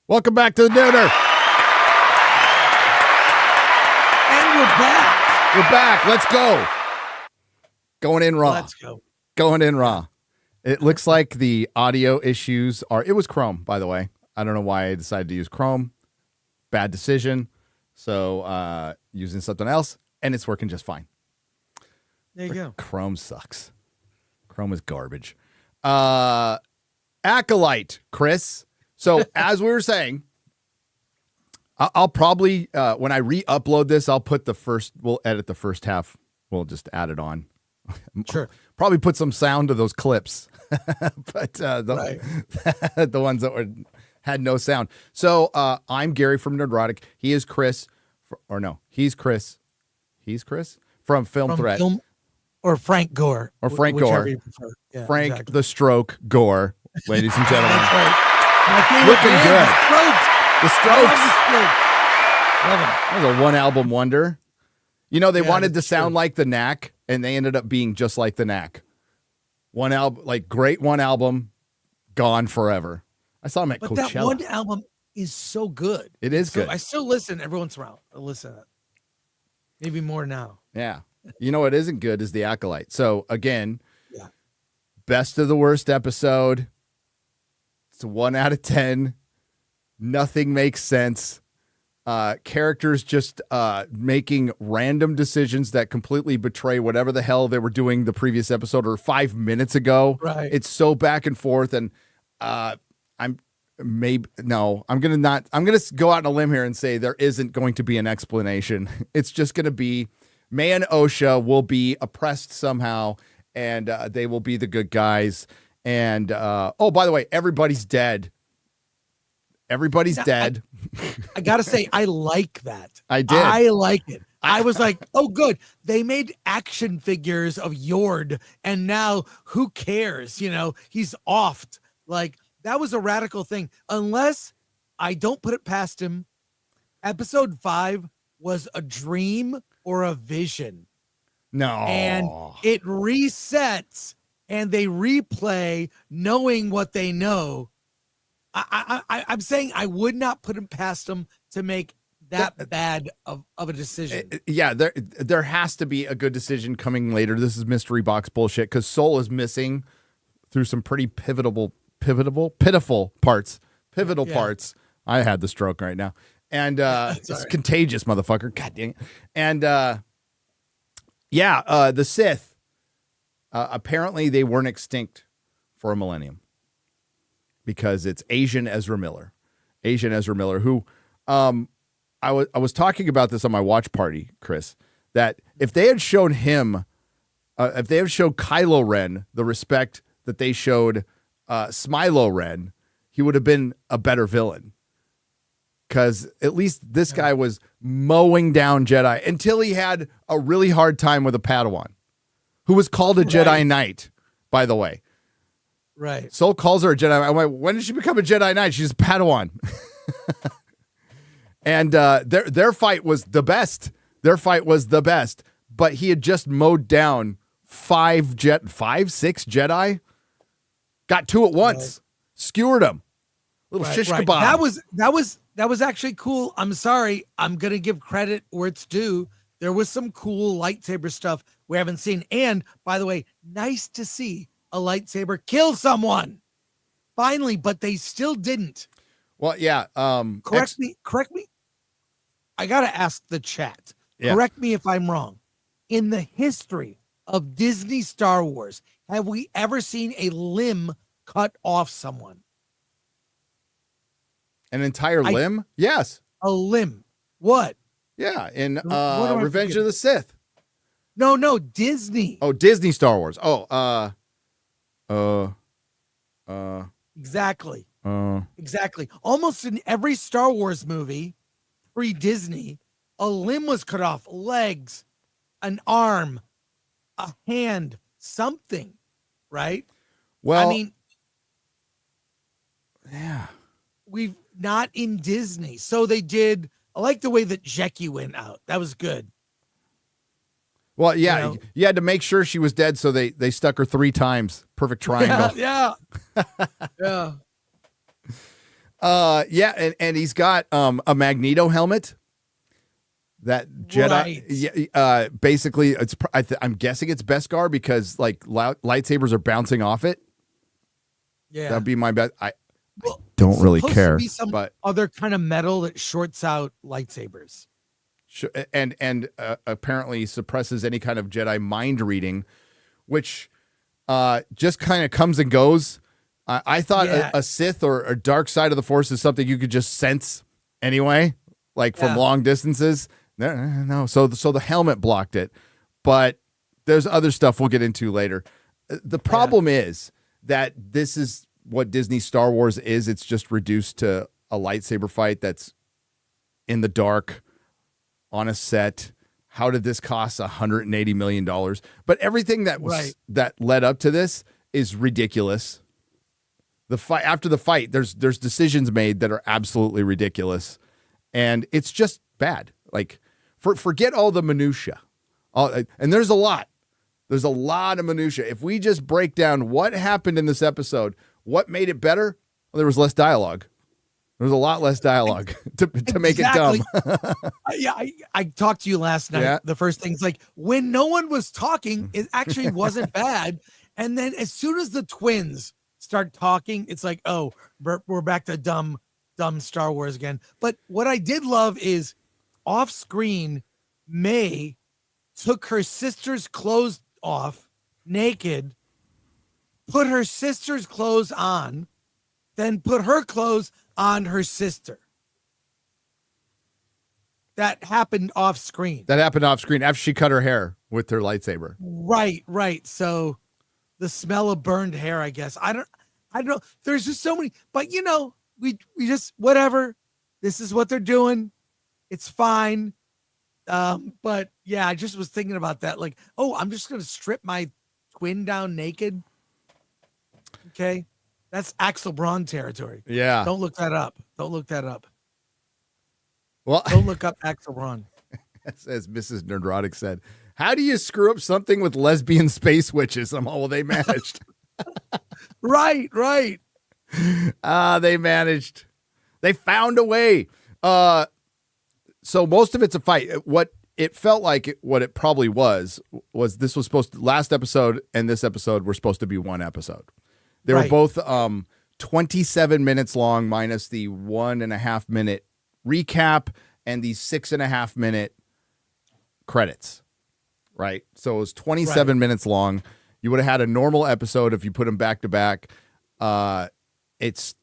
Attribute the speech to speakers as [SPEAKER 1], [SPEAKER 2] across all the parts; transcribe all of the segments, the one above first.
[SPEAKER 1] Welcome back to the Nooner.
[SPEAKER 2] And we're back.
[SPEAKER 1] We're back. Let's go. Going in raw.
[SPEAKER 2] Let's go.
[SPEAKER 1] Going in raw. It looks like the audio issues are, it was Chrome, by the way. I don't know why I decided to use Chrome. Bad decision. So using something else, and it's working just fine.
[SPEAKER 2] There you go.
[SPEAKER 1] Chrome sucks. Chrome is garbage. Acolyte, Chris. So as we were saying, I'll probably, when I re-upload this, we'll edit the first half. We'll just add it on.
[SPEAKER 2] Sure.
[SPEAKER 1] Probably put some sound to those clips, but
[SPEAKER 2] Right.
[SPEAKER 1] the ones that had no sound. So I'm Gary from Nerdrotic. He is Chris, he's Chris. He's Chris from Film Threat.
[SPEAKER 2] Or Frank Gore.
[SPEAKER 1] Or Frank Gore.
[SPEAKER 2] You prefer. Yeah,
[SPEAKER 1] Frank
[SPEAKER 2] exactly.
[SPEAKER 1] the Stroke Gore, ladies and gentlemen.
[SPEAKER 2] That's right. My favorite
[SPEAKER 1] Looking
[SPEAKER 2] band,
[SPEAKER 1] good.
[SPEAKER 2] The
[SPEAKER 1] The
[SPEAKER 2] Strokes.
[SPEAKER 1] Strokes.
[SPEAKER 2] Love them.
[SPEAKER 1] That was a one-album wonder. You know, they wanted to
[SPEAKER 2] that's
[SPEAKER 1] sound
[SPEAKER 2] true.
[SPEAKER 1] like the Knack, and they ended up being just like the Knack. One album, like great one album, gone forever. I saw them at
[SPEAKER 2] But
[SPEAKER 1] Coachella.
[SPEAKER 2] that one album is so good.
[SPEAKER 1] It is good.
[SPEAKER 2] I still listen every once in a while. I listen to it. Maybe more now.
[SPEAKER 1] Yeah. You know what isn't good is the Acolyte. So again,
[SPEAKER 2] Yeah.
[SPEAKER 1] best of the worst episode. It's a 1 out of 10. Nothing makes sense. Characters just making random decisions that completely betray whatever the hell they were doing the previous episode or 5 minutes ago.
[SPEAKER 2] Right.
[SPEAKER 1] It's so back and forth, and I'm gonna go out on a limb here and say there isn't going to be an explanation. It's just gonna be May and Osha will be oppressed somehow, and they will be the good guys. And oh, by the way, everybody's dead. Everybody's dead.
[SPEAKER 2] I gotta say, I like that.
[SPEAKER 1] I did.
[SPEAKER 2] I like it. I was like, oh, good. They made action figures of Yord, and now who cares? You know, he's offed. Like, that was a radical thing. Unless I don't put it past him, episode 5 was a dream or a vision.
[SPEAKER 1] No.
[SPEAKER 2] And it resets and they replay knowing what they know. I'm saying I would not put him past them to make that bad of a decision.
[SPEAKER 1] Yeah, there has to be a good decision coming later. This is mystery box bullshit because Soul is missing through some pretty pitiful parts. Parts. I had the stroke right now. And it's contagious, motherfucker. God dang it. And the Sith, apparently they weren't extinct for a millennium. Because it's Asian Ezra Miller, who I was talking about this on my watch party, Chris, that if they had shown him, if they had showed Kylo Ren the respect that they showed Smilo Ren, he would have been a better villain. Because at least this guy was mowing down Jedi until he had a really hard time with a Padawan, who was called a Jedi Knight, by the way.
[SPEAKER 2] Right.
[SPEAKER 1] Soul calls her a Jedi. I'm like, when did she become a Jedi Knight? She's a Padawan. And their fight was the best. But he had just mowed down 6 Jedi. Got 2 at once. Skewered them. Little shish kebab.
[SPEAKER 2] That was actually cool. I'm sorry. I'm gonna give credit where it's due. There was some cool lightsaber stuff we haven't seen. And by the way, nice to see a lightsaber kill someone finally, but they still didn't.
[SPEAKER 1] Well, yeah.
[SPEAKER 2] Correct me. I got to ask the chat.
[SPEAKER 1] Yeah.
[SPEAKER 2] Correct me if I'm wrong. In the history of Disney Star Wars, have we ever seen a limb cut off someone?
[SPEAKER 1] An entire limb? Yes.
[SPEAKER 2] A limb. What?
[SPEAKER 1] Yeah. In
[SPEAKER 2] What am I
[SPEAKER 1] Revenge
[SPEAKER 2] forgetting?
[SPEAKER 1] of the Sith.
[SPEAKER 2] No, Disney.
[SPEAKER 1] Oh, Disney Star Wars.
[SPEAKER 2] Exactly. Exactly. Almost in every Star Wars movie, pre-Disney, a limb was cut off. Legs, an arm, a hand, something, right?
[SPEAKER 1] Well,
[SPEAKER 2] I mean,
[SPEAKER 1] yeah.
[SPEAKER 2] we've not in Disney. So they did. I like the way that Jackie went out. That was good.
[SPEAKER 1] Well, yeah,
[SPEAKER 2] You know?
[SPEAKER 1] you had to make sure she was dead, so they stuck her 3 times. Perfect triangle.
[SPEAKER 2] Yeah. Yeah.
[SPEAKER 1] Yeah, and he's got a Magneto helmet. That Jedi,
[SPEAKER 2] Right.
[SPEAKER 1] basically, I'm guessing it's Beskar because like lightsabers are bouncing off it.
[SPEAKER 2] Yeah.
[SPEAKER 1] That'd be my bet. I
[SPEAKER 2] Well,
[SPEAKER 1] don't
[SPEAKER 2] it's
[SPEAKER 1] really
[SPEAKER 2] supposed
[SPEAKER 1] care,
[SPEAKER 2] to be some
[SPEAKER 1] but
[SPEAKER 2] other kind of metal that shorts out lightsabers.
[SPEAKER 1] and apparently suppresses any kind of Jedi mind reading, which just kind of comes and goes. I thought
[SPEAKER 2] Yeah.
[SPEAKER 1] a Sith or a dark side of the Force is something you could just sense anyway, like from long distances. No, so the helmet blocked it, but there's other stuff we'll get into later. The problem is that this is what Disney Star Wars is. It's just reduced to a lightsaber fight that's in the dark on a set. How did this cost $180 million? But everything that was that led up to this is ridiculous. The fight after the fight, there's decisions made that are absolutely ridiculous, and it's just bad. Like, forget all the minutia, and there's a lot. There's a lot of minutia. If we just break down what happened in this episode, what made it better, well, there was less dialogue. There was a lot less dialogue to make it dumb.
[SPEAKER 2] I talked to you last night. Yeah. The first thing's like when no one was talking, it actually wasn't bad. And then as soon as the twins start talking, it's like, oh, we're back to dumb Star Wars again. But what I did love is off screen, May took her sister's clothes off naked, put her sister's clothes on, then put her clothes on her sister. That happened off screen.
[SPEAKER 1] After she cut her hair with her lightsaber.
[SPEAKER 2] Right. So the smell of burned hair, I guess. I don't know. There's just so many, but we just, whatever. This is what they're doing. It's fine. But yeah, I just was thinking about that. Like, oh, I'm just going to strip my twin down naked. Okay. That's Axel Braun territory.
[SPEAKER 1] Yeah.
[SPEAKER 2] Don't look that up.
[SPEAKER 1] Well,
[SPEAKER 2] don't look up Axel Braun.
[SPEAKER 1] As Mrs. Nerdrotic said, how do you screw up something with lesbian space witches? Well, they managed.
[SPEAKER 2] Right.
[SPEAKER 1] They managed. They found a way. So most of it's a fight. What it felt like, what it probably was this was supposed to, last episode and this episode were supposed to be one episode. They were both 27 minutes long minus the 1.5 minute recap and the 6.5 minute credits. Right. So it was 27 minutes long. You would have had a normal episode if you put them back to back. It's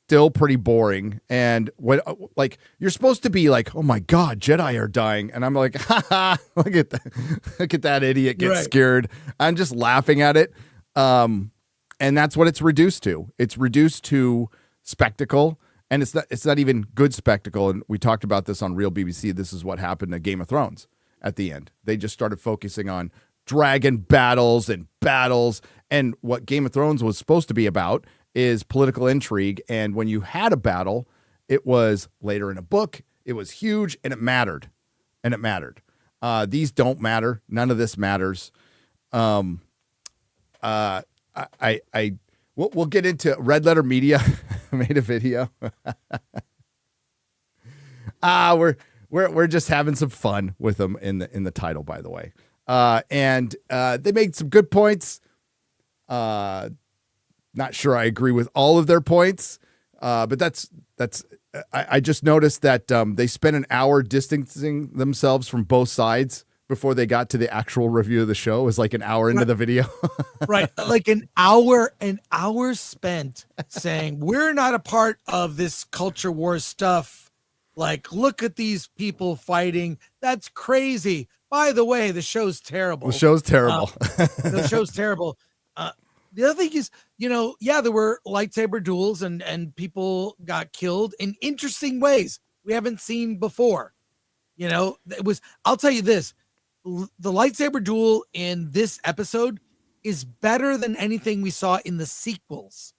[SPEAKER 1] still pretty boring. And what, like, you're supposed to be like, oh my God, Jedi are dying. And I'm like, ha, look at that idiot get scared. I'm just laughing at it. And that's what it's reduced to. It's reduced to spectacle. And it's not even good spectacle. And we talked about this on Real BBC. This is what happened to Game of Thrones at the end. They just started focusing on dragon battles. And what Game of Thrones was supposed to be about is political intrigue. And when you had a battle, it was later in a book. It was huge and it mattered. These don't matter. None of this matters. We'll get into Red Letter Media made a video. We're just having some fun with them in the title, by the way. And they made some good points. Not sure I agree with all of their points, but that's. I just noticed that they spent an hour distancing themselves from both sides before they got to the actual review of the show. It was like an hour into the video.
[SPEAKER 2] Right. Like an hour spent saying, we're not a part of this culture war stuff. Like, look at these people fighting. That's crazy. By the way, the show's terrible. The show's terrible. The other thing is, there were lightsaber duels and people got killed in interesting ways we haven't seen before. I'll tell you this. The lightsaber duel in this episode is better than anything we saw in the sequels.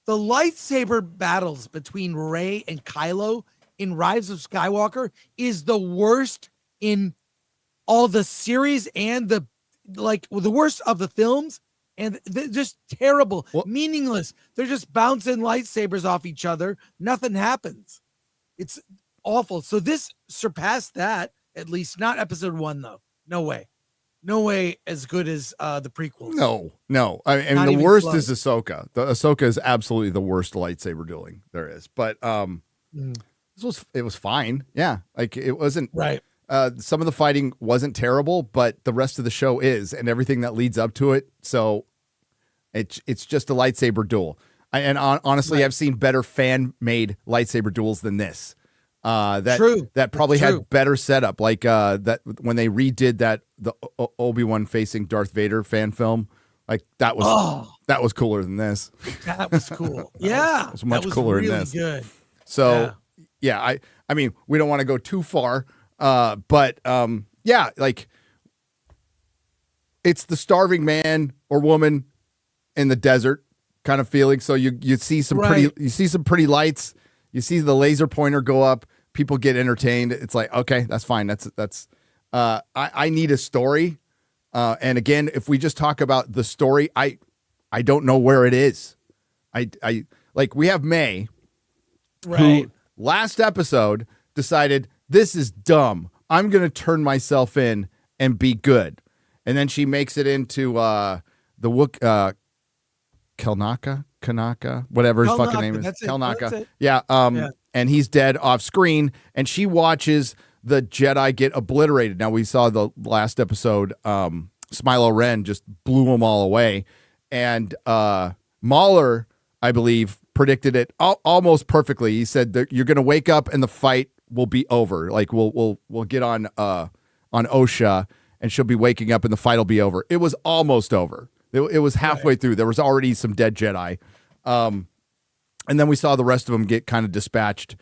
[SPEAKER 2] The lightsaber battles between Rey and Kylo in Rise of Skywalker is the worst in all the series and the worst of the films and they're just terrible,
[SPEAKER 1] Well,
[SPEAKER 2] meaningless. They're just bouncing lightsabers off each other. Nothing happens. It's awful. So this surpassed that, at least not episode 1 though. No way as good as the prequels.
[SPEAKER 1] No. I mean,
[SPEAKER 2] Not
[SPEAKER 1] the
[SPEAKER 2] even
[SPEAKER 1] worst
[SPEAKER 2] close.
[SPEAKER 1] is Ahsoka. The Ahsoka is absolutely the worst lightsaber dueling there is. But it was fine. Yeah, like it wasn't
[SPEAKER 2] right.
[SPEAKER 1] Some of the fighting wasn't terrible, but the rest of the show is, and everything that leads up to it. So it's just a lightsaber duel. Honestly,
[SPEAKER 2] Right.
[SPEAKER 1] I've seen better fan-made lightsaber duels than this.
[SPEAKER 2] True.
[SPEAKER 1] That probably
[SPEAKER 2] True.
[SPEAKER 1] had better setup, like that when they redid the Obi-Wan facing Darth Vader fan film, like that was cooler than this.
[SPEAKER 2] That was cool. Yeah,
[SPEAKER 1] It was much
[SPEAKER 2] that was
[SPEAKER 1] cooler
[SPEAKER 2] really
[SPEAKER 1] than this.
[SPEAKER 2] Good.
[SPEAKER 1] So yeah, I mean, we don't want to go too far, but yeah, like it's the starving man or woman in the desert kind of feeling. So you see some pretty lights. You see the laser pointer go up. People get entertained. It's like, okay, that's fine. That's. I need a story, and again, if we just talk about the story, I don't know where it is. I like we have May, who last episode decided this is dumb. I'm gonna turn myself in and be good, and then she makes it into the Kanaka, whatever his fucking name is. Kelnaka. Yeah. And he's dead off screen, and she watches the Jedi get obliterated. Now, we saw the last episode, Smilo Ren just blew them all away. And Mahler, I believe, predicted it almost perfectly. He said that you're going to wake up and the fight will be over. Like we'll get on Osha, and she'll be waking up and the fight will be over. It was almost over. It was halfway through. There was already some dead Jedi. And then we saw the rest of them get kind of dispatched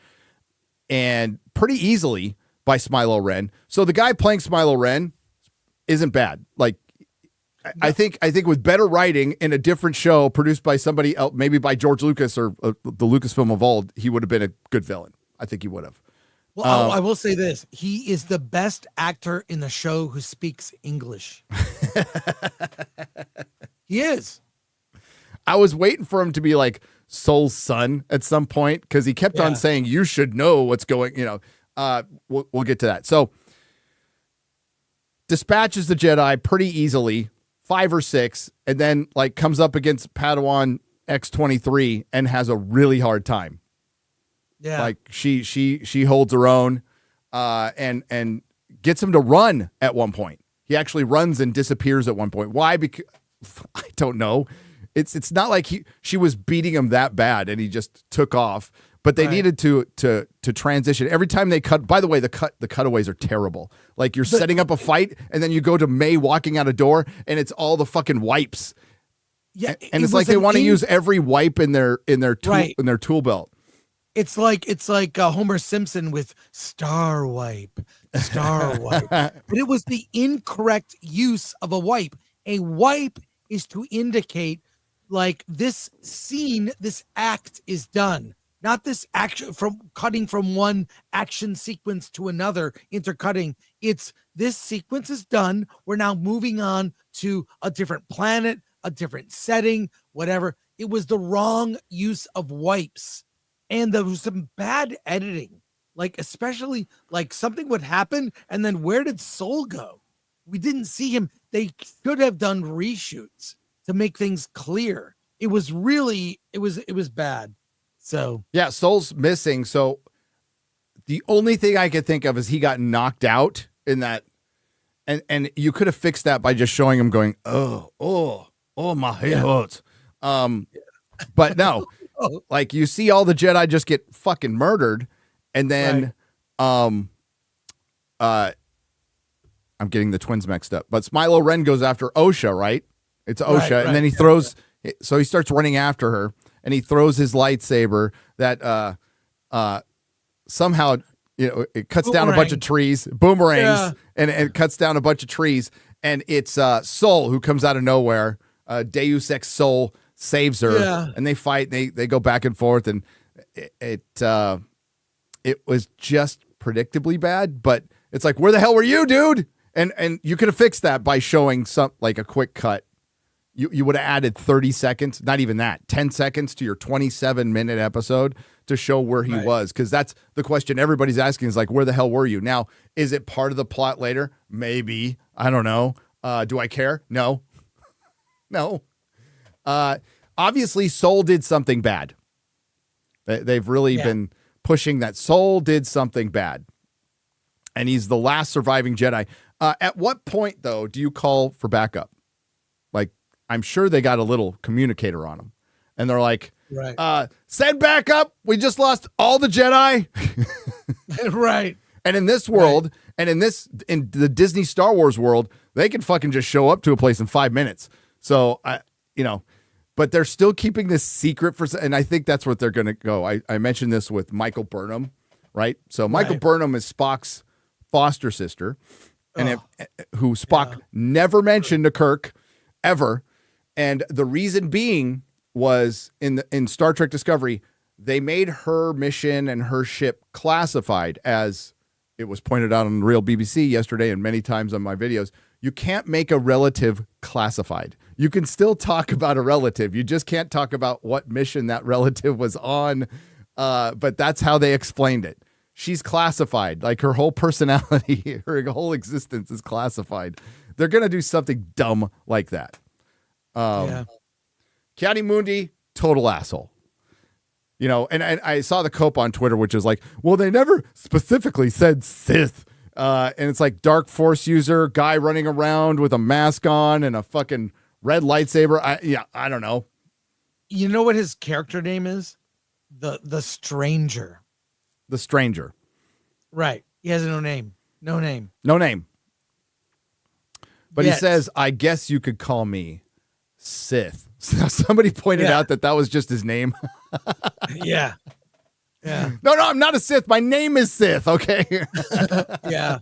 [SPEAKER 1] and pretty easily by Smilo Ren. So the guy playing Smilo Ren isn't bad. Like, I think with better writing in a different show produced by somebody else, maybe by George Lucas or the Lucasfilm of old, he would have been a good villain. I think he would have.
[SPEAKER 2] Well, I will say this. He is the best actor in the show who speaks English. He is.
[SPEAKER 1] I was waiting for him to be like Soul's son at some point because he kept on saying, you should know what's going, we'll get to that. So dispatches the Jedi pretty easily, 5 or 6, and then like comes up against Padawan X-23 and has a really hard time.
[SPEAKER 2] Yeah.
[SPEAKER 1] Like she holds her own and gets him to run at one point. He actually runs and disappears at one point. Why? Because I don't know. It's not like she was beating him that bad and he just took off. But they needed to transition. Every time they cut, by the way, the cutaways are terrible. Like you're setting up a fight and then you go to May walking out a door and it's all the fucking wipes.
[SPEAKER 2] Yeah.
[SPEAKER 1] And it's like they want to use every wipe in their tool belt.
[SPEAKER 2] It's like Homer Simpson with Star Wipe. But it was the incorrect use of a wipe. A wipe is to indicate like this scene, this act is done. Not this action from cutting from one action sequence to another, intercutting. It's this sequence is done. We're now moving on to a different planet, a different setting, whatever. It was the wrong use of wipes. And there was some bad editing, like especially like something would happen. And then where did Soul go? We didn't see him. They should have done reshoots to make things clear. It was bad. So
[SPEAKER 1] yeah, Soul's missing. So the only thing I could think of is he got knocked out in that. And you could have fixed that by just showing him going, oh, my head hurts. But no. Like you see all the Jedi just get fucking murdered, and then I'm getting the twins mixed up. But Smilo Ren goes after Osha, right? It's Osha, and then he throws. So he starts running after her, and he throws his lightsaber that somehow it cuts down a bunch of trees, boomerangs, and it cuts down a bunch of trees, and it's Soul who comes out of nowhere. Deus Ex Soul saves her, and they fight. They go back and forth, and it was just predictably bad. But it's like, where the hell were you, dude? And you could have fixed that by showing some like a quick cut, You would have added 30 seconds, not even that, 10 seconds to your 27-minute episode to show where he was. Because that's the question everybody's asking is like, where the hell were you? Now, is it part of the plot later? Maybe. I don't know. Do I care? No. No. Obviously, Soul did something bad. They've really been pushing that Soul did something bad. And he's the last surviving Jedi. At what point, though, do you call for backup? Like, I'm sure they got a little communicator on them. And they're like, send backup. We just lost all the Jedi.
[SPEAKER 2] Right.
[SPEAKER 1] And in this world, and in the Disney Star Wars world, they can fucking just show up to a place in 5 minutes. So, but they're still keeping this secret and I think that's what they're going to go. I mentioned this with Michael Burnham, right? So Michael Burnham is Spock's foster sister, and who Spock never mentioned to Kirk ever. And the reason being was in Star Trek Discovery, they made her mission and her ship classified, as it was pointed out on the Real BBC yesterday and many times on my videos. You can't make a relative classified. You can still talk about a relative. You just can't talk about what mission that relative was on. But that's how they explained it. She's classified. Like her whole personality, her whole existence is classified. They're going to do something dumb like that. Kiadi Mundi, total asshole. And I saw the cope on Twitter, which is like, well, they never specifically said Sith. And it's like dark force user, guy running around with a mask on and a fucking red lightsaber. I don't know.
[SPEAKER 2] You know what his character name is? The Stranger.
[SPEAKER 1] The Stranger.
[SPEAKER 2] Right. He has no name. No name.
[SPEAKER 1] But he says, I guess you could call me Sith. Somebody pointed out that was just his name.
[SPEAKER 2] Yeah.
[SPEAKER 1] No, I'm not a Sith. My name is Sith. Okay.
[SPEAKER 2] Yeah.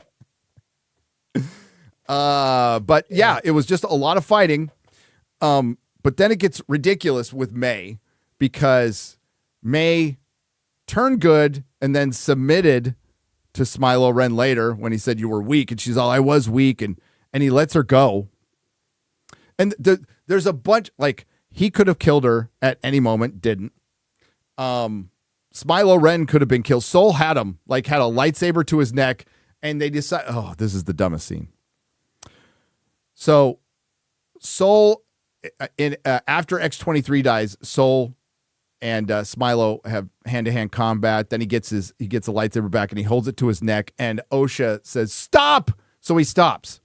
[SPEAKER 1] But it was just a lot of fighting. But then it gets ridiculous with May, because May turned good and then submitted to Smilo Ren later when he said you were weak, and she's all, I was weak, and he lets her go. And there's a bunch, like, he could have killed her at any moment, didn't. Smilo Ren could have been killed. Soul had him, like, had a lightsaber to his neck, and they decide, this is the dumbest scene. So Soul, after X-23 dies, Soul and Smilo have hand-to-hand combat. Then he gets a lightsaber back and he holds it to his neck, and Osha says, stop! So he stops.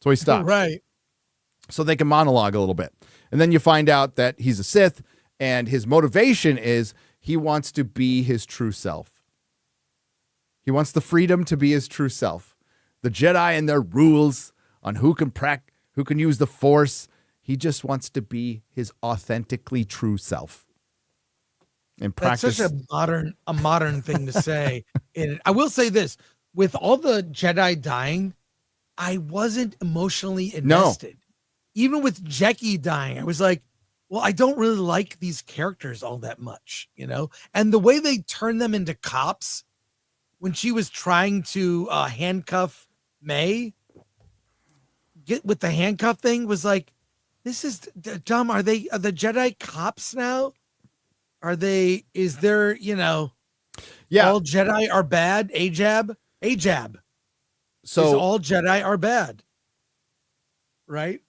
[SPEAKER 2] Right.
[SPEAKER 1] So they can monologue a little bit. And then you find out that he's a Sith, and his motivation is he wants to be his true self. He wants the freedom to be his true self. The Jedi and their rules on who can use the Force. He just wants to be his authentically true self. And practice.
[SPEAKER 2] That's such a modern thing to say. I will say this: with all the Jedi dying, I wasn't emotionally invested. No. Even with Jackie dying, I was like, well, I don't really like these characters all that much, And the way they turned them into cops when she was trying to handcuff May, get with the handcuff thing, was like, this is dumb. Are the Jedi cops now? Is there, all Jedi are bad? Ajab. So all Jedi are bad. Right?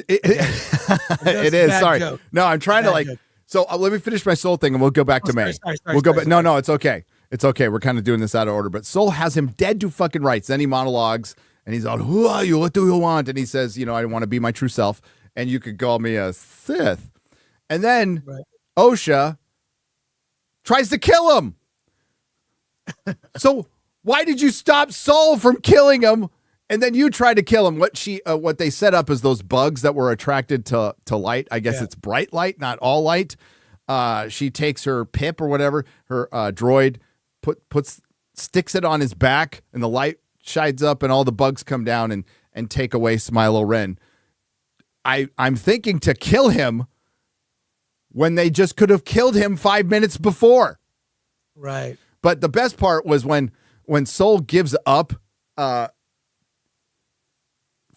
[SPEAKER 1] It is. Sorry. Joke. No, I'm trying to so let me finish my Soul thing and we'll go back to May. We'll go back. No, it's okay. It's okay. We're kind of doing this out of order, but Soul has him dead to fucking rights. Then he monologues and he's all, who are you? What do you want? And he says, I want to be my true self, and you could call me a Sith. And then Osha tries to kill him. So why did you stop Soul from killing him? And then you tried to kill him. What they set up is those bugs that were attracted to light. I guess it's bright light, not all light. She takes her pip or whatever, her droid, sticks it on his back, and the light shines up, and all the bugs come down and take away Smilo Ren. I'm thinking to kill him when they just could have killed him 5 minutes before.
[SPEAKER 2] Right.
[SPEAKER 1] But the best part was when Soul gives up.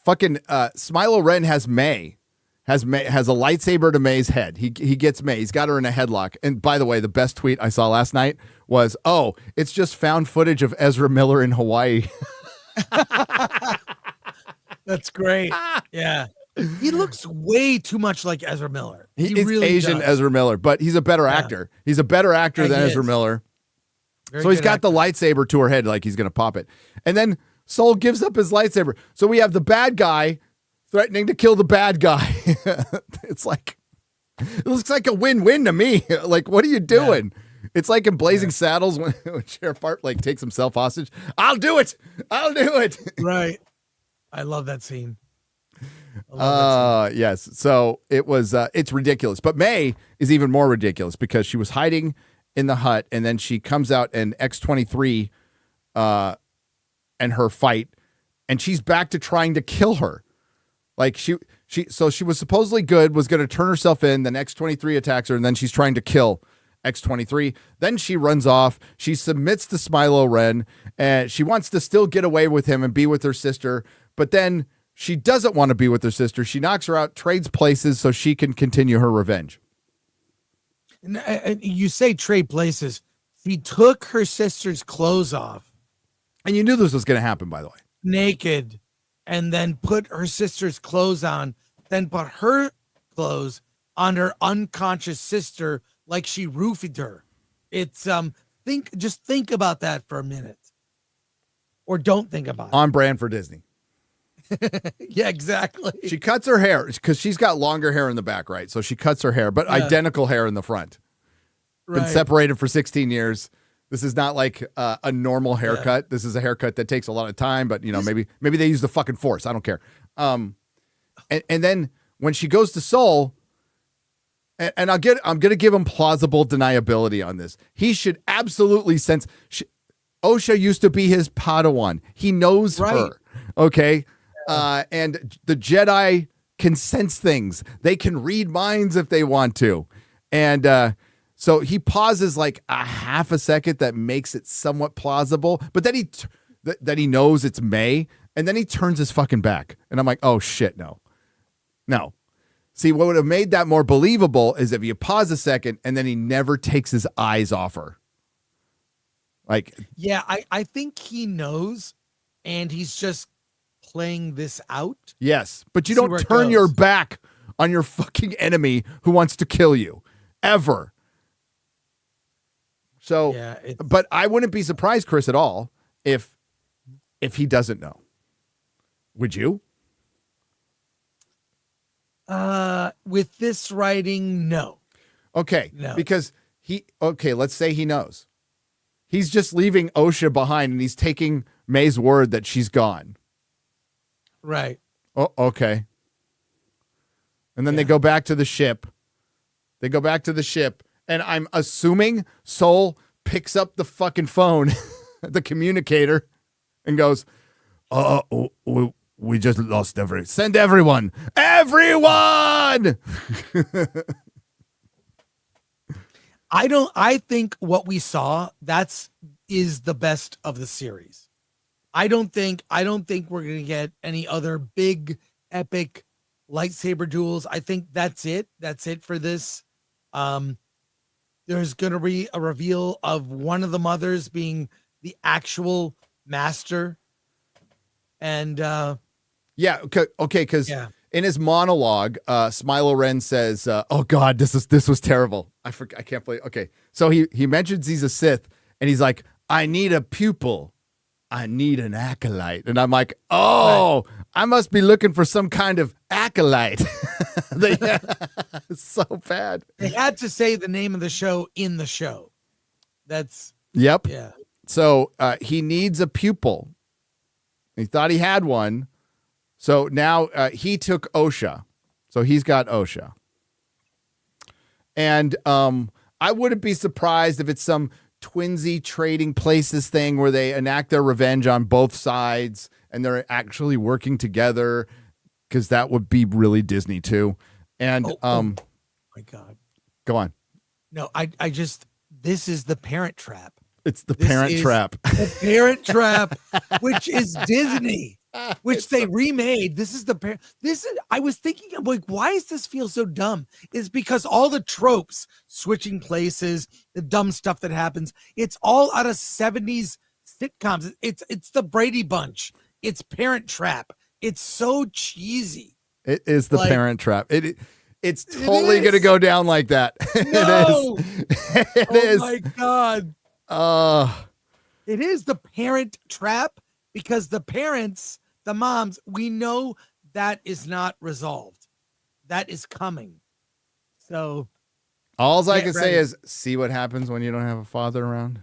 [SPEAKER 1] Fucking Smilo Ren has has a lightsaber to May's head. He gets May. He's got her in a headlock. And by the way, the best tweet I saw last night was, "Oh, it's just found footage of Ezra Miller in Hawaii."
[SPEAKER 2] That's great. Yeah. He looks way too much like Ezra Miller.
[SPEAKER 1] He's
[SPEAKER 2] really
[SPEAKER 1] Asian
[SPEAKER 2] does.
[SPEAKER 1] Ezra Miller, but he's a better actor. He's a better actor than Ezra Miller. So he's got the lightsaber to her head like he's going to pop it. And then Soul gives up his lightsaber. So we have the bad guy threatening to kill the bad guy. It's like, it looks like a win-win to me. Like, what are you doing? Yeah. It's like in Blazing Saddles when Sheriff Hart like takes himself hostage. I'll do it.
[SPEAKER 2] Right. I love that scene.
[SPEAKER 1] Yes. So it was, it's ridiculous. But May is even more ridiculous because she was hiding in the hut and then she comes out and X-23 and her fight and she's back to trying to kill her. Like she was supposedly good, was going to turn herself in, then X-23 attacks her and then she's trying to kill X-23. Then she runs off. She submits to Smilo Ren and she wants to still get away with him and be with her sister. But then she doesn't want to be with her sister. She knocks her out, trades places so she can continue her revenge.
[SPEAKER 2] And you say trade places. She took her sister's clothes off.
[SPEAKER 1] And you knew this was going to happen, by the way.
[SPEAKER 2] Naked. And then put her sister's clothes on. Then put her clothes on her unconscious sister like she roofied her. It's, just think about that for a minute. Or don't think about it.
[SPEAKER 1] On brand for Disney.
[SPEAKER 2] Yeah, exactly.
[SPEAKER 1] She cuts her hair because she's got longer hair in the back, right? So she cuts her hair, but identical hair in the front. Right. Been separated for 16 years. This is not like a normal haircut. Yeah. This is a haircut that takes a lot of time, but maybe they use the fucking force. I don't care. And then when she goes to Soul, and I'm gonna give him plausible deniability on this. He should absolutely sense. Osha used to be his Padawan. He knows her. Okay. And the Jedi can sense things. They can read minds if they want to. And so he pauses like a half a second that makes it somewhat plausible. But then that he knows it's May. And then he turns his fucking back. And I'm like, oh, shit, no. See, what would have made that more believable is if you pause a second and then he never takes his eyes off her. Like,
[SPEAKER 2] yeah, I think he knows and he's just playing this out.
[SPEAKER 1] Yes, but you don't turn your back on your fucking enemy who wants to kill you ever. So, but I wouldn't be surprised, Chris, at all if he doesn't know. Would you?
[SPEAKER 2] With this writing, no.
[SPEAKER 1] Okay, no. Because let's say he knows. He's just leaving Osha behind and he's taking May's word that she's gone.
[SPEAKER 2] Right.
[SPEAKER 1] Oh, okay. And then they go back to the ship. And I'm assuming Soul picks up the fucking phone, the communicator, and goes, we just lost everyone. Send everyone. Everyone!
[SPEAKER 2] I think what we saw, is the best of the series. I don't think we're going to get any other big epic lightsaber duels. I think that's it. That's it for this. There's going to be a reveal of one of the mothers being the actual master. And
[SPEAKER 1] because in his monologue, Smilo Ren says, "Oh God, this was terrible. I can't believe." Okay, so he mentions he's a Sith, and he's like, "I need a pupil. I need an acolyte." And I'm like, "Oh, right. I must be looking for some kind of acolyte." It's so bad.
[SPEAKER 2] They had to say the name of the show in the show. That's
[SPEAKER 1] yep.
[SPEAKER 2] Yeah.
[SPEAKER 1] So he needs a pupil. He thought he had one. So now he took Osha. So he's got Osha. And I wouldn't be surprised if it's some twinsy trading places thing where they enact their revenge on both sides and they're actually working together, because that would be really Disney too. And
[SPEAKER 2] oh my God.
[SPEAKER 1] Go on.
[SPEAKER 2] No, I just, this is the Parent Trap.
[SPEAKER 1] It's the Parent Trap.
[SPEAKER 2] The Parent Trap, which is Disney. which they remade. This is I was thinking, I'm like, why does this feel so dumb? It's because all the tropes, switching places, the dumb stuff that happens, it's all out of 70s sitcoms. It's the Brady Bunch. It's Parent Trap. It's so cheesy.
[SPEAKER 1] It is the Parent Trap. It's totally going to go down like that.
[SPEAKER 2] No!
[SPEAKER 1] It is.
[SPEAKER 2] Oh my God. It is the Parent Trap because the parents, the moms, we know that is not resolved. That is coming. So
[SPEAKER 1] all I can say is see what happens when you don't have a father around.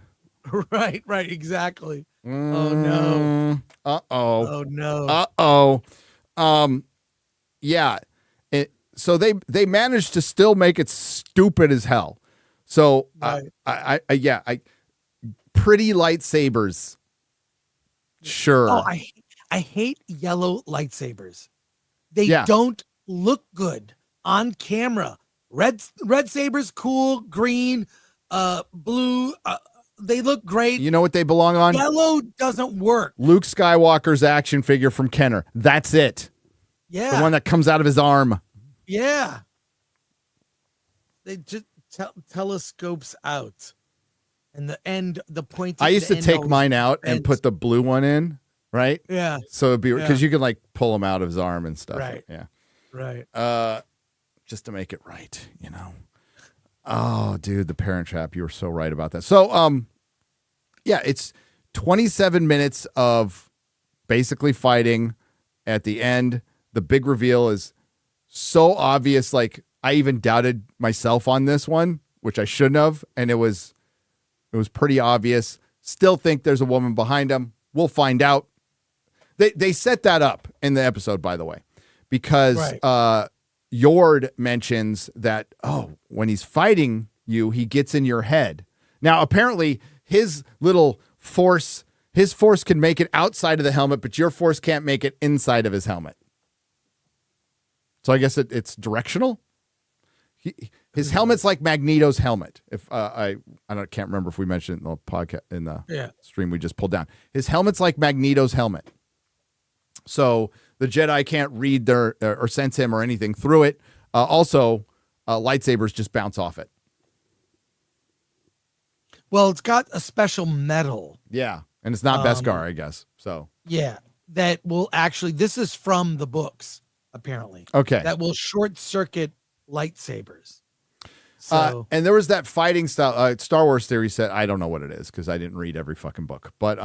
[SPEAKER 2] Right, exactly. Oh no.
[SPEAKER 1] Uh-oh.
[SPEAKER 2] Oh no.
[SPEAKER 1] Uh-oh. Yeah. So they managed to still make it stupid as hell. So
[SPEAKER 2] right.
[SPEAKER 1] Pretty lightsabers. Sure.
[SPEAKER 2] Oh, I hate yellow lightsabers. They don't look good on camera. Red sabers cool, green, blue, they look great.
[SPEAKER 1] You know what they belong on?
[SPEAKER 2] Yellow doesn't work.
[SPEAKER 1] Luke Skywalker's action figure from Kenner. That's it.
[SPEAKER 2] Yeah.
[SPEAKER 1] The one that comes out of his arm.
[SPEAKER 2] Yeah. They just telescopes out. And the point.
[SPEAKER 1] I used to take mine out and put the blue one in, right?
[SPEAKER 2] Yeah.
[SPEAKER 1] So it'd be because you can like pull him out of his arm and stuff.
[SPEAKER 2] Right.
[SPEAKER 1] Yeah.
[SPEAKER 2] Right.
[SPEAKER 1] Just to make it right, you know. Oh, dude, the Parent Trap. You were so right about that. So, yeah, it's 27 minutes of basically fighting. At the end, the big reveal is so obvious. Like I even doubted myself on this one, which I shouldn't have, and it was pretty obvious. Still think there's a woman behind him. We'll find out. They set that up in the episode, by the way, because Yord mentions that, when he's fighting you, he gets in your head. Now, apparently, his force can make it outside of the helmet, but your force can't make it inside of his helmet. So I guess it's directional. His helmet's like Magneto's helmet. If I can't remember if we mentioned it in the podcast in the stream we just pulled down. His helmet's like Magneto's helmet. So the Jedi can't read or sense him or anything through it. Also, lightsabers just bounce off it.
[SPEAKER 2] Well, it's got a special metal.
[SPEAKER 1] Yeah, and it's not Beskar, I guess. So
[SPEAKER 2] yeah, that will actually. This is from the books, apparently.
[SPEAKER 1] Okay,
[SPEAKER 2] that will short circuit lightsabers. So
[SPEAKER 1] and there was that fighting style. Star Wars Theory said, I don't know what it is because I didn't read every fucking book, but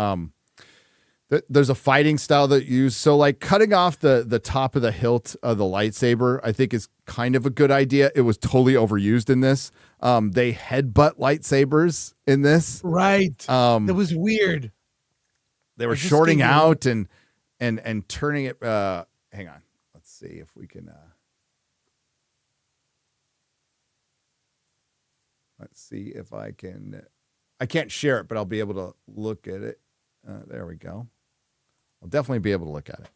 [SPEAKER 1] there's a fighting style that you use. So like cutting off the top of the hilt of the lightsaber, I think is kind of a good idea. It was totally overused in this. They headbutt lightsabers in this.
[SPEAKER 2] Right. That was weird.
[SPEAKER 1] They were shorting out and turning it. Hang on. Let's see if we can. Let's see if I can. I can't share it, but I'll be able to look at it. There we go. I'll definitely be able to look at it.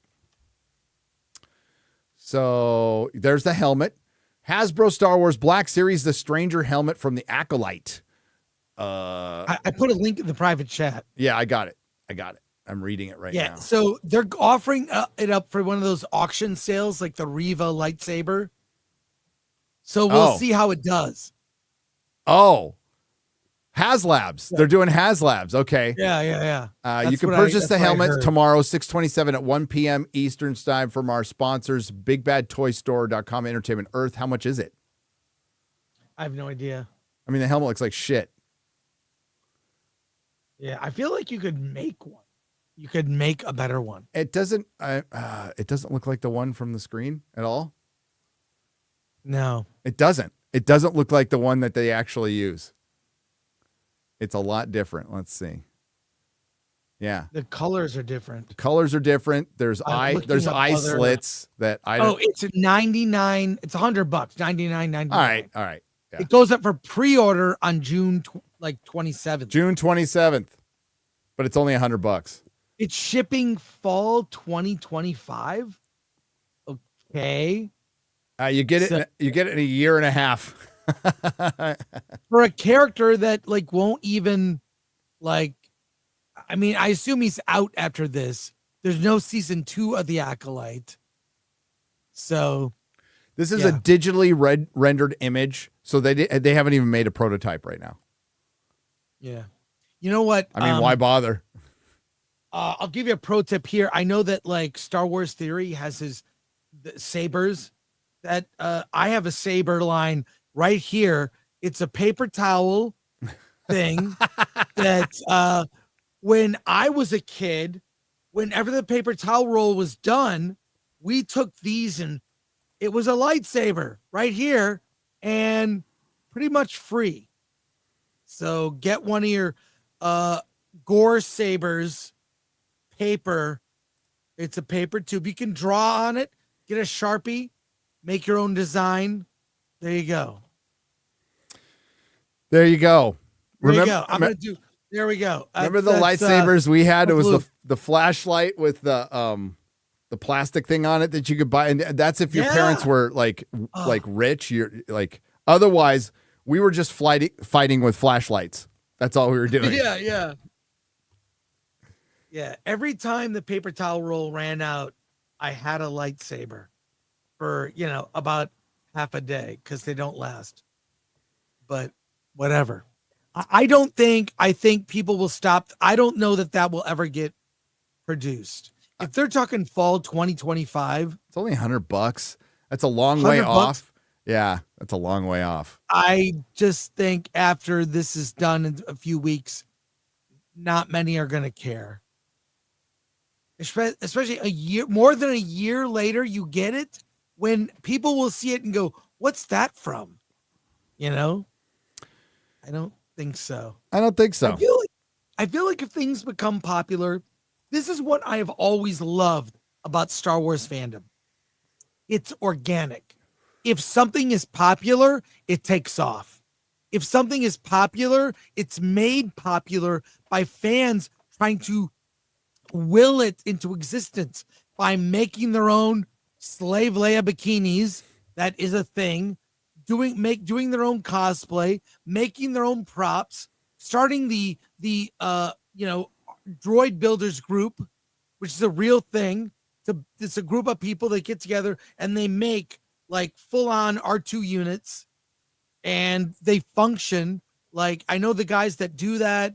[SPEAKER 1] So there's the helmet. Hasbro Star Wars Black Series, the Stranger helmet from the Acolyte.
[SPEAKER 2] I put a link in the private chat.
[SPEAKER 1] Yeah, I got it. I'm reading it right now.
[SPEAKER 2] Yeah, so they're offering it up for one of those auction sales, like the Riva lightsaber. So we'll see how it does.
[SPEAKER 1] Oh, HasLabs. They're doing HasLabs. Okay.
[SPEAKER 2] Yeah.
[SPEAKER 1] You can purchase the helmets tomorrow, 6/27 at 1 p.m. Eastern time from our sponsors, BigBadToyStore.com, Entertainment Earth. How much is it?
[SPEAKER 2] I have no idea.
[SPEAKER 1] I mean, the helmet looks like shit.
[SPEAKER 2] Yeah, I feel like you could make one. You could make a better one.
[SPEAKER 1] It doesn't. It doesn't look like the one from the screen at all.
[SPEAKER 2] No,
[SPEAKER 1] it doesn't. It doesn't look like the one that they actually use. It's a lot different. Let's see. Yeah.
[SPEAKER 2] The colors are different.
[SPEAKER 1] The colors are different. There's eye slits that I don't.
[SPEAKER 2] Oh, it's 99. It's $100. 99.99.
[SPEAKER 1] All right. Yeah.
[SPEAKER 2] It goes up for pre-order on June 27th.
[SPEAKER 1] June 27th. But it's only $100.
[SPEAKER 2] It's shipping fall 2025. Okay.
[SPEAKER 1] You get it. You get it in a year and a half.
[SPEAKER 2] For a character that won't even I mean, I assume he's out after this. There's no season 2 of the Acolyte. So
[SPEAKER 1] this is a digitally rendered image, so they haven't even made a prototype right now.
[SPEAKER 2] Yeah. You know what?
[SPEAKER 1] I mean, why bother?
[SPEAKER 2] I'll give you a pro tip here. I know that like Star Wars Theory has his sabers. That I have a saber line right here. It's a paper towel thing that when I was a kid, whenever the paper towel roll was done, we took these and it was a lightsaber right here and pretty much free. So get one of your Gore sabers, paper. It's a paper tube. You can draw on it, get a Sharpie, make your own design. There you go.
[SPEAKER 1] There you go.
[SPEAKER 2] There you go. I'm gonna do. There we go.
[SPEAKER 1] Remember the lightsabers we had? It was the flashlight with the plastic thing on it that you could buy, and that's if your parents were like rich. You're like, otherwise we were just fighting with flashlights. That's all we were doing.
[SPEAKER 2] Yeah. Every time the paper towel roll ran out, I had a lightsaber for about half a day because they don't last. But whatever. I think people will stop. I don't know that will ever get produced. If they're talking fall 2025,
[SPEAKER 1] it's only $100. That's a long way off. Yeah, that's a long way off.
[SPEAKER 2] I just think after this is done in a few weeks, not many are going to care. Especially more than a year later, you get it when people will see it and go, "What's that from?" I don't think so. I feel like if things become popular, this is what I have always loved about Star Wars fandom. It's organic. If something is popular, it takes off. If something is popular, it's made popular by fans trying to will it into existence by making their own Slave Leia bikinis. That is a thing. Doing their own cosplay, making their own props, starting the droid builders group, which is a real thing. It's a group of people that get together and they make like full on R2 units, and they function. Like, I know the guys that do that.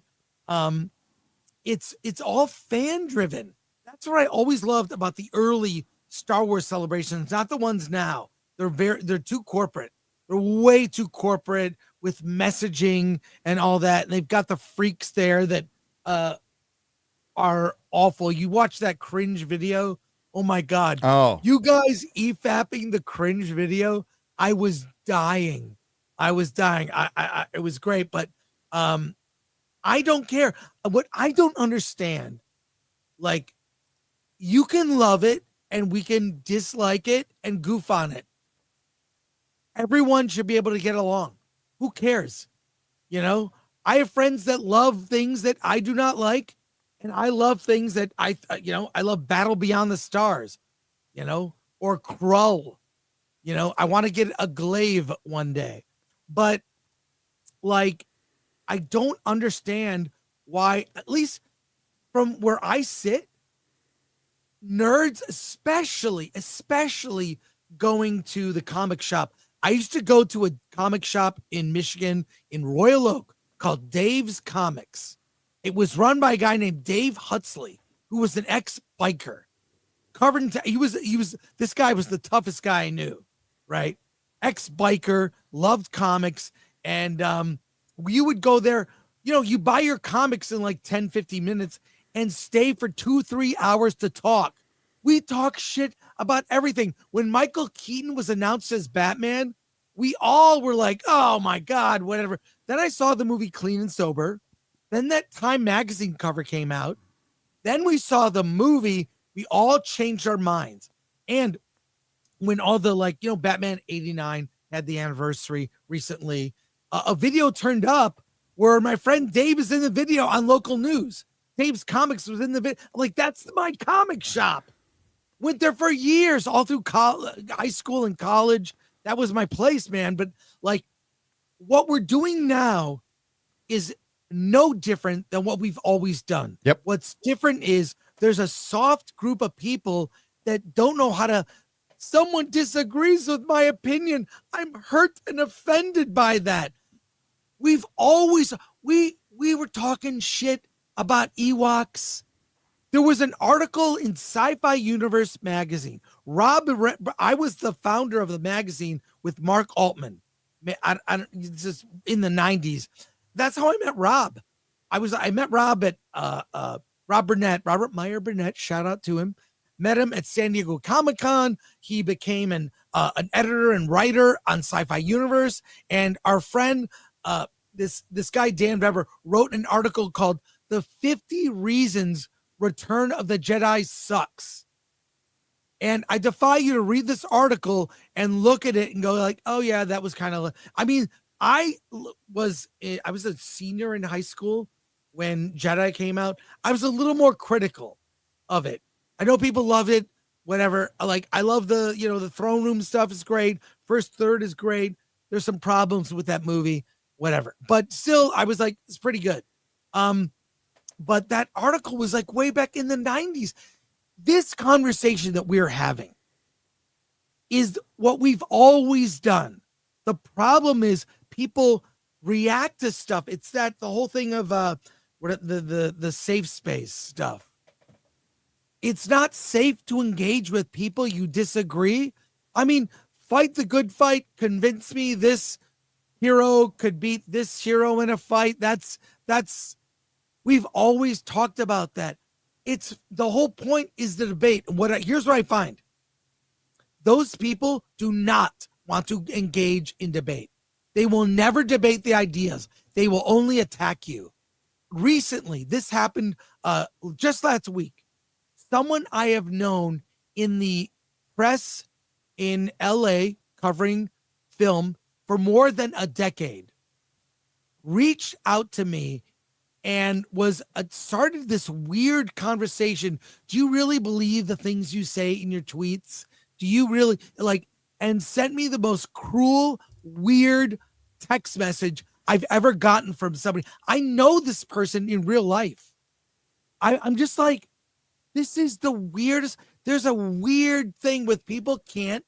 [SPEAKER 2] It's all fan driven. That's what I always loved about the early Star Wars celebrations, not the ones now. They're too corporate. They're way too corporate with messaging and all that. And they've got the freaks there that are awful. You watch that cringe video. Oh my God.
[SPEAKER 1] Oh,
[SPEAKER 2] you guys EFAPing the cringe video. I was dying. It was great, but I don't care. What I don't understand, like, you can love it and we can dislike it and goof on it. Everyone should be able to get along. Who cares? I have friends that love things that I do not like, and I love things that I love Battle Beyond the Stars, or Krull. I want to get a glaive one day, but like, I don't understand why, at least from where I sit, nerds, especially going to the comic shop. I used to go to a comic shop in Michigan in Royal Oak called Dave's Comics. It was run by a guy named Dave Huxley, who was an ex-biker. This guy was the toughest guy I knew, right? Ex-biker, loved comics, and you would go there, you buy your comics in like 10, 15 minutes and stay for 2-3 hours to talk. We talk shit about everything. When Michael Keaton was announced as Batman, we all were like, oh my God, whatever. Then I saw the movie Clean and Sober. Then that Time magazine cover came out. Then we saw the movie. We all changed our minds. And when all the Batman 89 had the anniversary recently, a video turned up where my friend Dave is in the video on local news. Dave's Comics was in the video. Like, that's my comic shop. Went there for years, all through high school and college. That was my place, man. But like, what we're doing now is no different than what we've always done.
[SPEAKER 1] Yep.
[SPEAKER 2] What's different is there's a soft group of people that don't know how to. Someone disagrees with my opinion. I'm hurt and offended by that. We've always we were talking shit about Ewoks. There was an article in Sci-Fi Universe magazine. I was the founder of the magazine with Mark Altman. This is in the 90s. That's how I met Rob. I met Rob at Robert Meyer Burnett. Shout out to him. Met him at San Diego Comic-Con. He became an editor and writer on Sci-Fi Universe. And our friend, this guy Dan Weber, wrote an article called "The 50 Reasons Return of the Jedi Sucks." And I defy you to read this article and look at it and go like, "Oh yeah, that was kind of." I mean, I was a senior in high school when Jedi came out. I was a little more critical of it. I know people love it, whatever. Like, I love the throne room stuff is great. First third is great. There's some problems with that movie, whatever. But still, I was like, it's pretty good. But that article was like way back in the 90s. This conversation that we're having is what we've always done. The problem is people react to stuff. It's the whole thing of the safe space stuff. It's not safe to engage with people you disagree. I mean, fight the good fight. Convince me this hero could beat this hero in a fight. That's we've always talked about that. It's the whole point is the debate. Here's what I find. Those people do not want to engage in debate. They will never debate the ideas. They will only attack you. Recently, this happened just last week. Someone I have known in the press in LA covering film for more than a decade reached out to me and started this weird conversation. Do you really believe the things you say in your tweets? Do you really and sent me the most cruel, weird text message I've ever gotten from somebody. I know this person in real life. I'm just like, this is the weirdest. There's a weird thing with people can't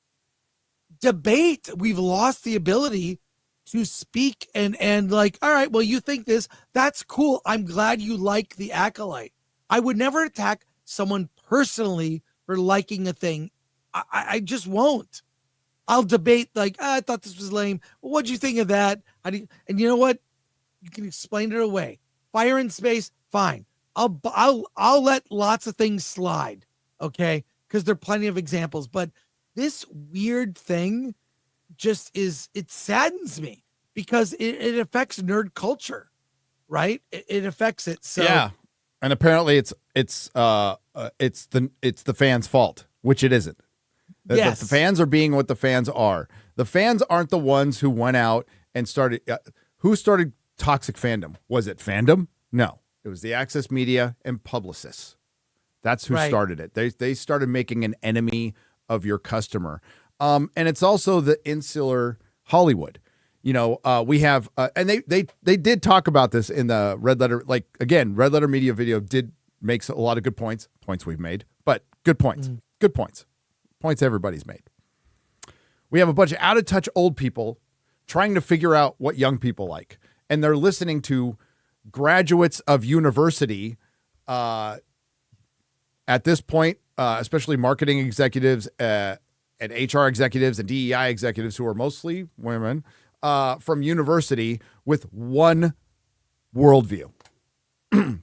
[SPEAKER 2] debate. We've lost the ability to speak and all right, well, you think this, that's cool. I'm glad you like the Acolyte. I would never attack someone personally for liking a thing. I just won't. I'll debate I thought this was lame. Well, what'd you think of that? And you know what? You can explain it away. Fire in space, fine. I'll let lots of things slide, okay? Because there are plenty of examples. But this weird thing it saddens me because it affects nerd culture, right? It affects it. So
[SPEAKER 1] yeah, and apparently it's the fans' fault, which it isn't.
[SPEAKER 2] Yes.
[SPEAKER 1] The fans are being what the fans are. The fans aren't the ones who went out and started. Who started toxic fandom? Was it fandom? No. It was the access media and publicists. That's who started it. They started making an enemy of your customer. And it's also the insular Hollywood. We have, and they did talk about this in the Red Letter. Red Letter Media video makes a lot of good points we've made, but good points, good points everybody's made. We have a bunch of out of touch old people trying to figure out what young people like, and they're listening to graduates of university at this point, especially marketing executives and HR executives and DEI executives who are mostly women from university with one worldview.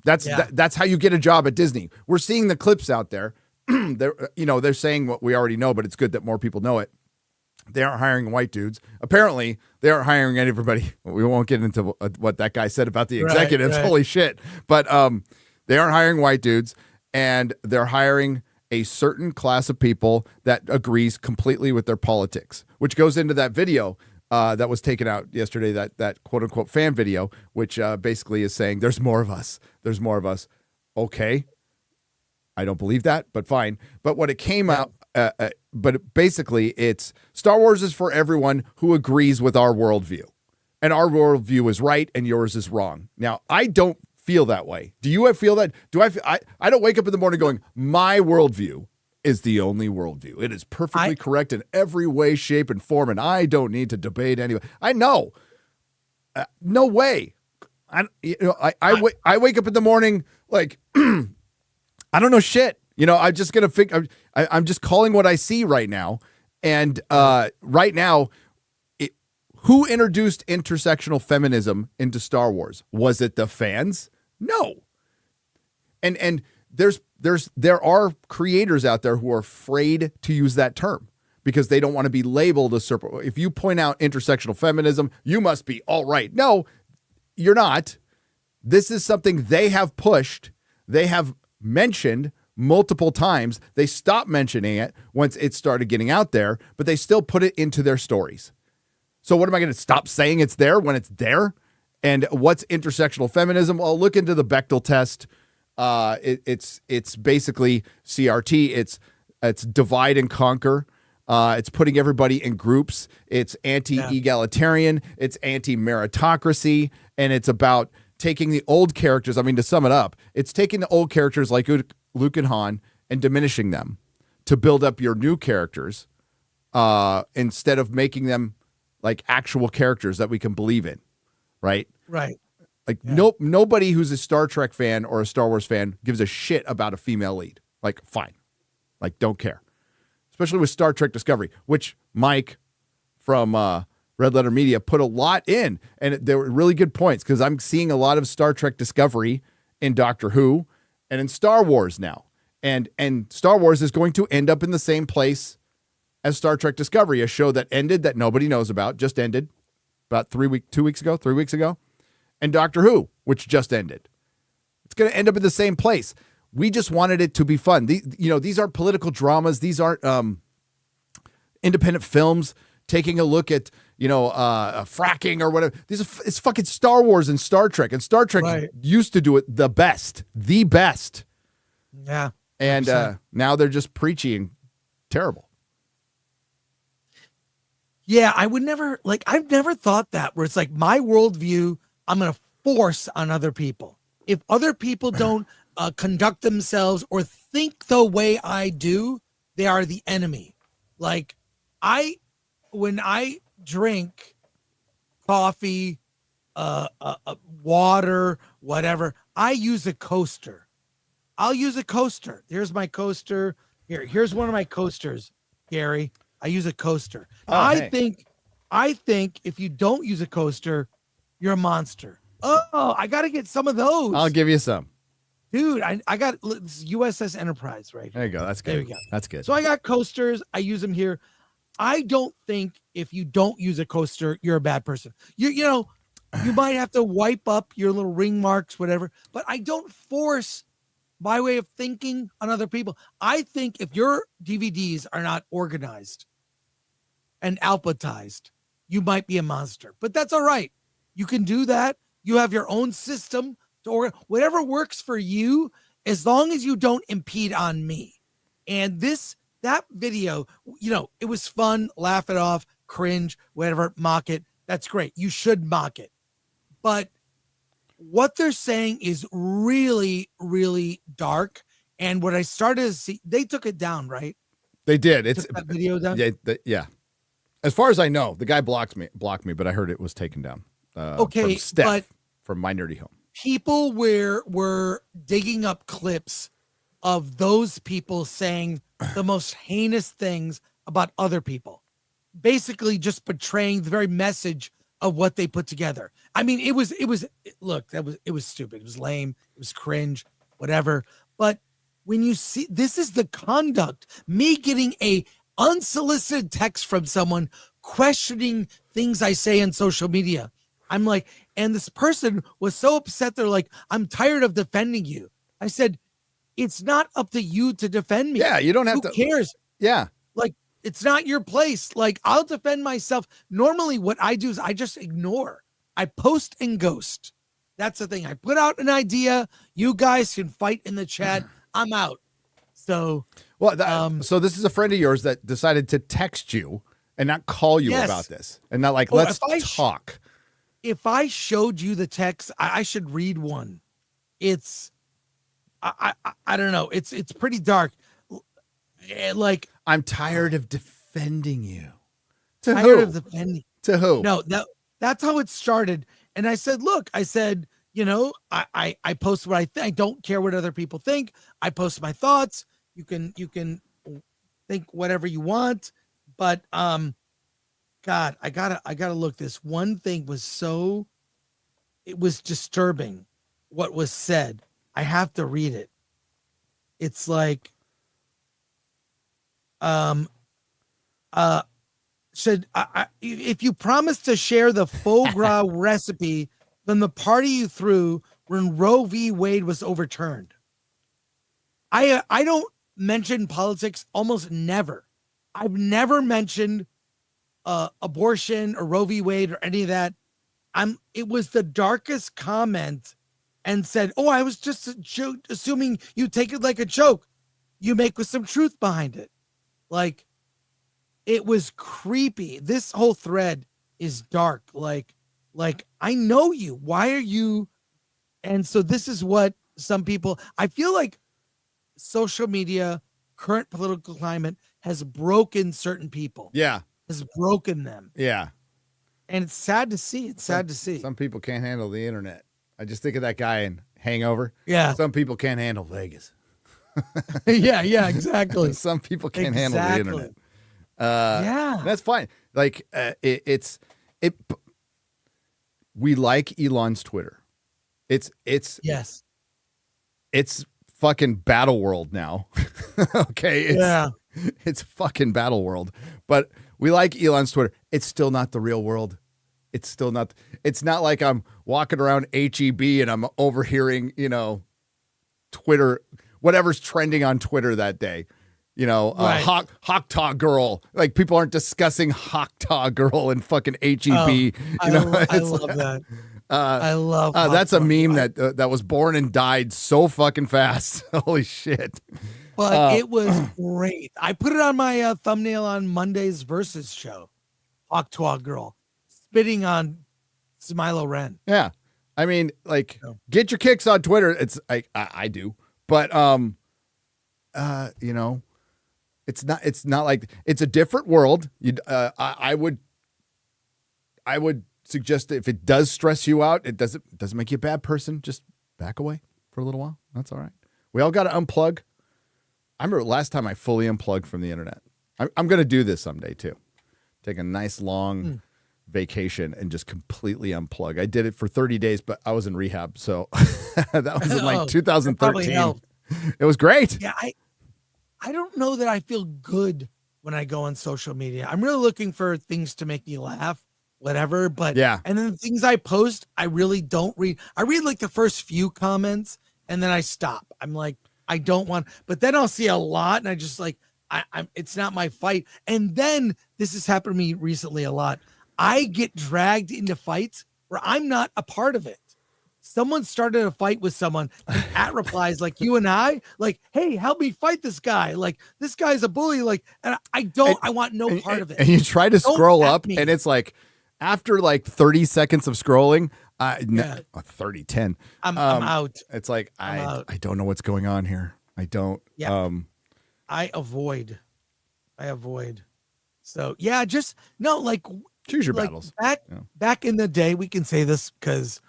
[SPEAKER 1] That's how you get a job at Disney. We're seeing the clips out there. They're saying what we already know, but it's good that more people know it. They aren't hiring white dudes. Apparently, they aren't hiring everybody. We won't get into what that guy said about the executives. Right. Holy shit. But they aren't hiring white dudes, and they're hiring a certain class of people that agrees completely with their politics, which goes into that video that was taken out yesterday, that quote-unquote fan video, which basically is saying there's more of us. There's more of us. Okay. I don't believe that, but fine. But what it came out, but basically it's Star Wars is for everyone who agrees with our worldview. And our worldview is right and yours is wrong. Now, I don't feel that way. Do you feel that? I don't wake up in the morning going, my worldview is the only worldview. It is perfectly correct in every way, shape, and form, and I don't need to debate anyway. I know. No way. I wake up in the morning like, I don't know shit. I'm just going to figure, I'm just calling what I see right now. And right now, who introduced intersectional feminism into Star Wars? Was it the fans? No. And there are creators out there who are afraid to use that term because they don't want to be labeled a serpent. If you point out intersectional feminism, you must be all right. No, you're not. This is something they have pushed. They have mentioned multiple times. They stopped mentioning it once it started getting out there, but they still put it into their stories. So what am I going to stop saying it's there when it's there? And what's intersectional feminism? Well, look into the Bechdel test. It's basically CRT. It's divide and conquer. It's putting everybody in groups. It's anti-egalitarian. It's anti-meritocracy. And it's about taking the old characters. I mean, to sum it up, it's taking the old characters like Luke and Han and diminishing them to build up your new characters instead of making them like actual characters that we can believe in, right?
[SPEAKER 2] Right.
[SPEAKER 1] Like nobody who's a Star Trek fan or a Star Wars fan gives a shit about a female lead. Like, fine. Like, don't care. Especially with Star Trek Discovery, which Mike from Red Letter Media put a lot in. And there were really good points because I'm seeing a lot of Star Trek Discovery in Doctor Who and in Star Wars now. And Star Wars is going to end up in the same place as Star Trek Discovery, a show that ended that nobody knows about, just ended about 3 weeks ago. And Doctor Who, which just ended. It's going to end up in the same place. We just wanted it to be fun. These aren't political dramas. These aren't independent films taking a look at, fracking or whatever. It's fucking Star Wars and Star Trek. And Star Trek used to do it the best.
[SPEAKER 2] Yeah.
[SPEAKER 1] And now they're just preaching terrible.
[SPEAKER 2] Yeah, I've never thought that where it's like my worldview, I'm going to force on other people. If other people don't conduct themselves or think the way I do, they are the enemy. Like when I drink coffee, water, whatever, I use a coaster. I'll use a coaster. Here's my coaster. Here's one of my coasters, Gary. I use a coaster. I think if you don't use a coaster, you're a monster. Oh, I got to get some of those.
[SPEAKER 1] I'll give you some.
[SPEAKER 2] Dude, I got USS Enterprise right here.
[SPEAKER 1] There you go. That's good.
[SPEAKER 2] There we go.
[SPEAKER 1] That's good.
[SPEAKER 2] So I got coasters. I use them here. I don't think if you don't use a coaster, you're a bad person. You might have to wipe up your little ring marks, whatever, but I don't force my way of thinking on other people. I think if your DVDs are not organized and alphabetized, you might be a monster, but that's all right. You can do that. You have your own system to organize whatever works for you, as long as you don't impede on me. And that video, it was fun, laugh it off, cringe, whatever, mock it. That's great. You should mock it. But what they're saying is really, really dark. And what I started to see, they took it down, right?
[SPEAKER 1] They did.
[SPEAKER 2] Took that video down?
[SPEAKER 1] Yeah. As far as I know, the guy blocked me, but I heard it was taken down.
[SPEAKER 2] Okay,
[SPEAKER 1] from Steph,
[SPEAKER 2] but
[SPEAKER 1] from My Nerdy Home.
[SPEAKER 2] People were digging up clips of those people saying the most heinous things about other people, basically just betraying the very message of what they put together. I mean, it was stupid. It was lame. It was cringe, whatever. But when you see, this is the conduct, me getting a unsolicited text from someone questioning things I say on social media. I'm like, and this person was so upset. They're like, I'm tired of defending you. I said, it's not up to you to defend me.
[SPEAKER 1] Yeah, you don't have
[SPEAKER 2] Who cares?
[SPEAKER 1] Yeah.
[SPEAKER 2] Like, it's not your place. Like, I'll defend myself. Normally what I do is I just ignore. I post and ghost. That's the thing. I put out an idea. You guys can fight in the chat. I'm out. So,
[SPEAKER 1] so this is a friend of yours that decided to text you and not call you about this, and not like, let's talk.
[SPEAKER 2] If I showed you the text, I should read one. it's I don't know. It's pretty dark. Like
[SPEAKER 1] I'm tired of defending you. To
[SPEAKER 2] tired
[SPEAKER 1] who?
[SPEAKER 2] of defending.
[SPEAKER 1] To who?
[SPEAKER 2] No, that's how it started. And I said, look, I said, you know, I post what I think. I don't care what other people think. I post my thoughts. You can think whatever you want, but God, I gotta look. This one thing was it was disturbing what was said. I have to read it. It's like, should if you promise to share the foie gras recipe from the party you threw when Roe v. Wade was overturned. I don't mention politics almost never. I've never mentioned abortion or Roe v. Wade or any of that. It was the darkest comment, and said, "Oh, I was just assuming you take it like a joke. You make with some truth behind it." Like, it was creepy. This whole thread is dark. Like I know you. Why are you? And so this is what some people. I feel like social media, current political climate, has broken certain people.
[SPEAKER 1] Yeah,
[SPEAKER 2] has broken them.
[SPEAKER 1] Yeah.
[SPEAKER 2] And it's sad to see. It's sad to see.
[SPEAKER 1] Some people can't handle the internet. I just think of that guy in Hangover.
[SPEAKER 2] Yeah.
[SPEAKER 1] Some people can't handle Vegas.
[SPEAKER 2] yeah, exactly.
[SPEAKER 1] Some people can't handle the internet.
[SPEAKER 2] Yeah.
[SPEAKER 1] That's fine. Like, we like Elon's Twitter. It's
[SPEAKER 2] yes.
[SPEAKER 1] It's fucking battle world now. Okay. It's fucking battle world. But we like Elon's Twitter. It's still not the real world. It's not like I'm walking around HEB and I'm overhearing, Twitter, whatever's trending on Twitter that day.
[SPEAKER 2] Right.
[SPEAKER 1] Hoctaw girl. Like, people aren't discussing Hoctaw girl in fucking HEB.
[SPEAKER 2] I love that. I love
[SPEAKER 1] that's a meme that was born and died so fucking fast. Holy shit.
[SPEAKER 2] But it was great. I put it on my thumbnail on Monday's Versus show. Hoctaw girl spitting on Smilo Ren.
[SPEAKER 1] Yeah. I mean, like, get your kicks on Twitter. It's I do. But it's not like, it's a different world. I would suggest that if it does stress you out, it doesn't make you a bad person. Just back away for a little while. That's all right. We all got to unplug. I remember last time I fully unplugged from the internet. I'm going to do this someday too. Take a nice long vacation and just completely unplug. I did it for 30 days, but I was in rehab. So that was in like 2013. It was great.
[SPEAKER 2] Yeah. I don't know that I feel good when I go on social media. I'm really looking for things to make me laugh, whatever. But
[SPEAKER 1] yeah.
[SPEAKER 2] And then the things I post, I really don't read. I read like the first few comments and then I stop. I'm like, I don't want, but then I'll see a lot and I just like, it's not my fight. And then this has happened to me recently a lot. I get dragged into fights where I'm not a part of it. Someone started a fight with someone and at replies like you and I, like, hey, help me fight this guy. Like, this guy's a bully. Like, and I want no part of it.
[SPEAKER 1] And you try to scroll up and it's like, after like 30 seconds of scrolling, 30, 10.
[SPEAKER 2] I'm out.
[SPEAKER 1] It's like, I don't know what's going on here. I don't.
[SPEAKER 2] Yeah. I avoid. So yeah, just no, like,
[SPEAKER 1] choose your battles.
[SPEAKER 2] Back in the day, we can say this because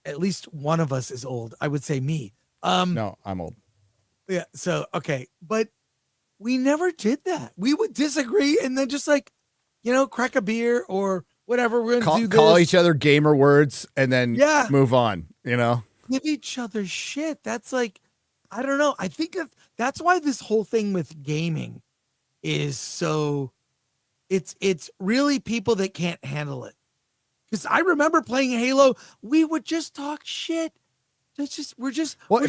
[SPEAKER 2] at least one of us is old. I would say me.
[SPEAKER 1] No, I'm old.
[SPEAKER 2] Yeah. So, okay. But we never did that. We would disagree and then just like, crack a beer or whatever. We're going to do this.
[SPEAKER 1] Call each other gamer words and then move on,
[SPEAKER 2] Give each other shit. That's like, I don't know. I think that's why this whole thing with gaming is so, it's really people that can't handle it. Because I remember playing Halo, we would just talk shit.
[SPEAKER 1] If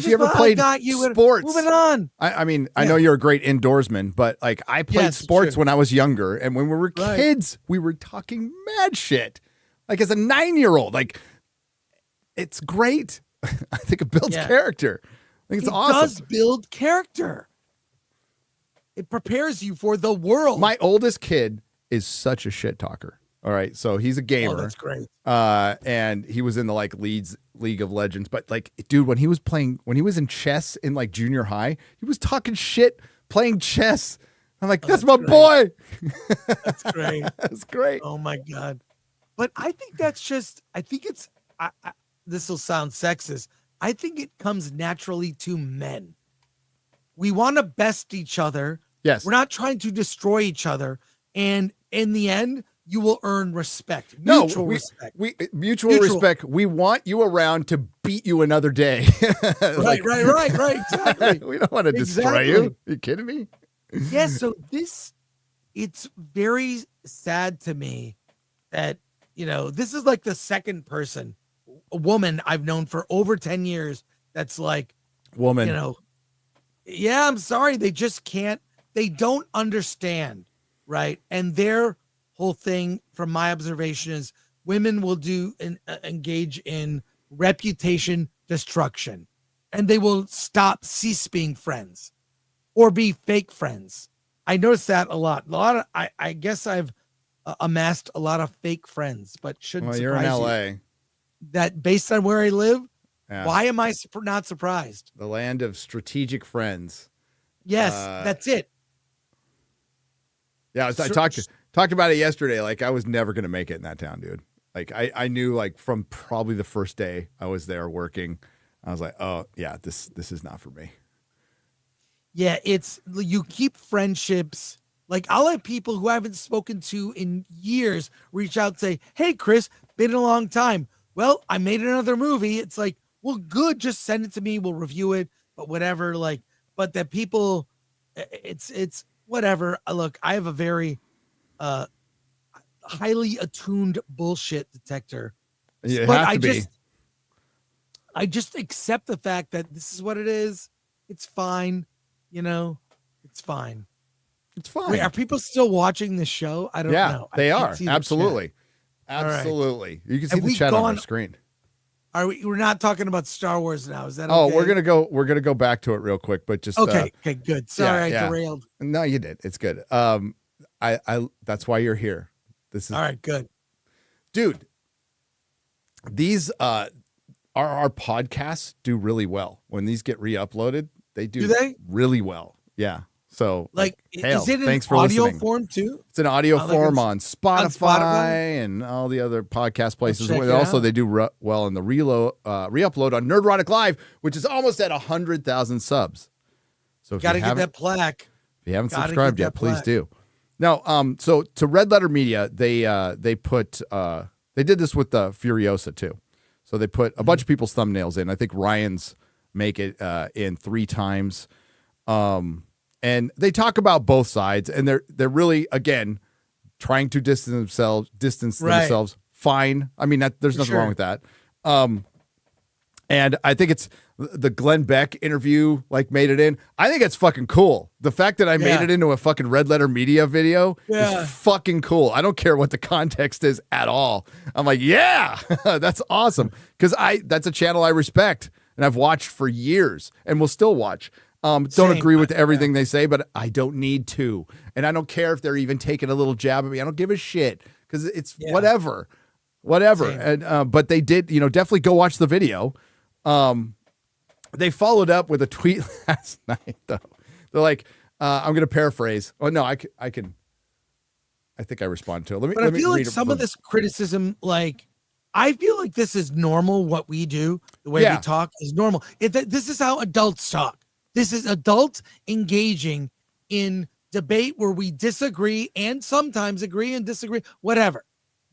[SPEAKER 1] you ever played sports,
[SPEAKER 2] moving on.
[SPEAKER 1] I mean, I know you're a great indoorsman, but like, I played sports when I was younger, and when we were kids, we were talking mad shit. Like, as a 9-year-old, like, it's great. I think it builds character. I think it's awesome. It does
[SPEAKER 2] build character. It prepares you for the world.
[SPEAKER 1] My oldest kid is such a shit talker. All right, so he's a gamer.
[SPEAKER 2] Oh, that's great.
[SPEAKER 1] And he was in the like League of Legends. But like, dude, when he was in chess in like junior high, he was talking shit playing chess. I'm like, that's my boy.
[SPEAKER 2] That's great.
[SPEAKER 1] That's great.
[SPEAKER 2] Oh my God. But I think this will sound sexist. I think it comes naturally to men. We want to best each other.
[SPEAKER 1] Yes.
[SPEAKER 2] We're not trying to destroy each other. And in the end, you will earn respect. Mutual respect.
[SPEAKER 1] Mutual respect. We want you around to beat you another day.
[SPEAKER 2] Right. Exactly.
[SPEAKER 1] We don't want to destroy you. Are you kidding me?
[SPEAKER 2] Yeah. So it's very sad to me that, this is like the second person, a woman I've known for over 10 years. That's like,
[SPEAKER 1] woman,
[SPEAKER 2] yeah, I'm sorry. They just can't, they don't understand. Right. And their whole thing from my observation is women will engage in reputation destruction, and they will cease being friends or be fake friends. I noticed that a lot. I guess I've amassed a lot of fake friends, but shouldn't
[SPEAKER 1] you're in
[SPEAKER 2] surprise
[SPEAKER 1] LA.
[SPEAKER 2] you. That based on where I live,
[SPEAKER 1] yeah.
[SPEAKER 2] Why am I not surprised?
[SPEAKER 1] The land of strategic friends.
[SPEAKER 2] Yes, that's it.
[SPEAKER 1] Yeah, I talked about it yesterday. Like, I was never going to make it in that town, dude. Like, I knew, like, from probably the first day I was there working, I was like, oh, yeah, this is not for me.
[SPEAKER 2] Yeah, you keep friendships. Like, I'll have people who I haven't spoken to in years reach out and say, hey, Chris, been a long time. Well, I made another movie. It's like, well, good. Just send it to me. We'll review it, but whatever. Like, but that people, it's whatever. Look, I have a very highly attuned bullshit detector.
[SPEAKER 1] Yeah,
[SPEAKER 2] but I just accept the fact that this is what it is. It's fine. It's fine.
[SPEAKER 1] It's fine.
[SPEAKER 2] Wait, are people still watching this show? I don't know.
[SPEAKER 1] They are.
[SPEAKER 2] The
[SPEAKER 1] Absolutely.
[SPEAKER 2] Right.
[SPEAKER 1] Absolutely. You can see the chat on our screen.
[SPEAKER 2] We're not talking about Star Wars now. Is that okay?
[SPEAKER 1] Oh, we're gonna go back to it real quick, but just
[SPEAKER 2] okay, good. Sorry, I derailed.
[SPEAKER 1] No, you did. It's good. I that's why you're here. This is
[SPEAKER 2] all right, good.
[SPEAKER 1] Dude, these our podcasts do really well. When these get re-uploaded, they do they? Really well. Yeah. So
[SPEAKER 2] is it
[SPEAKER 1] thanks
[SPEAKER 2] in
[SPEAKER 1] for
[SPEAKER 2] audio
[SPEAKER 1] listening.
[SPEAKER 2] form too?
[SPEAKER 1] It's an audio form on Spotify and all the other podcast places. Also, they do well in the re-upload on Nerdrotic Live, which is almost at 100,000 subs. So if
[SPEAKER 2] you gotta get that plaque.
[SPEAKER 1] If you haven't subscribed yet, please do. Now, so to Red Letter Media, they did this with the Furiosa too. So they put a bunch of people's thumbnails in. I think Ryan's make it in 3 times. And they talk about both sides, and they're really, again, trying to distance themselves. Fine. I mean, there's nothing wrong with that. And I think it's the Glenn Beck interview, made it in. I think it's fucking cool. The fact that I made it into a fucking Red Letter Media video is fucking cool. I don't care what the context is at all. I'm like, yeah, that's awesome. Because that's a channel I respect and I've watched for years and will still watch. Don't agree with everything they say, but I don't need to. And I don't care if they're even taking a little jab at me. I don't give a shit because it's whatever. Same. And but they did, definitely go watch the video. They followed up with a tweet last night, though. They're like, I'm going to paraphrase. Oh, no, I can. I think I responded to it.
[SPEAKER 2] I feel like some of this criticism, I feel like this is normal. What we do, the way we talk is normal. This is how adults talk. This is adults engaging in debate where we disagree and sometimes agree and disagree, whatever.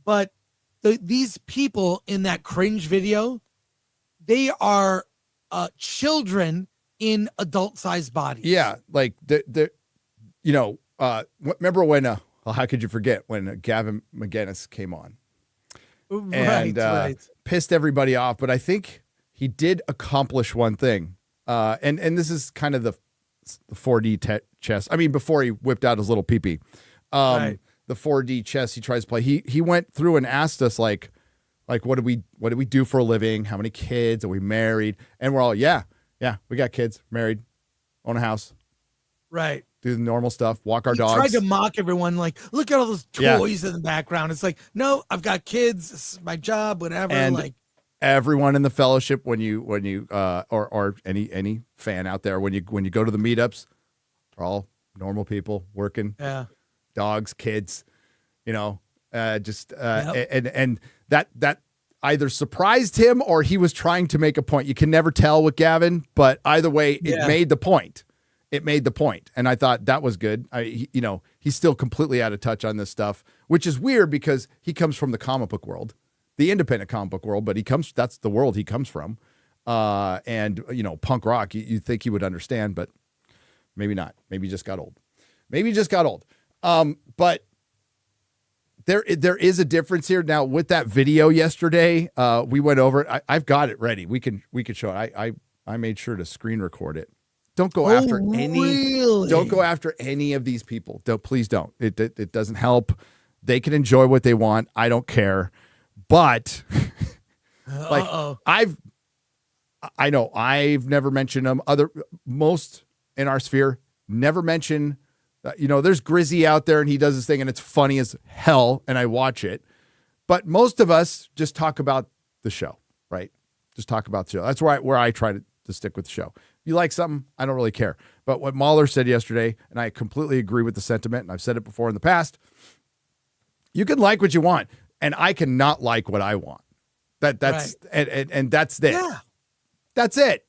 [SPEAKER 2] But these people in that cringe video, they are children in adult-sized bodies.
[SPEAKER 1] Yeah, remember when? How could you forget when Gavin McGinnis came on?
[SPEAKER 2] Right.
[SPEAKER 1] Pissed everybody off, but I think he did accomplish one thing. And this is kind of the 4D chess. I mean, before he whipped out his little peepee, the 4D chess he tries to play. He went through and asked us like what do we do for a living? How many kids? Are we married? And we're all, yeah, we got kids, married, own a house.
[SPEAKER 2] Right.
[SPEAKER 1] do the normal stuff, walk our
[SPEAKER 2] He
[SPEAKER 1] dogs.
[SPEAKER 2] tried to mock everyone, like, look at all those
[SPEAKER 1] Yeah.
[SPEAKER 2] toys in the background. It's like, no, I've got kids. This is my job, whatever.
[SPEAKER 1] And
[SPEAKER 2] like
[SPEAKER 1] everyone in the fellowship, when you or any fan out there, when you go to the meetups, are all normal people working, dogs, kids, and that either surprised him or he was trying to make a point. You can never tell with Gavin, but either way, it made the point. It made the point, and I thought that was good. He's still completely out of touch on this stuff, which is weird because he comes from the comic book world, the independent comic book world, but that's the world he comes from. And punk rock, you think he would understand, but maybe not. Maybe he just got old. But there is a difference here. Now with that video yesterday, we went over it. I've got it ready. We can show it. I made sure to screen record it. Don't go after Don't go after any of these people. Please don't. It doesn't help. They can enjoy what they want. I don't care. But I know I've never mentioned them. Most in our sphere never mention. There's Grizzy out there and he does this thing and it's funny as hell and I watch it. But most of us just talk about the show, right? Just talk about the show. That's where I try to stick with the show. If you like something, I don't really care. But what Mahler said yesterday, and I completely agree with the sentiment, and I've said it before in the past, you can like what you want, and I cannot like what I want. That's right. and that's it. Yeah. That's it.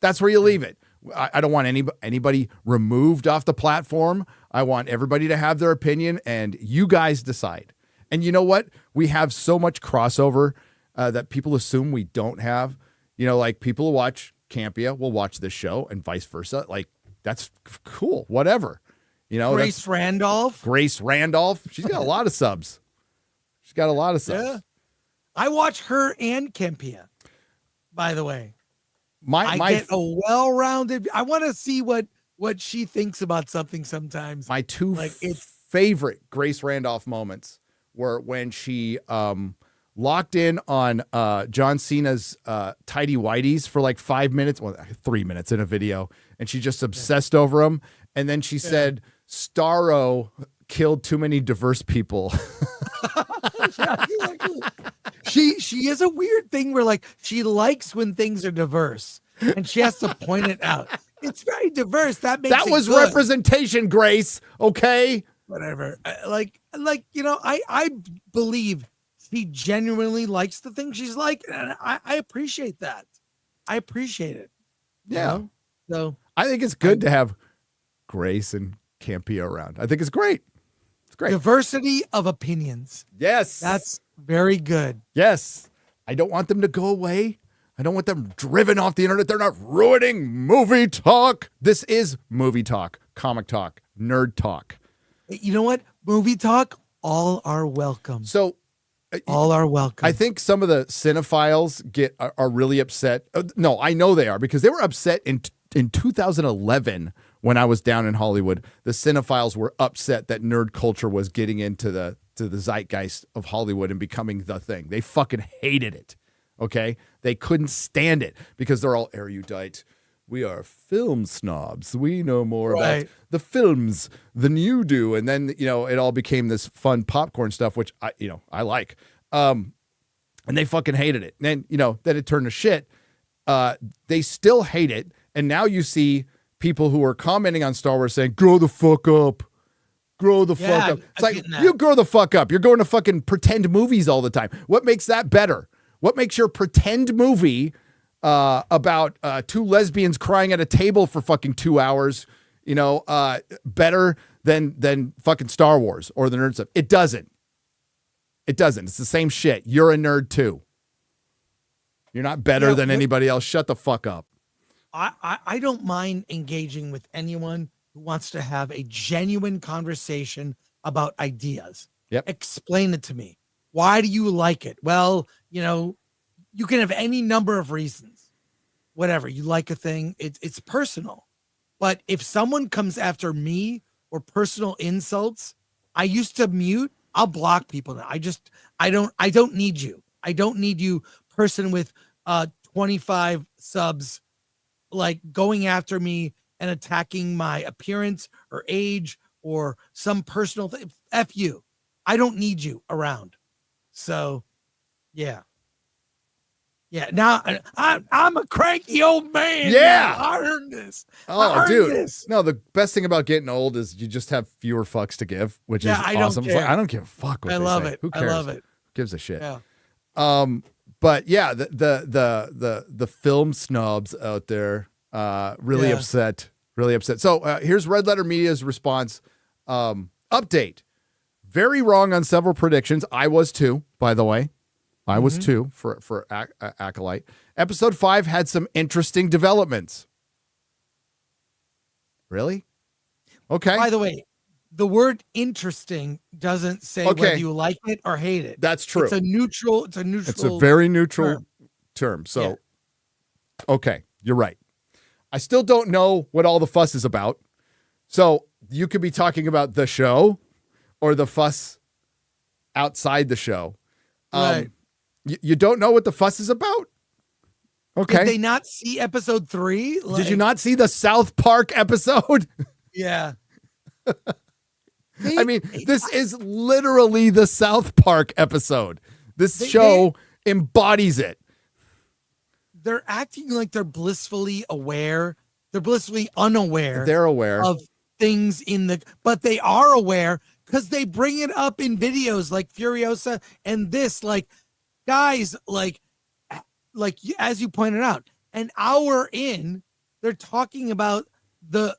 [SPEAKER 1] That's where you leave it. I don't want anybody removed off the platform. I want everybody to have their opinion, and you guys decide. And you know what? We have so much crossover that people assume we don't have. Like people who watch Campia will watch this show, and vice versa. Like that's cool. Whatever.
[SPEAKER 2] Grace Randolph.
[SPEAKER 1] She's got a lot of subs. Yeah.
[SPEAKER 2] I watch her and Campia. By the way. I get a well-rounded. I want to see what she thinks about something sometimes.
[SPEAKER 1] My two favorite Grace Randolph moments were when she locked in on John Cena's tidy whities for like 5 minutes, 3 minutes in a video, and she just obsessed over him. And then she said, Starro killed too many diverse people.
[SPEAKER 2] She has a weird thing where like she likes when things are diverse and she has to point it out. It's very diverse. That was
[SPEAKER 1] good. Representation, Grace. Okay.
[SPEAKER 2] Whatever. I believe she genuinely likes the thing she's like, and I appreciate that. I appreciate it.
[SPEAKER 1] Yeah.
[SPEAKER 2] So
[SPEAKER 1] I think it's good to have Grace and Campia around. I think it's great. It's great.
[SPEAKER 2] Diversity of opinions.
[SPEAKER 1] Yes.
[SPEAKER 2] That's very good.
[SPEAKER 1] Yes. I don't want them to go away. I don't want them driven off the internet. They're not ruining movie talk. This is movie talk, comic talk, nerd talk.
[SPEAKER 2] You know what? Movie talk, all are welcome.
[SPEAKER 1] So
[SPEAKER 2] all are welcome.
[SPEAKER 1] I think some of the cinephiles are really upset. No, I know they are, because they were upset in 2011 when I was down in Hollywood. The cinephiles were upset that nerd culture was getting into the zeitgeist of Hollywood and becoming the thing. They fucking hated it. Okay? They couldn't stand it because they're all erudite. We are film snobs. We know more about the films than you do. And then, it all became this fun popcorn stuff, which I like. And they fucking hated it. And then, then it turned to shit. They still hate it. And now you see people who are commenting on Star Wars saying, grow the fuck up. Grow the fuck up. It's like, you grow the fuck up. You're going to fucking pretend movies all the time. What makes that better? What makes your pretend movie about two lesbians crying at a table for fucking 2 hours, better than fucking Star Wars or the nerd stuff? It doesn't. It doesn't. It's the same shit. You're a nerd too. You're not better than anybody else. Shut the fuck up.
[SPEAKER 2] I don't mind engaging with anyone who wants to have a genuine conversation about ideas.
[SPEAKER 1] Yep.
[SPEAKER 2] Explain it to me. Why do you like it? Well, you can have any number of reasons. Whatever. You like a thing, it's personal. But if someone comes after me or personal insults, I used to mute. I'll block people now. I don't need you. I don't need you, person with 25 subs, like going after me and attacking my appearance or age or some personal thing. F you. I don't need you around. So, yeah. Yeah. Now I'm a cranky old man.
[SPEAKER 1] Yeah.
[SPEAKER 2] Now. I earned this.
[SPEAKER 1] Oh, dude. No, the best thing about getting old is you just have fewer fucks to give, which is awesome. It's like, I don't give a fuck what
[SPEAKER 2] I
[SPEAKER 1] they
[SPEAKER 2] love
[SPEAKER 1] say.
[SPEAKER 2] it.
[SPEAKER 1] Who cares?
[SPEAKER 2] I love it.
[SPEAKER 1] Who gives a shit?
[SPEAKER 2] Yeah.
[SPEAKER 1] But yeah, the film snobs out there really upset. Really upset. So here's Red Letter Media's response. Update. Very wrong on several predictions. I was too, by the way. I was too for Acolyte. Episode 5 had some interesting developments. Really? Okay.
[SPEAKER 2] By the way, the word interesting doesn't say whether you like it or hate it.
[SPEAKER 1] That's true.
[SPEAKER 2] It's a neutral. It's
[SPEAKER 1] a very neutral term. So, okay, you're right. I still don't know what all the fuss is about. So you could be talking about the show or the fuss outside the show.
[SPEAKER 2] Right.
[SPEAKER 1] You don't know what the fuss is about? Okay.
[SPEAKER 2] Did they not see episode 3?
[SPEAKER 1] Did you not see the South Park episode?
[SPEAKER 2] Yeah.
[SPEAKER 1] I mean, this is literally the South Park episode. This show embodies it.
[SPEAKER 2] They're acting like they're blissfully aware. They're blissfully unaware.
[SPEAKER 1] They're aware
[SPEAKER 2] of things but they are aware because they bring it up in videos like Furiosa and this, like, guys, like as you pointed out, an hour in, they're talking about the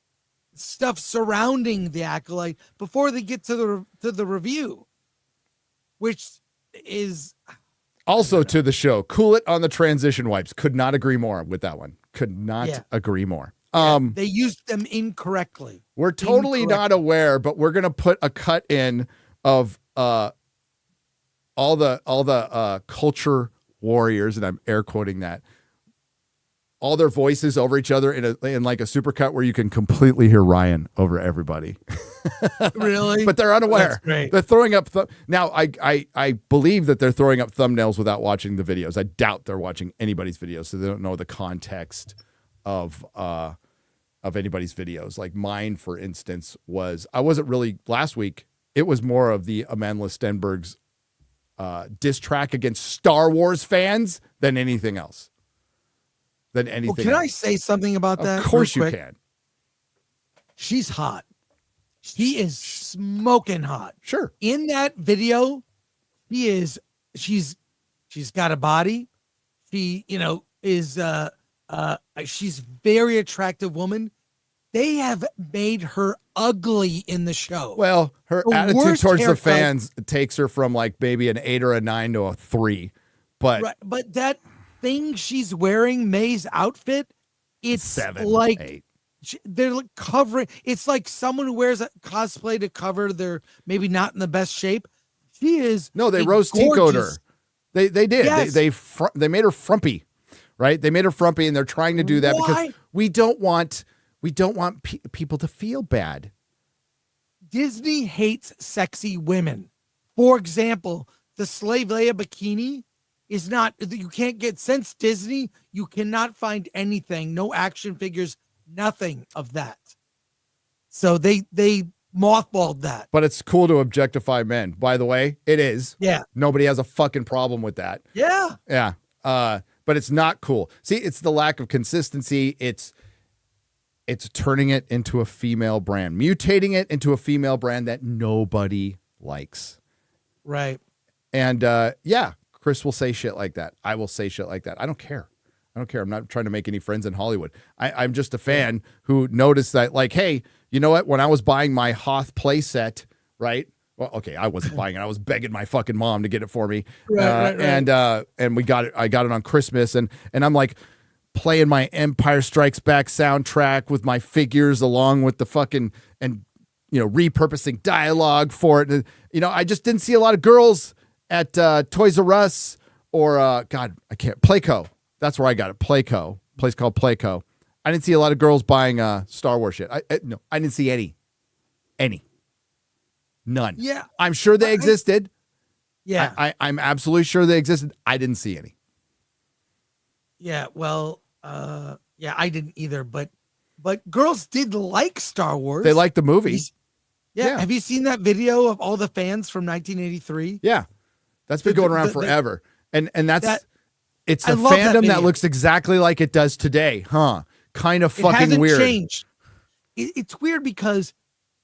[SPEAKER 2] stuff surrounding the Acolyte before they get to the review, which is
[SPEAKER 1] also to the show. Cool it on the transition wipes. Could not agree more with that one. Could not agree more.
[SPEAKER 2] They used them incorrectly.
[SPEAKER 1] We're totally not aware, but we're gonna put a cut in of all the culture warriors, and I'm air quoting that, all their voices over each other in like a supercut where you can completely hear Ryan over everybody.
[SPEAKER 2] Really?
[SPEAKER 1] But they're unaware.
[SPEAKER 2] That's great.
[SPEAKER 1] They're throwing up now. I believe that they're throwing up thumbnails without watching the videos. I doubt they're watching anybody's videos, so they don't know the context of anybody's videos. Like mine, for instance, I wasn't really last week. It was more of the Amandla Stenberg's diss track against Star Wars fans than anything else.
[SPEAKER 2] Can I say something about that?
[SPEAKER 1] Of course you can.
[SPEAKER 2] She's hot. She is smoking hot.
[SPEAKER 1] Sure.
[SPEAKER 2] In that video, she's got a body. She, is she's very attractive woman. They have made her ugly in the show.
[SPEAKER 1] Well, her attitude towards the fans takes her from like maybe an 8 or a 9 to a 3. But
[SPEAKER 2] that thing she's wearing, May's outfit, it's
[SPEAKER 1] 7,
[SPEAKER 2] like
[SPEAKER 1] 8.
[SPEAKER 2] They're like covering. It's like someone who wears a cosplay to cover their maybe not in the best shape. She is.
[SPEAKER 1] No, they rose T-coat her. They did.
[SPEAKER 2] Yes.
[SPEAKER 1] They made her frumpy, right? They made her frumpy, and they're trying to do that because we don't want people to feel bad.
[SPEAKER 2] Disney hates sexy women. For example, the Slave Leia bikini is not. You can't get, since Disney. You cannot find anything. No action figures. Nothing of that. So they mothballed that.
[SPEAKER 1] But it's cool to objectify men. By the way, it is.
[SPEAKER 2] Yeah.
[SPEAKER 1] Nobody has a fucking problem with that.
[SPEAKER 2] Yeah.
[SPEAKER 1] Yeah. But it's not cool. See, it's the lack of consistency. It's turning it into a female brand, mutating it into a female brand that nobody likes.
[SPEAKER 2] Right.
[SPEAKER 1] And Chris will say shit like that. I will say shit like that. I don't care. I'm not trying to make any friends in Hollywood. I'm just a fan who noticed that, like, hey, you know what? When I was buying my Hoth playset, right? Well, okay, I wasn't buying it. I was begging my fucking mom to get it for me.
[SPEAKER 2] Right.
[SPEAKER 1] And we got it. I got it on Christmas, and I'm like playing my Empire Strikes Back soundtrack with my figures along with the fucking, and repurposing dialogue for it. And, I just didn't see a lot of girls at Toys R Us or Playco. That's where I got it. Playco, place called Playco. I didn't see a lot of girls buying Star Wars shit. I didn't see any, none.
[SPEAKER 2] Yeah,
[SPEAKER 1] I'm sure they existed.
[SPEAKER 2] Yeah,
[SPEAKER 1] I'm absolutely sure they existed. I didn't see any.
[SPEAKER 2] Yeah, well, I didn't either. But but girls did like Star Wars.
[SPEAKER 1] They liked the movie.
[SPEAKER 2] Yeah. Have you seen that video of all the fans from 1983?
[SPEAKER 1] Yeah. That's been going around forever. And it's a fandom that looks exactly like it does today, huh? Kind of fucking weird.
[SPEAKER 2] Changed. It's weird because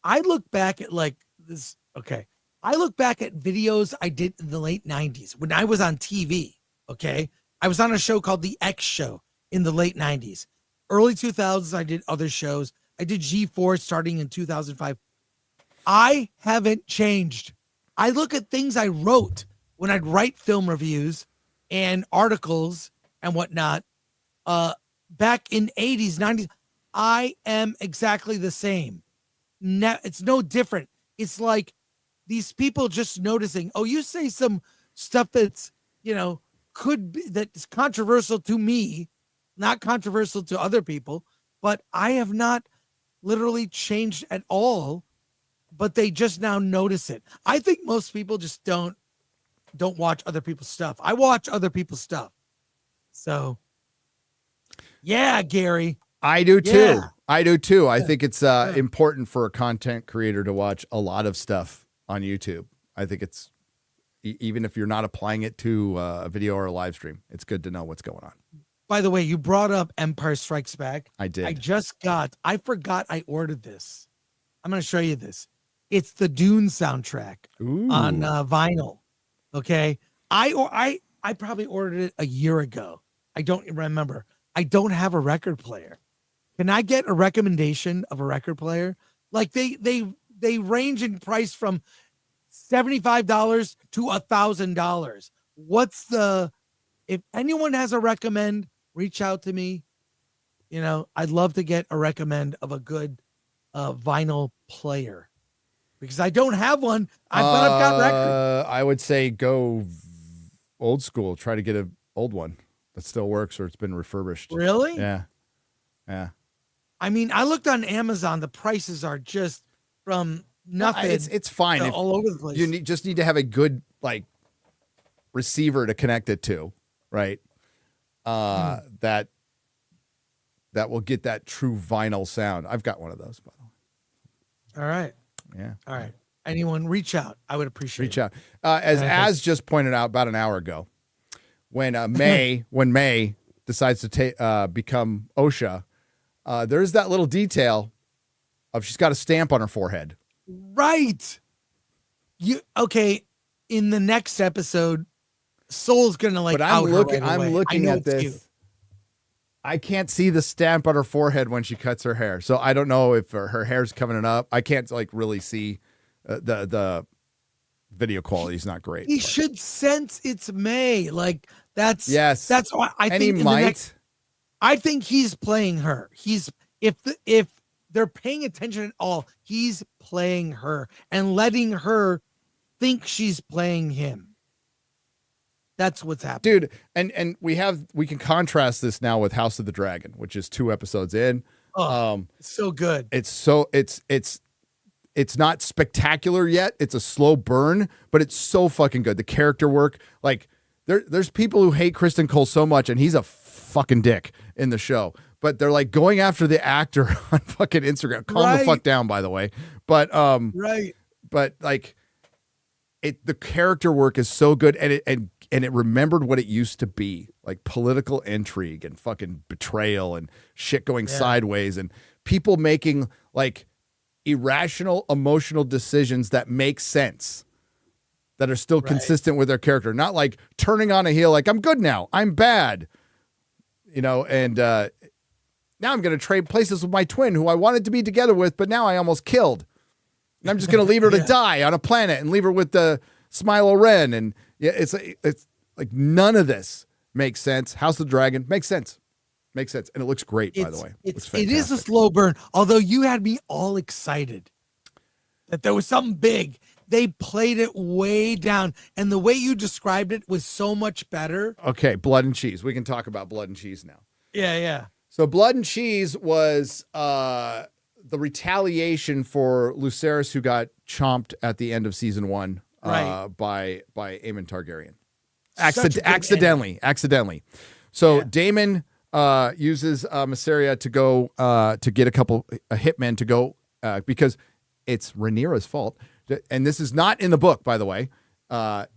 [SPEAKER 2] I look back at like this. Okay. I look back at videos I did in the late 90s when I was on TV. Okay. I was on a show called The X Show in the late 90s. Early 2000s, I did other shows. I did G4 starting in 2005. I haven't changed. I look at things I wrote when I'd write film reviews and articles and whatnot back in 80s, 90s. I am exactly the same. It's no different. It's like these people just noticing, oh, you say some stuff that's, could be that's controversial to me, not controversial to other people, but I have not literally changed at all, but they just now notice it. I think most people just don't watch other people's stuff. I watch other people's stuff. So yeah, Gary.
[SPEAKER 1] I do too. Yeah. I do too. I think it's important for a content creator to watch a lot of stuff on YouTube. I think it's, even if you're not applying it to a video or a live stream, it's good to know what's going on.
[SPEAKER 2] By the way, you brought up Empire Strikes Back.
[SPEAKER 1] I did.
[SPEAKER 2] I forgot I ordered this. I'm going to show you this. It's the Dune soundtrack on vinyl. Okay. I probably ordered it a year ago. I don't remember. I don't have a record player. Can I get a recommendation of a record player? Like they range in price from $75 to $1,000. If anyone has a recommend, reach out to me. I'd love to get a recommend of a good vinyl player because I don't have one. But I've got records.
[SPEAKER 1] I would say go old school. Try to get an old one that still works or it's been refurbished.
[SPEAKER 2] Really?
[SPEAKER 1] Yeah. Yeah.
[SPEAKER 2] I mean, I looked on Amazon. The prices are just from nothing.
[SPEAKER 1] It's fine.
[SPEAKER 2] All over the place.
[SPEAKER 1] You just need to have a good receiver to connect it to, right? That will get that true vinyl sound. I've got one of those, by the way.
[SPEAKER 2] All right.
[SPEAKER 1] Yeah.
[SPEAKER 2] All right. Anyone reach out. I would appreciate
[SPEAKER 1] it. Reach out. As just pointed out about an hour ago, when May decides to become OSHA, there's that little detail of she's got a stamp on her forehead.
[SPEAKER 2] Right. In the next episode, Soul's gonna
[SPEAKER 1] but I'm looking at this. Cute. I can't see the stamp on her forehead when she cuts her hair, so I don't know if her hair's coming up. I can't really see the video quality is not great.
[SPEAKER 2] He should sense it's May. That's why I
[SPEAKER 1] think
[SPEAKER 2] I think he's playing her. If they're paying attention at all, he's playing her and letting her think she's playing him. That's what's happening.
[SPEAKER 1] Dude, and we can contrast this now with House of the Dragon, which is 2 episodes in.
[SPEAKER 2] It's so good.
[SPEAKER 1] It's not spectacular yet. It's a slow burn, but it's so fucking good. The character work, there's people who hate Kristen Cole so much, and he's a fucking dick in the show. But they're going after the actor on fucking Instagram. Calm the fuck down, by the way. But
[SPEAKER 2] right.
[SPEAKER 1] But the character work is so good, and it remembered what it used to be, like political intrigue and fucking betrayal and shit going sideways and people making irrational emotional decisions that make sense, that are still consistent with their character, not turning on a heel I'm good now, I'm bad, and now I'm going to trade places with my twin who I wanted to be together with, but now I almost killed. And I'm just going to leave her to die on a planet and leave her with the Smilo Ren. And it's none of this makes sense. House of the Dragon makes sense. Makes sense. And it looks great, by the way.
[SPEAKER 2] It is a slow burn, although you had me all excited that there was something big. They played it way down. And the way you described it was so much better.
[SPEAKER 1] Okay, Blood and Cheese. We can talk about Blood and Cheese now.
[SPEAKER 2] Yeah.
[SPEAKER 1] So Blood and Cheese was the retaliation for Lucerys, who got chomped at the end of season 1 by Aemon Targaryen. Accidentally. So Daemon uses Mysteria to go to get a hitmen to go because it's Rhaenyra's fault. And this is not in the book, by the way. The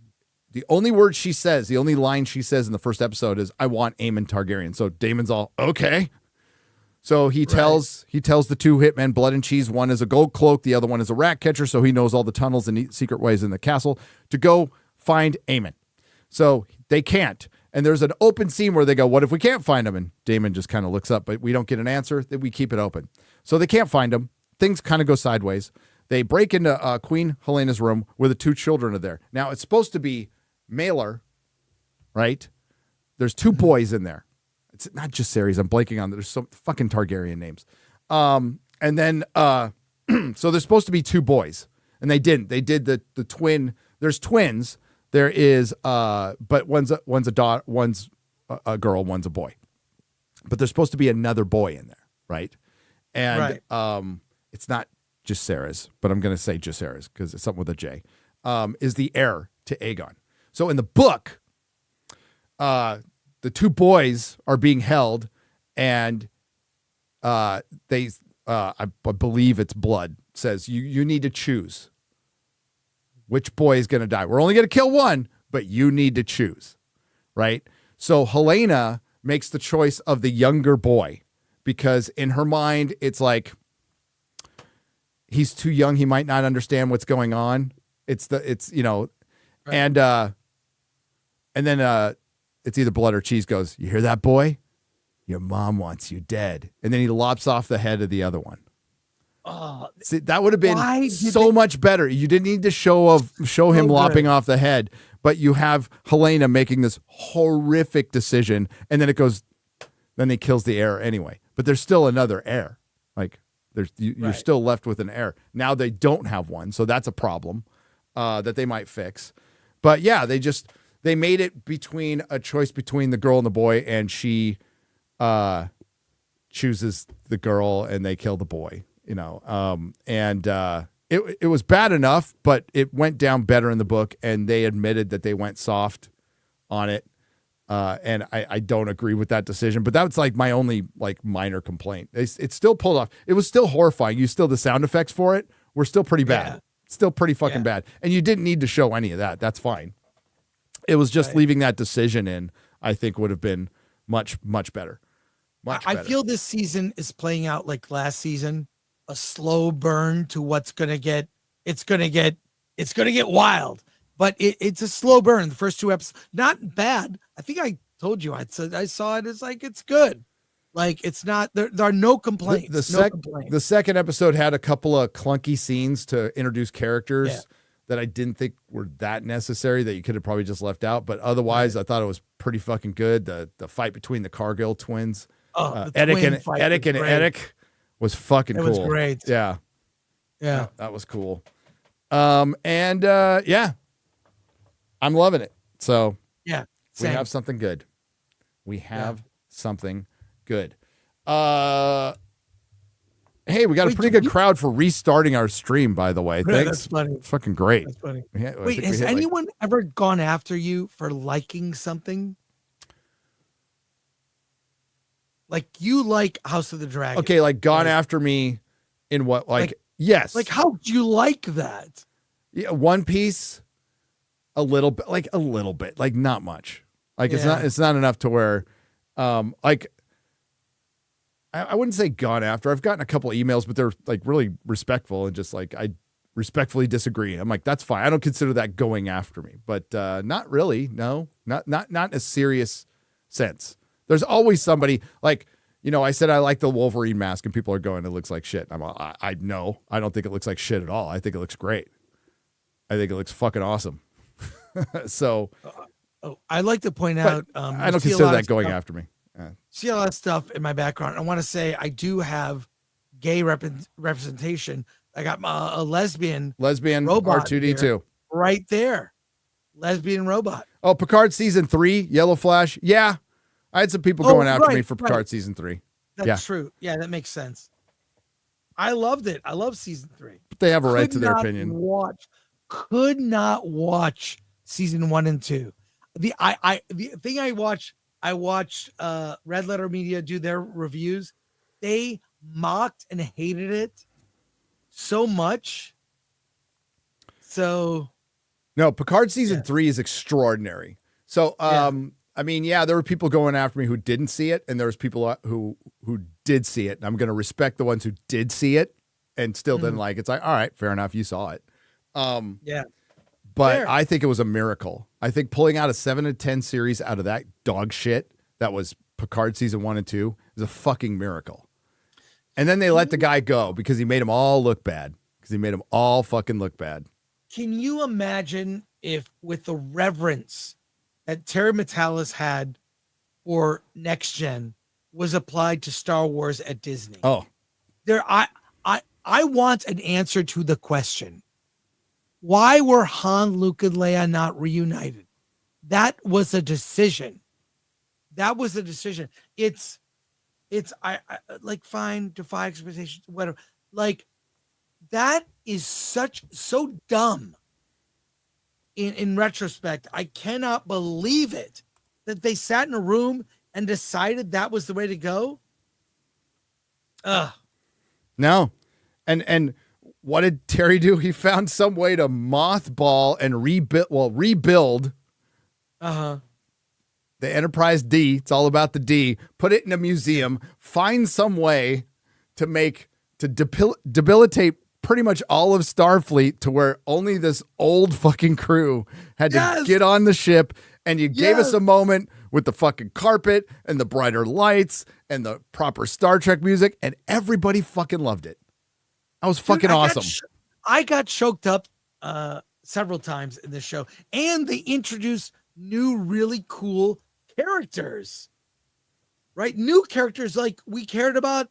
[SPEAKER 1] only word she says, the only line she says in the first episode is, "I want Aemon Targaryen." So Daemon's all, okay. So he tells the two hitmen, Blood and Cheese, one is a gold cloak, the other one is a rat catcher, so he knows all the tunnels and secret ways in the castle, to go find Aemon. So they can't. And there's an open scene where they go, "What if we can't find him?" And Daemon just kind of looks up, but we don't get an answer. Then we keep it open. So they can't find him. Things kind of go sideways. They break into Queen Helena's room where the two children are there. Now, it's supposed to be Mailer, right? There's two boys in there. It's not just Jaehaerys. I'm blanking on. There's some fucking Targaryen names. And then, so there's supposed to be two boys, and they didn't. They did the twin. There's twins. There is, but one's a daughter, one's a girl, one's a boy. But there's supposed to be another boy in there, right? And it's not Jaehaerys, but I'm going to say Jaehaerys because it's something with a J. Is the heir to Aegon. So in the book, the two boys are being held, and I believe it's Blood says you need to choose which boy is going to die. We're only going to kill one, but you need to choose, right? So Helena makes the choice of the younger boy because in her mind it's like he's too young, he might not understand what's going on. Right. And then it's either Blood or Cheese goes, "You hear that, boy? Your mom wants you dead." And then he lops off the head of the other one. See, that would have been so much better. You didn't need to show him lopping off the head, but you have Helena making this horrific decision, and then then he kills the heir anyway. But there's still another heir. Like you're still left with an heir. Now they don't have one, so that's a problem that they might fix. But yeah, they made it between a choice between the girl and the boy, and she chooses the girl, and they kill the boy. It was bad enough, but it went down better in the book, and they admitted that they went soft on it. And I don't agree with that decision, but that's like my only like minor complaint. It still pulled off. It was still horrifying. The sound effects for it were still pretty bad. Yeah. Still pretty fucking bad. And you didn't need to show any of that. That's fine. It was just leaving that decision in, I think would have been much, much better.
[SPEAKER 2] I feel this season is playing out like last season, a slow burn to what's going to get wild, but it's a slow burn. The first two episodes, not bad. I think I told you, I saw it as like, it's good. Like it's not, there are no complaints.
[SPEAKER 1] The second episode had a couple of clunky scenes to introduce characters that I didn't think were that necessary, that you could have probably just left out. But otherwise, I thought it was pretty fucking good. The fight between the Cargill twins, Eddic was fucking cool. It was
[SPEAKER 2] great.
[SPEAKER 1] Yeah. That was cool. I'm loving it. So
[SPEAKER 2] same.
[SPEAKER 1] We have something good. Something good. Hey, we got a pretty good crowd for restarting our stream, by the way. Thanks.
[SPEAKER 2] That's funny.
[SPEAKER 1] It's fucking great.
[SPEAKER 2] That's funny. Wait, has anyone ever gone after you for liking something? Like you like House of the Dragon.
[SPEAKER 1] Okay, like gone after me in what? Yes.
[SPEAKER 2] Like how do you like that?
[SPEAKER 1] Yeah, One Piece, a little bit, like not much. Like it's not enough to where, I wouldn't say gone after. I've gotten a couple of emails, but they're like really respectful and just like I respectfully disagree. I'm like, that's fine. I don't consider that going after me, but not really. No, not in a serious sense. There's always somebody like, I said I like the Wolverine mask, and people are going, it looks like shit. I know. I don't think it looks like shit at all. I think it looks great. I think it looks fucking awesome. So,
[SPEAKER 2] I'd like to point out,
[SPEAKER 1] I don't consider that going after me.
[SPEAKER 2] See a lot of stuff in my background. I want to say I do have gay representation. I got a lesbian robot
[SPEAKER 1] R2D2
[SPEAKER 2] right there. Lesbian robot.
[SPEAKER 1] Oh, Picard season 3, Yellow Flash. Yeah, I had some people going after me for Picard season 3.
[SPEAKER 2] That's true. Yeah, that makes sense. I loved it. I love season 3.
[SPEAKER 1] But they have a right to their opinion.
[SPEAKER 2] Could not watch season 1 and 2. The thing I watched, I watched Red Letter Media do their reviews. They mocked and hated it so much. So
[SPEAKER 1] no, Picard season
[SPEAKER 2] Yeah.
[SPEAKER 1] 3 is extraordinary. So, I mean, yeah, there were people going after me who didn't see it, and there was people who did see it. And I'm going to respect the ones who did see it and still didn't like it. It's like, all right, fair enough, you saw it.
[SPEAKER 2] yeah.
[SPEAKER 1] But
[SPEAKER 2] Fair.
[SPEAKER 1] I think it was a miracle. I think pulling out a 7 to 10 series out of that dog shit that was Picard season 1 and 2 is a fucking miracle. And then they let the guy go because he made them all look bad. Because he made them all fucking look bad.
[SPEAKER 2] Can you imagine if, with the reverence that Terry Matalas had for Next Gen, was applied to Star Wars at Disney?
[SPEAKER 1] Oh,
[SPEAKER 2] I want an answer to the question: why were Han, Luke, and Leia not reunited? That was a decision. That was a decision. It's I like, fine, defy expectations, whatever. Like, that is so dumb. In retrospect, I cannot believe it that they sat in a room and decided that was the way to go. Ugh.
[SPEAKER 1] no. And what did Terry do? He found some way to mothball and rebuild
[SPEAKER 2] Uh-huh.
[SPEAKER 1] the Enterprise D. It's all about the D. Put it in a museum. Find some way to debilitate pretty much all of Starfleet to where only this old fucking crew had to get on the ship. And you gave us a moment with the fucking carpet and the brighter lights and the proper Star Trek music, and everybody fucking loved it. That was fucking awesome.
[SPEAKER 2] I got choked up several times in this show, and they introduced new, really cool characters, right? New characters like we cared about,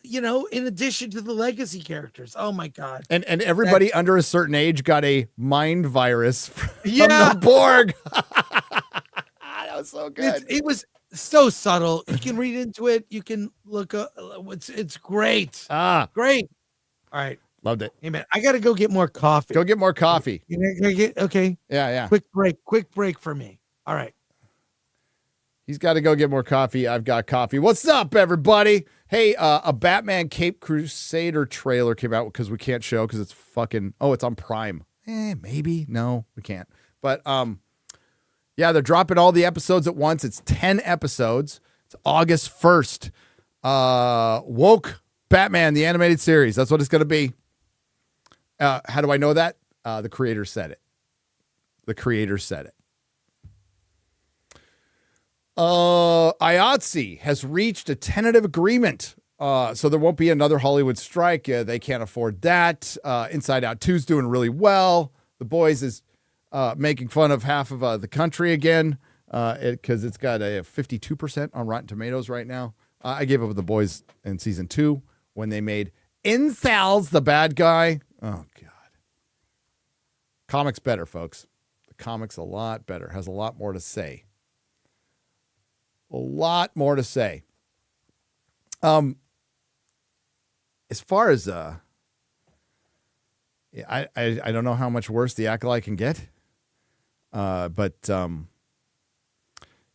[SPEAKER 2] in addition to the legacy characters. Oh my God.
[SPEAKER 1] And everybody under a certain age got a mind virus from the Borg. That was so good.
[SPEAKER 2] It was so subtle. You can read into it. You can look up. It's great. Great. All right.
[SPEAKER 1] Loved it.
[SPEAKER 2] Hey man, I got to go get more coffee.
[SPEAKER 1] Go get more coffee.
[SPEAKER 2] Okay.
[SPEAKER 1] Yeah.
[SPEAKER 2] Quick break for me. All right.
[SPEAKER 1] He's got to go get more coffee. I've got coffee. What's up, everybody? Hey, a Batman Cape Crusader trailer came out because we can't show because it's fucking, it's on Prime. Maybe. No, we can't. But yeah, they're dropping all the episodes at once. It's 10 episodes. It's August 1st. Woke Batman, the animated series. That's what it's going to be. How do I know that? The creator said it. IATSE has reached a tentative agreement. So there won't be another Hollywood strike. They can't afford that. Inside Out 2's doing really well. The Boys is making fun of half of the country again because it's got a 52% on Rotten Tomatoes right now. I gave up with The Boys in season 2 when they made Incels the bad guy. Oh, God. Comics better, folks. The comics a lot better. Has a lot more to say. As far as I don't know how much worse the Acolyte can get. But the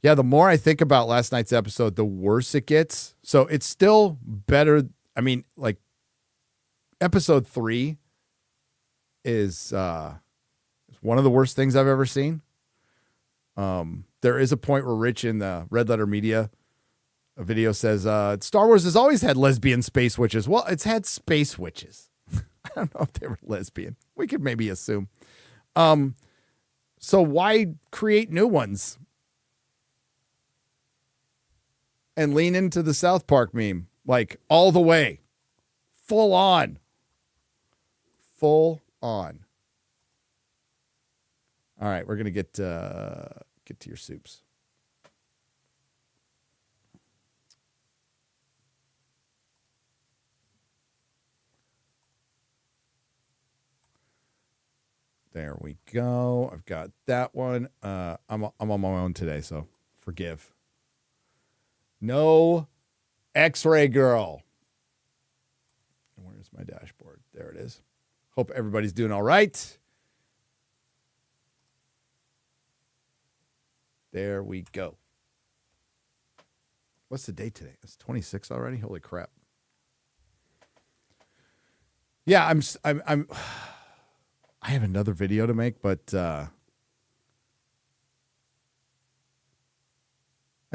[SPEAKER 1] more I think about last night's episode, the worse it gets. So it's still better. I mean, like, episode 3 is one of the worst things I've ever seen. There is a point where Rich in the Red Letter Media video says, Star Wars has always had lesbian space witches. Well, it's had space witches. I don't know if they were lesbian. We could maybe assume. So why create new ones? And lean into the South Park meme, like, all the way. Full on. All right, we're going to get to your soups. There we go. I've got that one. I'm on my own today, so forgive. No X-Ray Girl. Where's my dashboard? There it is. Hope everybody's doing all right. There we go. What's the date today? It's 26 already. Holy crap. Yeah, I have another video to make, but I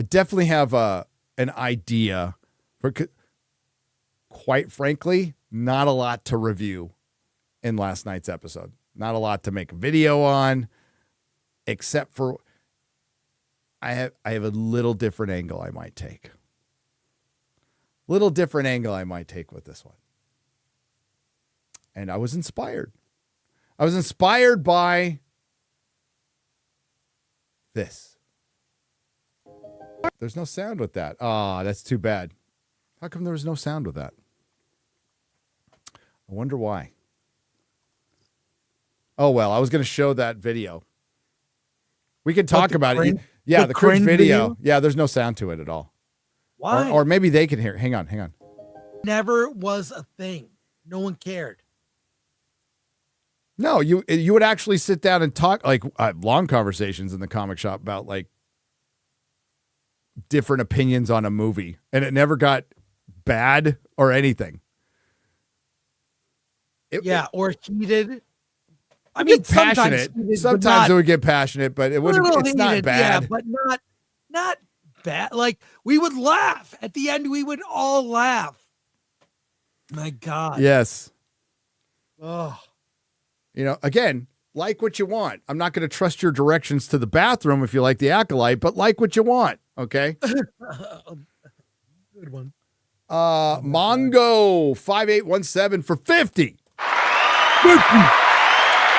[SPEAKER 1] definitely have an idea for, quite frankly, not a lot to review in last night's episode. Not a lot to make a video on, except for I have a little different angle I might take. Little different angle I might take with this one. And I was inspired. I was inspired by this. There's no sound with that. Ah, that's too bad. How come there was no sound with that? I wonder why. Oh, well, I was going to show that video. We can talk about it. Yeah, the cringe video. Yeah, there's no sound to it at all.
[SPEAKER 2] Why?
[SPEAKER 1] Or maybe they can hear it. Hang on.
[SPEAKER 2] Never was a thing. No one cared.
[SPEAKER 1] No, you would actually sit down and talk, like long conversations in the comic shop about like different opinions on a movie, and it never got bad or anything.
[SPEAKER 2] Or heated.
[SPEAKER 1] I mean, passionate. Sometimes it would get passionate, but it wouldn't. It's not bad.
[SPEAKER 2] Yeah, but not bad. Like, we would laugh at the end. We would all laugh. My God.
[SPEAKER 1] Yes.
[SPEAKER 2] Oh.
[SPEAKER 1] You know, again, like what you want. I'm not going to trust your directions to the bathroom if you like the Acolyte, but like what you want. Okay.
[SPEAKER 2] Good one.
[SPEAKER 1] Mongo 5817 for 50.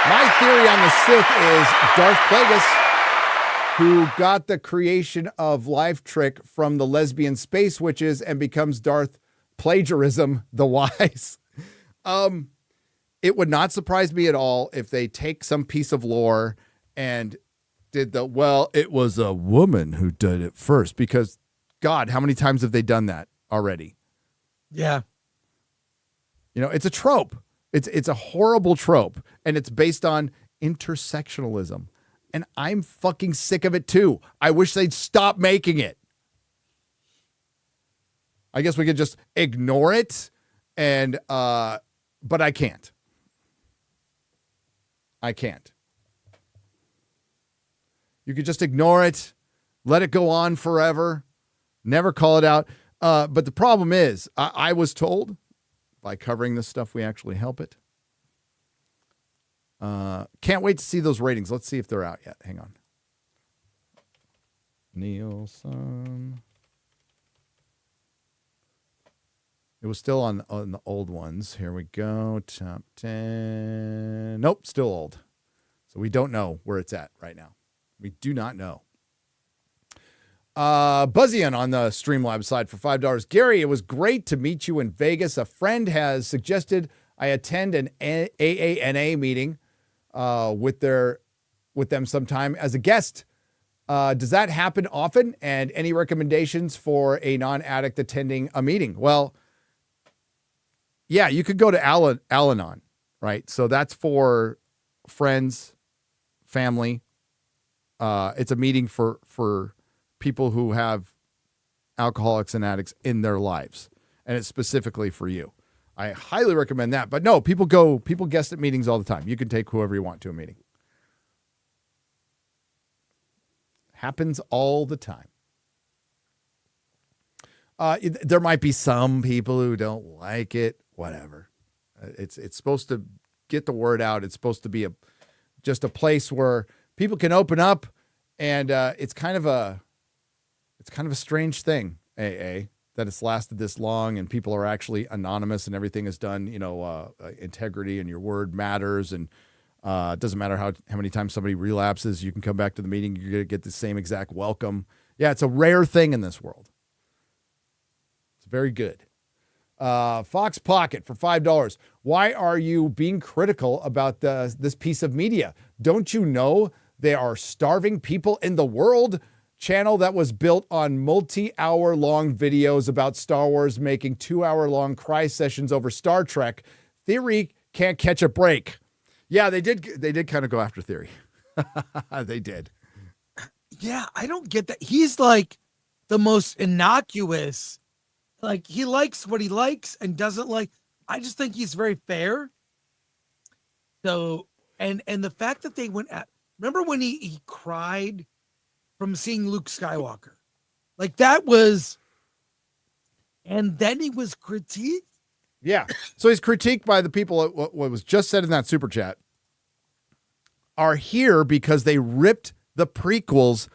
[SPEAKER 1] My theory on the Sith is Darth Plagueis, who got the creation of Life Trick from the lesbian space witches and becomes Darth Plagiarism the Wise. It would not surprise me at all if they take some piece of lore and did it was a woman who did it first, because God, how many times have they done that already?
[SPEAKER 2] Yeah.
[SPEAKER 1] You know, it's a trope. It's a horrible trope, and it's based on intersectionalism. And I'm fucking sick of it too. I wish they'd stop making it. I guess we could just ignore it, and but I can't. You could just ignore it, let it go on forever, never call it out. But the problem is, I was told, by covering this stuff, we actually help it. Can't wait to see those ratings. Let's see if they're out yet. Hang on. Nielsen. It was still on the old ones. Here we go. Top 10. Nope, still old. So we don't know where it's at right now. We do not know. Buzzian on the Streamlabs side for $5. Gary, it was great to meet you in Vegas. A friend has suggested I attend an AANA meeting with them sometime as a guest. Does that happen often? And any recommendations for a non-addict attending a meeting? Well, yeah, you could go to Al-Anon, right? So that's for friends, family. It's a meeting for people who have alcoholics and addicts in their lives, and it's specifically for you. I highly recommend that. But no, people guest at meetings all the time. You can take whoever you want to a meeting. Happens all the time. There might be some people who don't like it. Whatever. It's supposed to get the word out. It's supposed to be just a place where people can open up, and it's kind of a strange thing, AA, that it's lasted this long and people are actually anonymous and everything is done, integrity and your word matters. And it doesn't matter how many times somebody relapses, you can come back to the meeting, you're going to get the same exact welcome. Yeah, it's a rare thing in this world. It's very good. Fox Pocket for $5. Why are you being critical about this piece of media? Don't you know there are starving people in the world? Channel that was built on multi-hour long videos about Star Wars, making 2-hour-long cry sessions over Star Trek. Theory can't catch a break. Yeah, they did kind of go after Theory. They did.
[SPEAKER 2] Yeah, I don't get that. He's like the most innocuous. Like, he likes what he likes and doesn't like. I just think he's very fair. So, and the fact that they went at, remember when he cried from seeing Luke Skywalker? Like, that was, and then he was critiqued.
[SPEAKER 1] Yeah. So he's critiqued by the people, what was just said in that super chat, are here because they ripped the prequels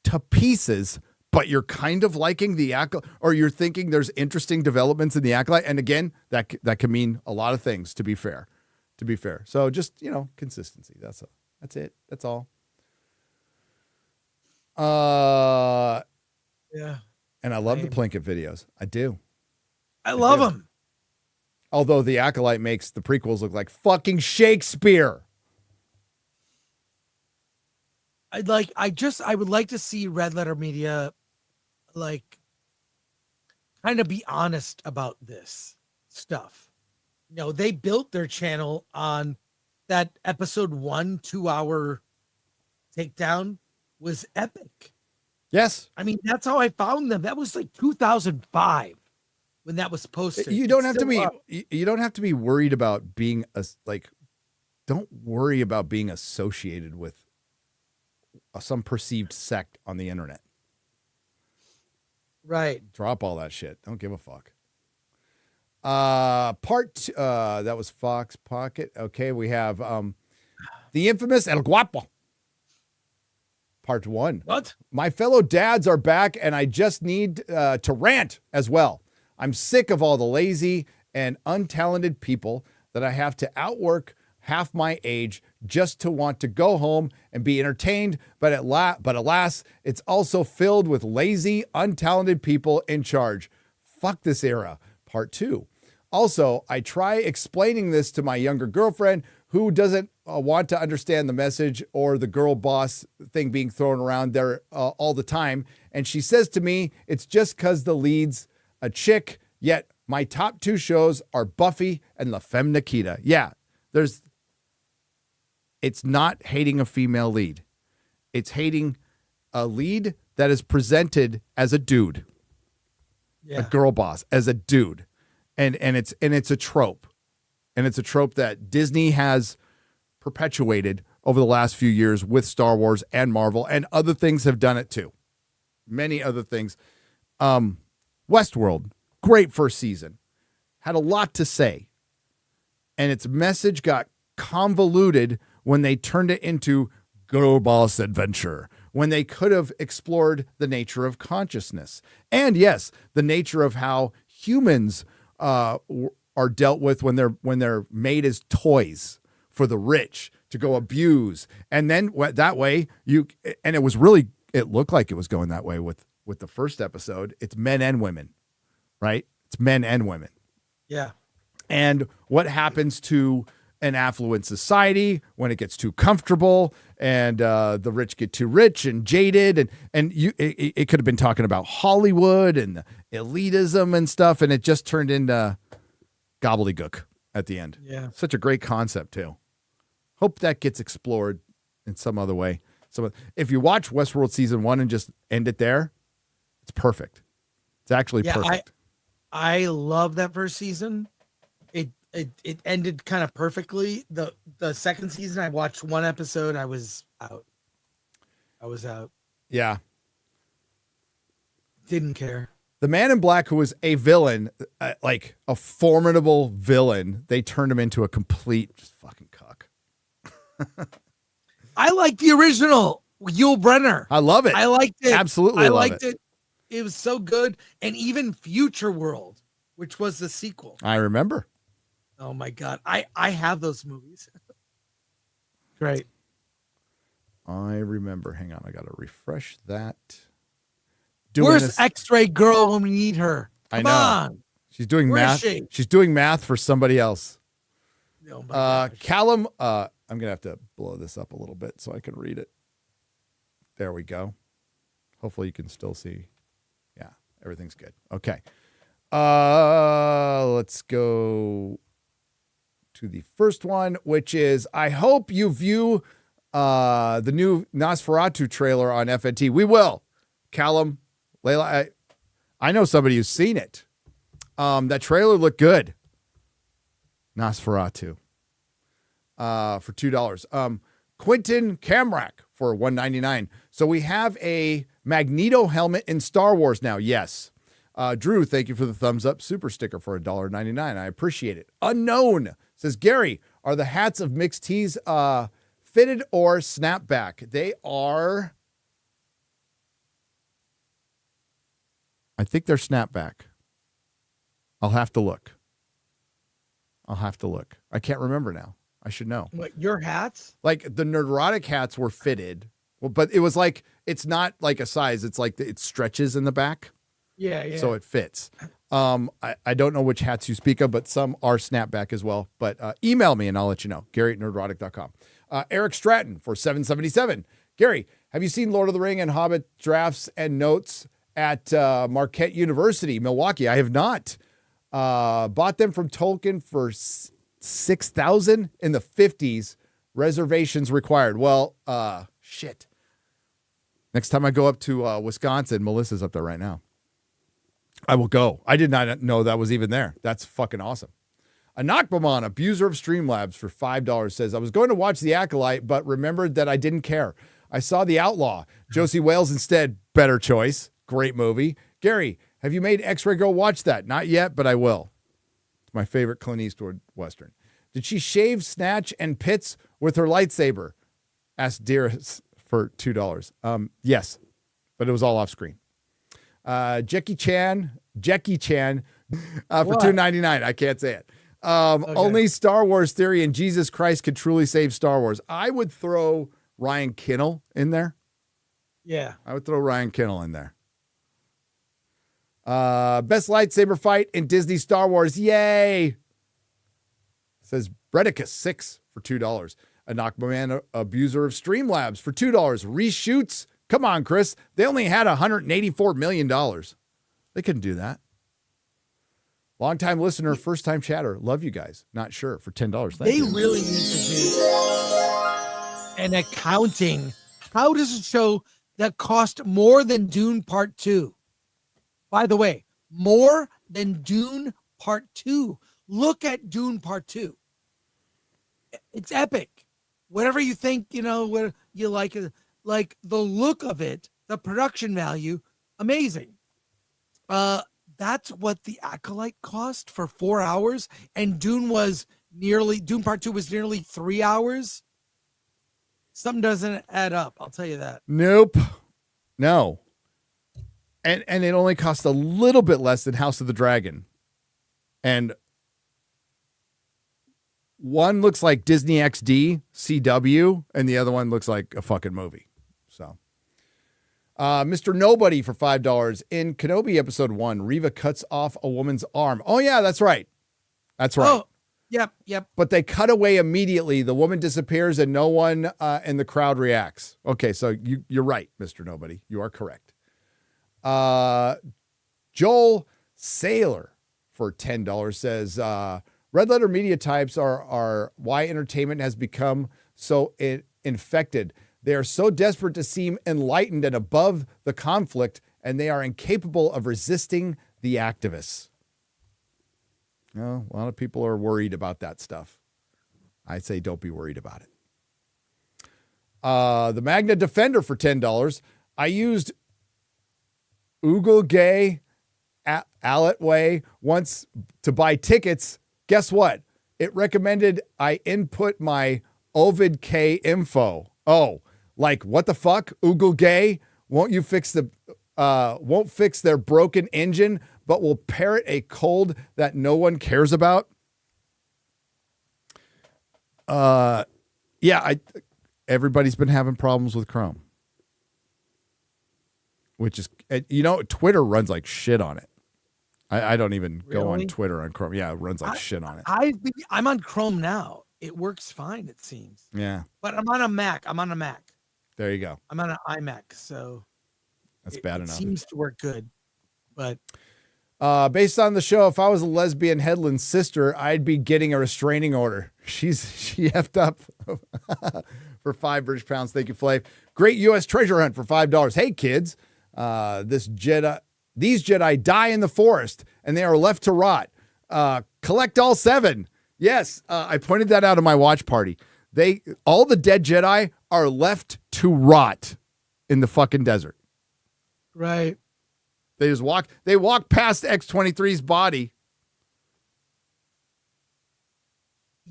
[SPEAKER 1] to pieces, but you're kind of liking the Acolyte, or you're thinking there's interesting developments in the Acolyte. And again, that can mean a lot of things, to be fair. So just, consistency. That's it. That's all.
[SPEAKER 2] Yeah.
[SPEAKER 1] And I love the Plinkett videos. I do.
[SPEAKER 2] I love them.
[SPEAKER 1] Although the Acolyte makes the prequels look like fucking Shakespeare.
[SPEAKER 2] I would like to see Red Letter Media, like, kind of be honest about this stuff. They built their channel on that episode 1 2-hour takedown was epic.
[SPEAKER 1] Yes.
[SPEAKER 2] I mean, that's how I found them. That was like 2005 when that was posted.
[SPEAKER 1] You don't have to be worried about being don't worry about being associated with some perceived sect on the internet.
[SPEAKER 2] Right.
[SPEAKER 1] Drop all that shit. Don't give a fuck. That was Fox Pocket. Okay, we have the infamous El Guapo. Part 1.
[SPEAKER 2] What?
[SPEAKER 1] My fellow dads are back, and I just need to rant as well. I'm sick of all the lazy and untalented people that I have to outwork half my age just to want to go home and be entertained. But alas, it's also filled with lazy, untalented people in charge. Fuck this era. Part 2. Also, I try explaining this to my younger girlfriend who doesn't want to understand the message or the girl boss thing being thrown around there all the time. And she says to me, it's just because the lead's a chick, yet my top 2 shows are Buffy and La Femme Nikita. Yeah, it's not hating a female lead. It's hating a lead that is presented as a dude, a girl boss, as a dude. And it's a trope. And it's a trope that Disney has perpetuated over the last few years with Star Wars and Marvel, and other things have done it too. Many other things. Westworld, great first season. Had a lot to say. And its message got convoluted when they turned it into Girl Boss Adventure, when they could have explored the nature of consciousness. And yes, the nature of how humans are dealt with when they're made as toys for the rich to go abuse. And then that way it looked like it was going that way with the first episode. It's men and women, right? It's men and women.
[SPEAKER 2] Yeah. And
[SPEAKER 1] what happens to an affluent society when it gets too comfortable and the rich get too rich and jaded, and it could have been talking about Hollywood and elitism and stuff, and it just turned into gobbledygook at the end.
[SPEAKER 2] Yeah.
[SPEAKER 1] Such a great concept too. Hope that gets explored in some other way. So if you watch Westworld season 1 and just end it there, it's perfect. It's actually perfect.
[SPEAKER 2] I love that first season. It ended kind of perfectly. The second season, I watched 1 episode. I was out.
[SPEAKER 1] Yeah.
[SPEAKER 2] Didn't care.
[SPEAKER 1] The Man in Black, who was a villain, like a formidable villain, they turned him into a complete just fucking cuck.
[SPEAKER 2] I like the original Yul Brynner.
[SPEAKER 1] I love it.
[SPEAKER 2] I liked it.
[SPEAKER 1] Absolutely,
[SPEAKER 2] I liked it. It was so good. And even Future World, which was the sequel.
[SPEAKER 1] I remember.
[SPEAKER 2] Oh my God. I have those movies. Great.
[SPEAKER 1] I remember. Hang on. I got to refresh that.
[SPEAKER 2] Where's X-Ray Girl when we need her? Come on.
[SPEAKER 1] She's doing math. She's doing math for somebody else.
[SPEAKER 2] Oh my gosh.
[SPEAKER 1] Callum, I'm going to have to blow this up a little bit so I can read it. There we go. Hopefully you can still see. Yeah, everything's good. Okay. Let's go to the first one, which is, I hope you view the new Nosferatu trailer on FNT. We will. Callum, Layla, I know somebody who's seen it. That trailer looked good. Nosferatu for $2. Quentin Camrack for $1.99. So we have a Magneto helmet in Star Wars now. Yes. Drew, thank you for the thumbs up super sticker for $1.99. I appreciate it. Unknown says, Gary, are the hats of mixed tees fitted or snapback? They are. I think they're snapback. I'll have to look. I can't remember now. I should know.
[SPEAKER 2] What, your hats?
[SPEAKER 1] Like the Nerdrotic hats were fitted. Well, but it was like, it's not like a size. It's like it stretches in the back.
[SPEAKER 2] Yeah.
[SPEAKER 1] So it fits. I don't know which hats you speak of, but some are snapback as well. But email me and I'll let you know. Gary@nerdrotic.com. Eric Stratton for $7.77. Gary, have you seen Lord of the Ring and Hobbit drafts and notes at Marquette University, Milwaukee? I have not. Bought them from Tolkien for $6,000 in the 50s. Reservations required. Well, shit. Next time I go up to Wisconsin, Melissa's up there right now. I will go. I did not know that was even there. That's fucking awesome. Anakbaman, abuser of Streamlabs for $5 says, I was going to watch The Acolyte, but remembered that I didn't care. I saw The Outlaw. Josie Wales instead. Better choice. Great movie. Gary, have you made X-Ray Girl watch that? Not yet, but I will. It's my favorite Clint Eastwood Western. Did she shave, snatch, and pits with her lightsaber? Asked Dearest for $2. Yes, but it was all off screen. Jackie Chan for $2.99. I can't say it. Okay. Only Star Wars theory and Jesus Christ could truly save Star Wars. I would throw Ryan Kinnell in there.
[SPEAKER 2] Yeah.
[SPEAKER 1] I would throw Ryan Kinnell in there. Best lightsaber fight in Disney Star Wars. Yay. Says Bredicus 6 for $2. Anakman, abuser of Streamlabs for $2. Reshoots. Come on, Chris. They only had $184 million. They couldn't do that. Longtime listener, first time chatter. Love you guys. Not sure for $10. Thank you.
[SPEAKER 2] They really need to do an accounting. How does a show that cost more than Dune Part 2? By the way, more than Dune Part 2. Look at Dune Part 2. It's epic. Whatever you think, what you like the look of it, the production value, amazing. That's what The Acolyte cost for 4 hours, and Dune Part 2 was nearly 3 hours. Something doesn't add up, I'll tell you that.
[SPEAKER 1] Nope. No. And it only cost a little bit less than House of the Dragon. And one looks like Disney XD, CW, and the other one looks like a fucking movie. So, Mr. Nobody for $5. In Kenobi episode 1, Reva cuts off a woman's arm. Oh, yeah, that's right. That's right. Oh,
[SPEAKER 2] yep.
[SPEAKER 1] But they cut away immediately. The woman disappears and no one in the crowd reacts. Okay, so you're right, Mr. Nobody. You are correct. Joel Saylor for $10 says, red letter media types are why entertainment has become so infected. They are so desperate to seem enlightened and above the conflict, and they are incapable of resisting the activists. A lot of people are worried about that stuff. I'd say don't be worried about it. The Magna Defender for $10. I used Oogle Gay Way once to buy tickets. Guess what? It recommended I input my Ovid K info. Oh, like what the fuck? Oogle Gay won't fix their broken engine, but will parrot a code that no one cares about. Everybody's been having problems with Chrome. Which is, Twitter runs like shit on it. I don't even go on Twitter on Chrome. Yeah, it runs like shit on it.
[SPEAKER 2] I'm on Chrome now. It works fine, it seems.
[SPEAKER 1] Yeah.
[SPEAKER 2] But I'm on a Mac.
[SPEAKER 1] There you go.
[SPEAKER 2] I'm on an iMac, so
[SPEAKER 1] that's bad enough.
[SPEAKER 2] It seems to work good. But
[SPEAKER 1] based on the show, if I was a lesbian Headland's sister, I'd be getting a restraining order. She effed up for 5 British pounds. Thank you, Flav. Great U.S. treasure hunt for $5. Hey, kids. These Jedi die in the forest and they are left to rot. Collect all 7. Yes, I pointed that out in my watch party. All the dead Jedi are left to rot in the fucking desert.
[SPEAKER 2] Right.
[SPEAKER 1] They walk past X-23's body.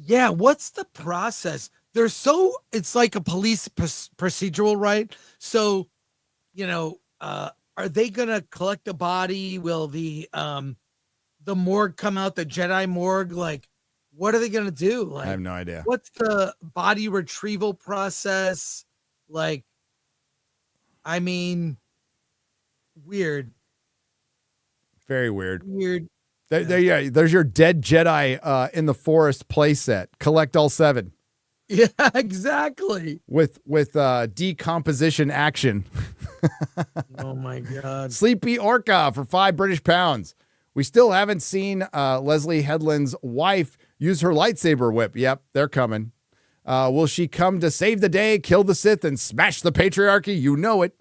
[SPEAKER 2] Yeah, what's the process? It's like a police procedural, right? So, are they gonna collect the body? Will the morgue come out, the Jedi morgue? Like, what are they gonna do? Like,
[SPEAKER 1] I have no idea.
[SPEAKER 2] What's the body retrieval process? Like, I mean, weird.
[SPEAKER 1] Very weird.
[SPEAKER 2] Weird.
[SPEAKER 1] There's your dead Jedi in the forest playset. Collect all 7.
[SPEAKER 2] Yeah, exactly.
[SPEAKER 1] With decomposition action.
[SPEAKER 2] Oh my God.
[SPEAKER 1] Sleepy Orca for £5 British. We still haven't seen Leslie Headland's wife use her lightsaber whip. Yep, they're coming. Will she come to save the day, kill the Sith, and smash the patriarchy? You know it.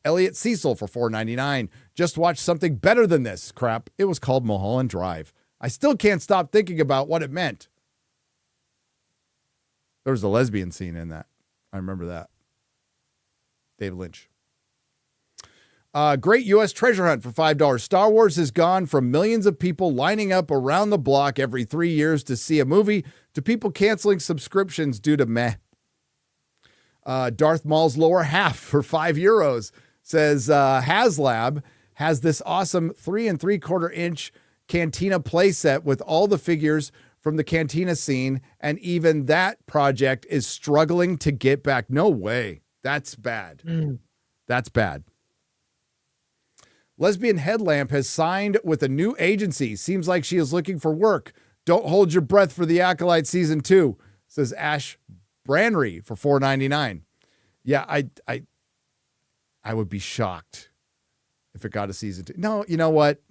[SPEAKER 1] Elliot Cecil for $4.99. Just watched something better than this crap. It was called Mulholland Drive. I still can't stop thinking about what it meant. There was a lesbian scene in that. I remember that. Dave Lynch. Great U.S. treasure hunt for $5. Star Wars has gone from millions of people lining up around the block every 3 years to see a movie to people canceling subscriptions due to meh. Darth Maul's lower half for €5 says HasLab has this awesome 3 3/4-inch Cantina playset with all the figures from the Cantina scene, and even that project is struggling to get back. No way. That's bad. That's bad. Lesbian Headlamp has signed with a new agency. Seems like she is looking for work. Don't hold your breath for the Acolyte season 2, says Ash Branry for $4.99. Yeah, I would be shocked if it got a season 2. No, you know what?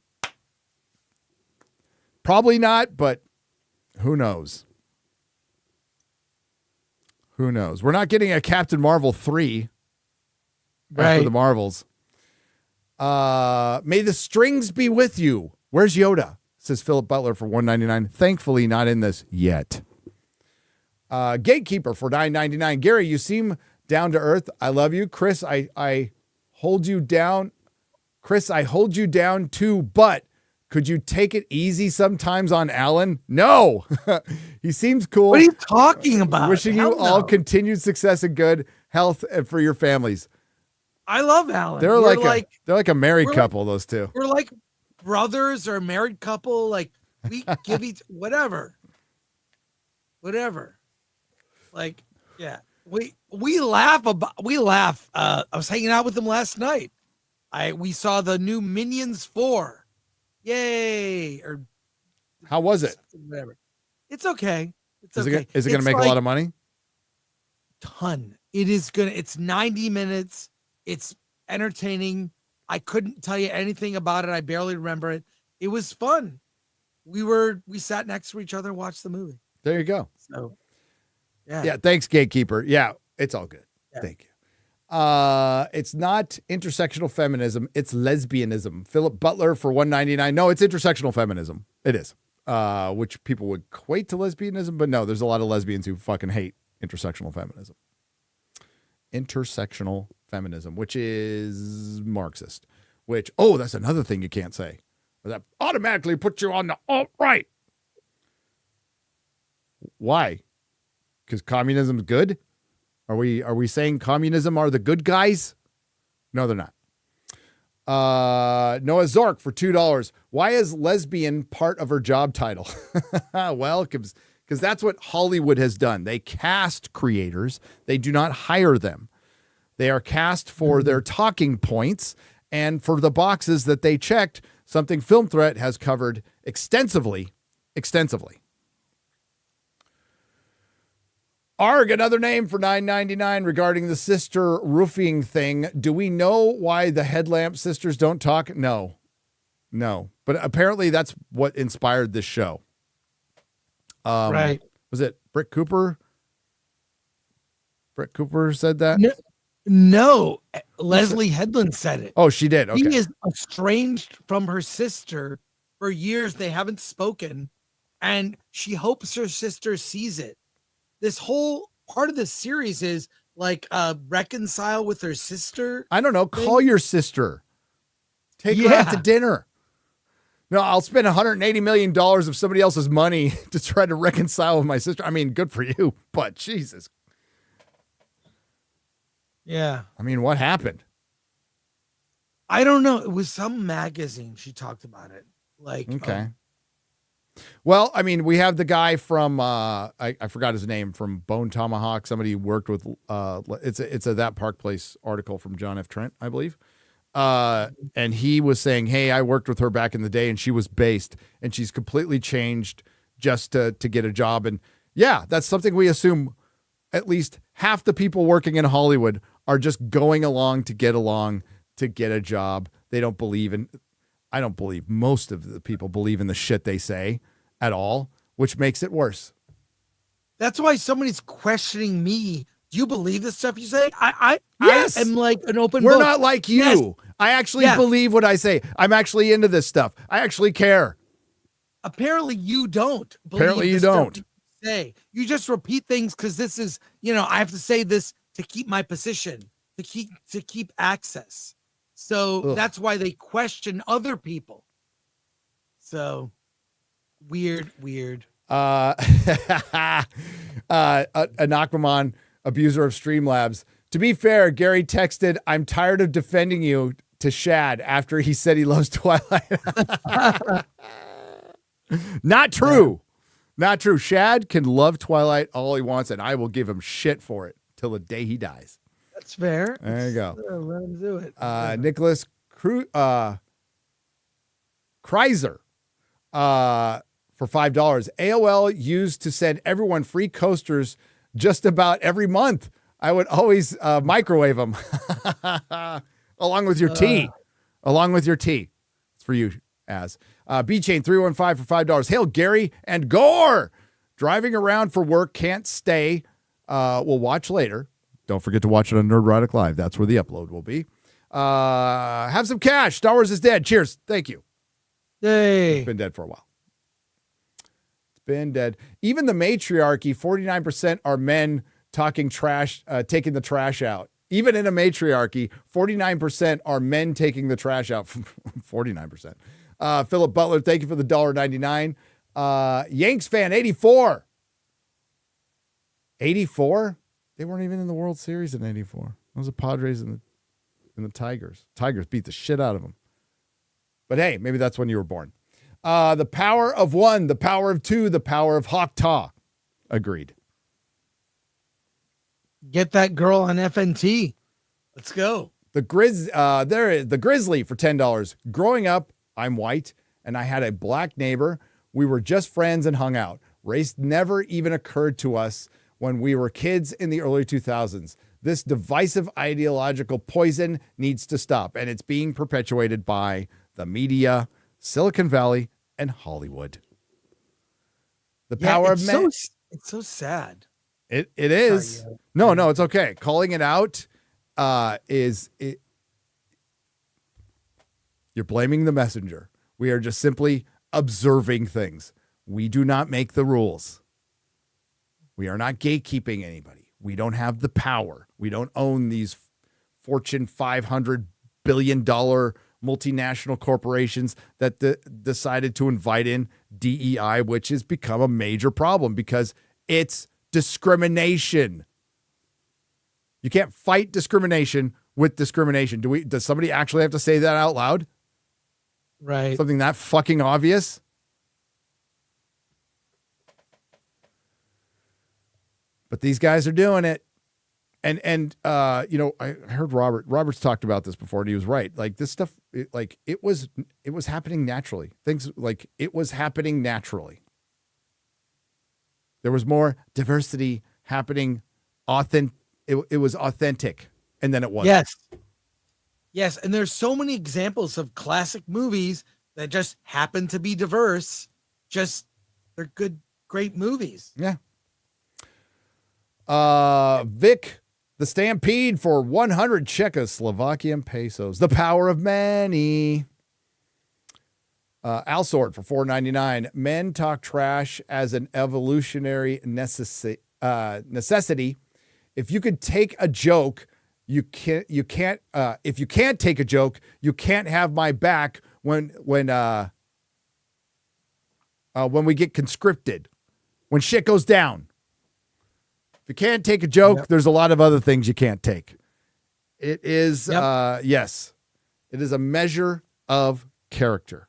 [SPEAKER 1] Probably not, but who knows? Who knows? We're not getting a Captain Marvel 3 after the Marvels. May the strings be with you. Where's Yoda? Says Philip Butler for $1.99. Thankfully not in this yet. Gatekeeper for $9.99. Gary, you seem down to earth. I love you. Chris, I hold you down. Chris, I hold you down too, but could you take it easy sometimes on Alan? No. He seems cool.
[SPEAKER 2] What are you talking about?
[SPEAKER 1] Wishing you all continued success and good health for your families.
[SPEAKER 2] I love Alan.
[SPEAKER 1] They're like a married couple, those two.
[SPEAKER 2] We're like brothers or a married couple. Like, we give each whatever. Like, yeah. We laugh. I was hanging out with them last night. We saw the new Minions 4. Yay! Or
[SPEAKER 1] how was it?
[SPEAKER 2] Whatever. It's okay.
[SPEAKER 1] Is it going to make a lot of money?
[SPEAKER 2] Ton. It is gonna. It's 90 minutes. It's entertaining. I couldn't tell you anything about it. I barely remember it. It was fun. We sat next to each other and watched the movie.
[SPEAKER 1] There you go.
[SPEAKER 2] So, yeah.
[SPEAKER 1] Yeah. Thanks, Gatekeeper. Yeah, it's all good.
[SPEAKER 2] Yeah.
[SPEAKER 1] Thank you. It's not intersectional feminism. It's lesbianism. Philip Butler for $1.99. No, it's intersectional feminism. It is. Which people would equate to lesbianism, but no, there's a lot of lesbians who fucking hate intersectional feminism. Intersectional feminism, which is Marxist, that's another thing you can't say. That automatically puts you on the alt-right. Why? Because communism's good? Are we saying communism are the good guys? No, they're not. Noah Zork for $2. Why is lesbian part of her job title? Well, because that's what Hollywood has done. They cast creators. They do not hire them. They are cast for their talking points and for the boxes that they checked, something Film Threat has covered extensively. ARG, another name for $9.99 regarding the sister roofing thing. Do we know why the Headlamp sisters don't talk? No. But apparently that's what inspired this show.
[SPEAKER 2] Right.
[SPEAKER 1] Was it Britt Cooper? Britt Cooper said that?
[SPEAKER 2] No, Leslie Headland said it.
[SPEAKER 1] Oh, she did. Okay.
[SPEAKER 2] She is estranged from her sister for years. They haven't spoken, and she hopes her sister sees it. This whole part of the series is like reconcile with her sister.
[SPEAKER 1] I don't know. Call your sister. Take her out to dinner. No, I'll spend $180 million of somebody else's money to try to reconcile with my sister. I mean, good for you, but Jesus.
[SPEAKER 2] Yeah.
[SPEAKER 1] I mean, what happened?
[SPEAKER 2] I don't know. It was some magazine. She talked about it. Like,
[SPEAKER 1] okay. Well, I mean, we have the guy from, I forgot his name, from Bone Tomahawk. Somebody who worked with, it's a That Park Place article from John F. Trent, I believe. And he was saying, hey, I worked with her back in the day and she was based and she's completely changed just to get a job. And yeah, that's something we assume at least half the people working in Hollywood are just going along to get a job. They don't believe in, I don't believe most of the people believe in the shit they say at all, which makes it worse.
[SPEAKER 2] That's why somebody's questioning me. Do you believe the stuff you say?
[SPEAKER 1] Yes.
[SPEAKER 2] I am like an open
[SPEAKER 1] We're
[SPEAKER 2] book.
[SPEAKER 1] not like you.
[SPEAKER 2] Yes.
[SPEAKER 1] I actually believe what I say. I'm actually into this stuff. I actually care.
[SPEAKER 2] Apparently you don't.
[SPEAKER 1] Apparently you don't.
[SPEAKER 2] You say. You just repeat things because this is, I have to say this to keep my position, to keep access. So that's why they question other people. So weird.
[SPEAKER 1] Anakmamon, abuser of Streamlabs. To be fair, Gary texted, I'm tired of defending you to Shad after he said he loves Twilight. Not true. Not true. Shad can love Twilight all he wants, and I will give him shit for it till the day he dies.
[SPEAKER 2] That's fair.
[SPEAKER 1] There you go.
[SPEAKER 2] Let him do it.
[SPEAKER 1] Nicholas Kreiser for $5. AOL used to send everyone free coasters just about every month. I would always microwave them along with your tea. Along with your tea. It's for you, Az. B-Chain 315 for $5. Hail Gary and Gore. Driving around for work, can't stay. We'll watch later. Don't forget to watch it on Nerdrotic Live. That's where the upload will be. Have some cash. Star Wars is dead. Cheers. Thank you.
[SPEAKER 2] Hey.
[SPEAKER 1] It's been dead for a while. It's been dead. Even the matriarchy, 49% are men talking trash, taking the trash out. Even in a matriarchy, 49% are men taking the trash out. 49%. Philip Butler, thank you for the $1.99. Yanks fan, 84. 84? They weren't even in the World Series in 84. It was the Padres and the Tigers. Tigers beat the shit out of them. But hey, maybe that's when you were born. The power of one, the power of two, the power of Hawk-Taw. Agreed.
[SPEAKER 2] Get that girl on FNT. Let's go.
[SPEAKER 1] The Grizzly for $10. Growing up, I'm white, and I had a black neighbor. We were just friends and hung out. Race never even occurred to us when we were kids in the early 2000s. This divisive ideological poison needs to stop, and it's being perpetuated by the media, Silicon Valley, and Hollywood. The power of men.
[SPEAKER 2] It's so sad.
[SPEAKER 1] It is. Sorry, no, it's okay. Calling it out you're blaming the messenger. We are just simply observing things. We do not make the rules. We are not gatekeeping anybody. We don't have the power. We don't own these Fortune $500 billion multinational corporations that decided to invite in DEI, which has become a major problem because it's discrimination. You can't fight discrimination with discrimination. Does somebody actually have to say that out loud?
[SPEAKER 2] Right.
[SPEAKER 1] Something that fucking obvious? But these guys are doing it. And I heard Robert's talked about this before, and he was right. Like this stuff, it was happening naturally. Things like it was happening naturally. There was more diversity happening. It was authentic, and then it wasn't.
[SPEAKER 2] Yes, and there's so many examples of classic movies that just happen to be diverse. Just they're good, great movies.
[SPEAKER 1] Yeah. Vic, The Stampede for 100 Czechoslovakian pesos. The Power of Many. Alsort for $4.99. Men talk trash as an evolutionary necessity. If you could take a joke, you can't. If you can't take a joke, you can't have my back when we get conscripted, when shit goes down. If you can't take a joke, there's a lot of other things you can't take. It is, yes, it is a measure of character.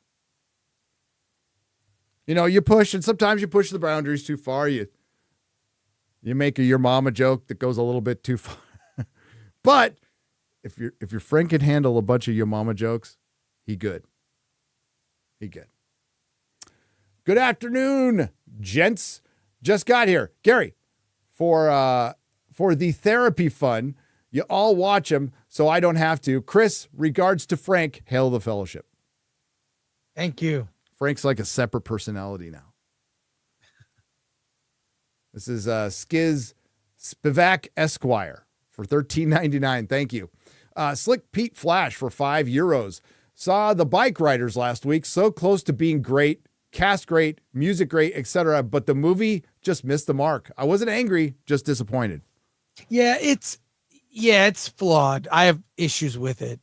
[SPEAKER 1] You know, you push, and sometimes you push the boundaries too far. You make a your mama joke that goes a little bit too far. But if your friend can handle a bunch of your mama jokes, he good. He good. Good afternoon, gents. Just got here. Gary, for the therapy fun, you all watch them so I don't have to. Chris, regards to Frank, hail the fellowship.
[SPEAKER 2] Thank you.
[SPEAKER 1] Frank's like a separate personality now. This is Skiz Spivak Esquire for $13.99. Thank you. Slick Pete Flash for €5. Saw the Bike Riders last week. So close to being great. Cast great. Music great, etc. But the movie just missed the mark. I wasn't angry, just disappointed.
[SPEAKER 2] Yeah, it's flawed. I have issues with it.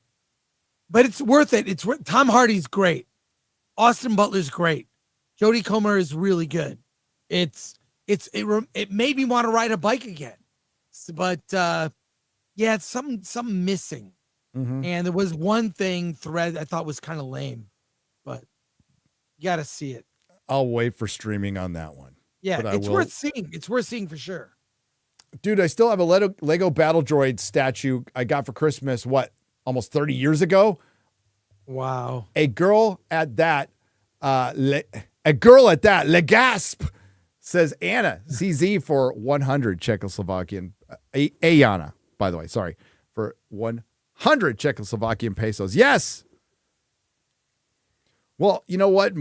[SPEAKER 2] But it's worth it. Tom Hardy's great. Austin Butler's great. Jodie Comer is really good. It made me want to ride a bike again. But it's something missing. Mm-hmm. And there was one thread I thought was kind of lame, but you got to see it.
[SPEAKER 1] I'll wait for streaming on that one.
[SPEAKER 2] Yeah, it's worth seeing. It's worth seeing for sure.
[SPEAKER 1] Dude, I still have a Lego Battle Droid statue I got for Christmas, almost 30 years ago?
[SPEAKER 2] Wow.
[SPEAKER 1] A girl at that, Legasp, says Anna, CZ for 100 Czechoslovakian, Ayana, by the way, sorry, for 100 Czechoslovakian pesos. Yes. Well, you know what?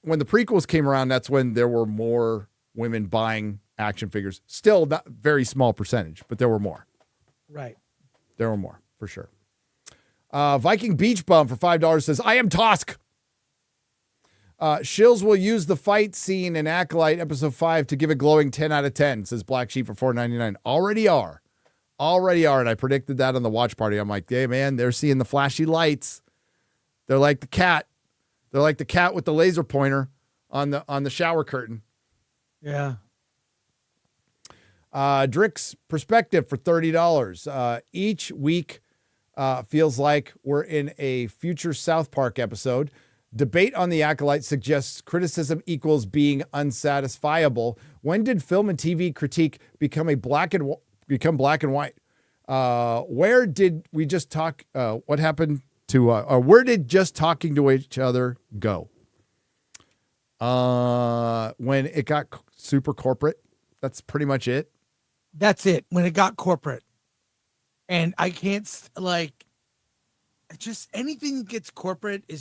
[SPEAKER 1] When the prequels came around, that's when there were more women buying action figures. Still not very small percentage, but there were more.
[SPEAKER 2] Right.
[SPEAKER 1] There were more, for sure. Viking Beach Bum for $5 says, I am Tosk. Shills will use the fight scene in Acolyte episode 5 to give a glowing 10 out of 10, says Black Sheep for $4.99. Already are. And I predicted that on the watch party. I'm like, hey, man, they're seeing the flashy lights. They're like the cat. They're like the cat with the laser pointer on the shower curtain.
[SPEAKER 2] Yeah.
[SPEAKER 1] Drick's Perspective for $30. Each week feels like we're in a future South Park episode. Debate on the Acolyte suggests criticism equals being unsatisfiable. When did film and TV critique become black and white? Where did we just talk? What happened to? Where did just talking to each other go? When it got super corporate. That's pretty much it.
[SPEAKER 2] That's it. When it got corporate, and I can't just anything that gets corporate it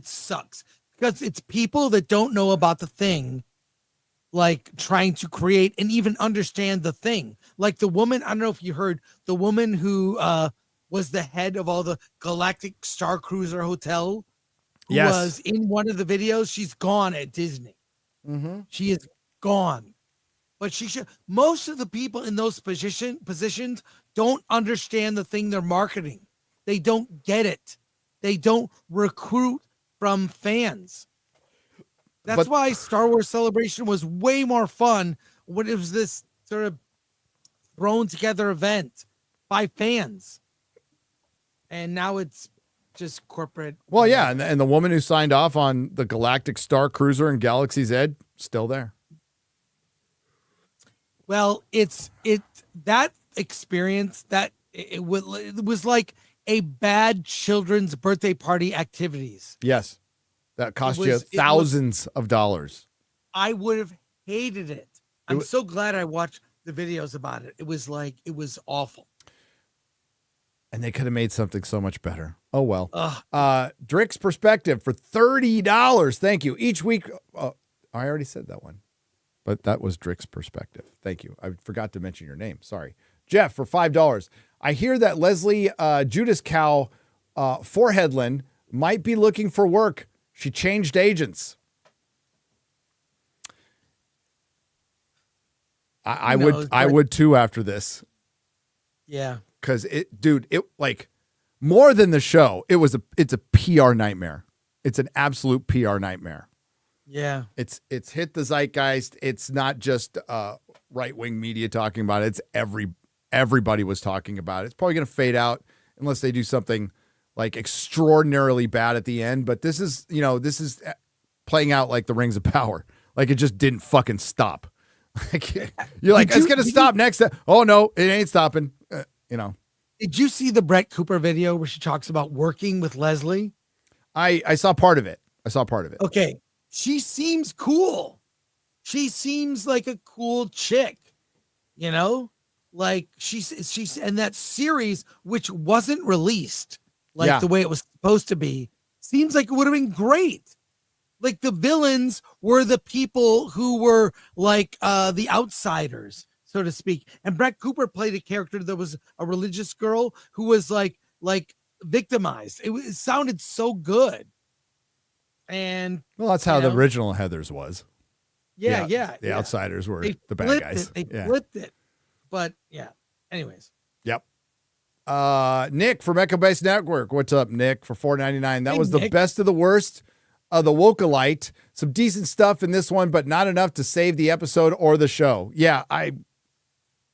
[SPEAKER 2] sucks because it's people that don't know about the thing, like trying to create and even understand the thing. Like the woman, I don't know if you heard, the woman who was the head of all the Galactic Star Cruiser Hotel, who was in one of the videos. She's gone at Disney. Mm-hmm. She is gone. But most of the people in those positions don't understand the thing they're marketing. They don't get it. They don't recruit from fans. That's why Star Wars Celebration was way more fun when it was this sort of thrown together event by fans. And now it's just corporate.
[SPEAKER 1] Well, yeah. And the woman who signed off on the Galactic Star Cruiser and Galaxy's Edge, still there.
[SPEAKER 2] Well, it's that experience that it was like a bad children's birthday party activities.
[SPEAKER 1] Yes. That cost you thousands of dollars.
[SPEAKER 2] I would have hated it. I'm so glad I watched the videos about it. It was awful.
[SPEAKER 1] And they could have made something so much better. Oh, well. Drick's Perspective for $30. Thank you. Each week. I already said that one. But that was Drick's Perspective. Thank you. I forgot to mention your name. Sorry. Jeff for $5. I hear that Leslie Judas Cow Foreheadland might be looking for work. She changed agents. I would too after this.
[SPEAKER 2] Yeah.
[SPEAKER 1] Cause it like more than the show, it's a PR nightmare. It's an absolute PR nightmare.
[SPEAKER 2] Yeah.
[SPEAKER 1] It's hit the zeitgeist. It's not just right-wing media talking about it. It's everybody was talking about it. It's probably going to fade out unless they do something like extraordinarily bad at the end. But this is playing out like the Rings of Power. Like it just didn't fucking stop. You're like, it's going to stop next. Oh no, it ain't stopping. Did
[SPEAKER 2] you see the Brett Cooper video where she talks about working with Leslie?
[SPEAKER 1] I saw part of it.
[SPEAKER 2] Okay. She seems cool. She seems like a cool chick, like she's in that series, which wasn't released the way it was supposed to be. Seems like it would have been great. Like the villains were the people who were like the outsiders, so to speak. And Brett Cooper played a character that was a religious girl who was like victimized. It sounded so good. And
[SPEAKER 1] that's how the original Heathers was.
[SPEAKER 2] Yeah.
[SPEAKER 1] The outsiders were the bad guys.
[SPEAKER 2] They flipped it. But yeah. Anyways.
[SPEAKER 1] Yep. Nick from Echo Base Network. What's up, Nick? For $4.99. That was the best of the worst of the Acolyte. Some decent stuff in this one, but not enough to save the episode or the show. Yeah,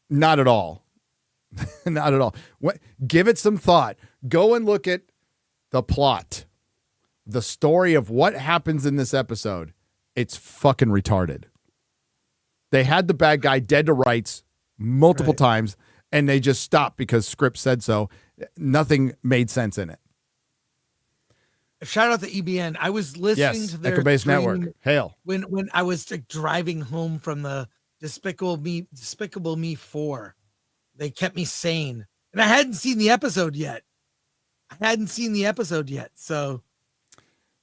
[SPEAKER 1] not at all. Not at all. Give it some thought. Go and look at the plot. The story of what happens in this episode. It's fucking retarded. They had the bad guy dead to rights multiple times, and they just stopped because script said so. Nothing made sense in it.
[SPEAKER 2] Shout out to EBN. I was listening to their
[SPEAKER 1] Echo Base Network. Hail.
[SPEAKER 2] When I was driving home from the Despicable Me 4. They kept me sane. And I hadn't seen the episode yet. So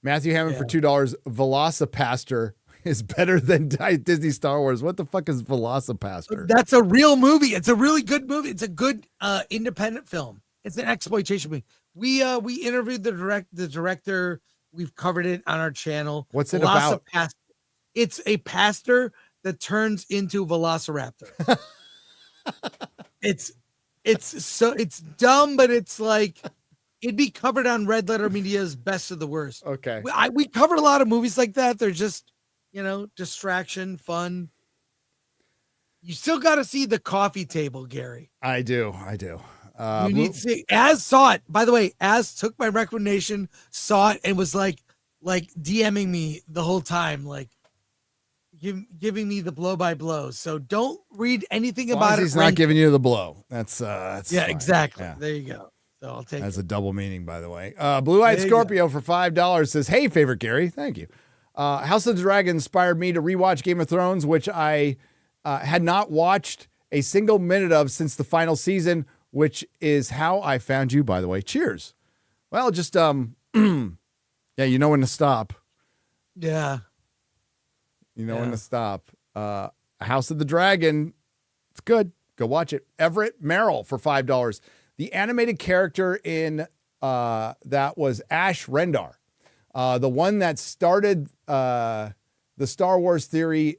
[SPEAKER 1] Matthew Hammond for $2. Velocipaster is better than Disney Star Wars. What the fuck is Velocipaster?
[SPEAKER 2] That's a real movie. It's a really good movie. It's a good independent film. It's an exploitation movie. We interviewed the director. We've covered it on our channel.
[SPEAKER 1] What's it about?
[SPEAKER 2] It's a pastor that turns into a velociraptor. It's dumb, but it's like it'd be covered on Red Letter Media's Best of the Worst.
[SPEAKER 1] Okay.
[SPEAKER 2] We covered a lot of movies like that. They're just, distraction, fun. You still got to see The Coffee Table, Gary.
[SPEAKER 1] I do.
[SPEAKER 2] You need to see. Az saw it. By the way, Az took my recommendation, saw it, and was like DMing me the whole time, like giving me the blow by blow. So don't read anything about it.
[SPEAKER 1] He's not giving you the blow. That's
[SPEAKER 2] yeah,
[SPEAKER 1] fine.
[SPEAKER 2] Exactly.
[SPEAKER 1] Yeah.
[SPEAKER 2] There you go. So I'll take
[SPEAKER 1] That's a double meaning, by the way. Blue-Eyed Scorpio for $5 says, "Hey, favorite Gary, thank you. House of the Dragon inspired me to rewatch Game of Thrones, which I had not watched a single minute of since the final season, which is how I found you, by the way. Cheers." Well, just yeah, you know when to stop.
[SPEAKER 2] Yeah.
[SPEAKER 1] You know when to stop. House of the Dragon, it's good. Go watch it. Everett Merrill for $5. The animated character in that was Ash Rendar, the one that started the Star Wars theory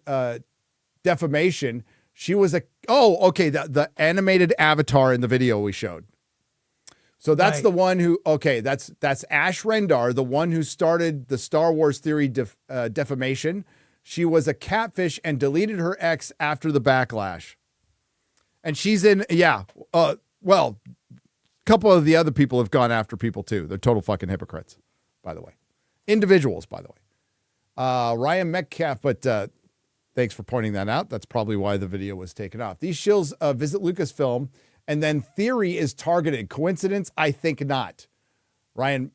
[SPEAKER 1] defamation. She was the animated avatar in the video we showed. So that's the one who, that's Ash Rendar, the one who started the Star Wars theory defamation. She was a catfish and deleted her ex after the backlash. And she's in, well, a couple of the other people have gone after people too. They're total fucking hypocrites, by the way. Individuals, by the way. Ryan Metcalf, but thanks for pointing that out. That's probably why the video was taken off. These shills visit Lucasfilm, and then theory is targeted. Coincidence? I think not. Ryan,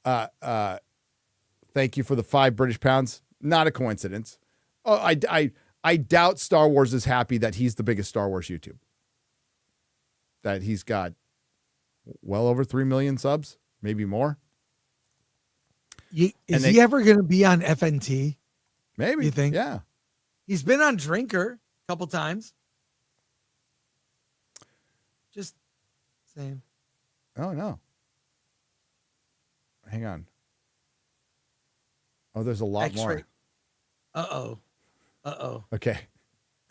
[SPEAKER 1] thank you for the 5 British pounds. Not a coincidence. Oh, I doubt Star Wars is happy that he's the biggest Star Wars YouTube. That he's got well over 3 million subs, maybe more.
[SPEAKER 2] Is he ever going to be on FNT?
[SPEAKER 1] Maybe.
[SPEAKER 2] You think?
[SPEAKER 1] Yeah.
[SPEAKER 2] He's been on Drinker a couple times. Same.
[SPEAKER 1] Oh no. Hang on. Oh, there's a lot
[SPEAKER 2] X-ray.
[SPEAKER 1] more.
[SPEAKER 2] Uh-oh.
[SPEAKER 1] Okay.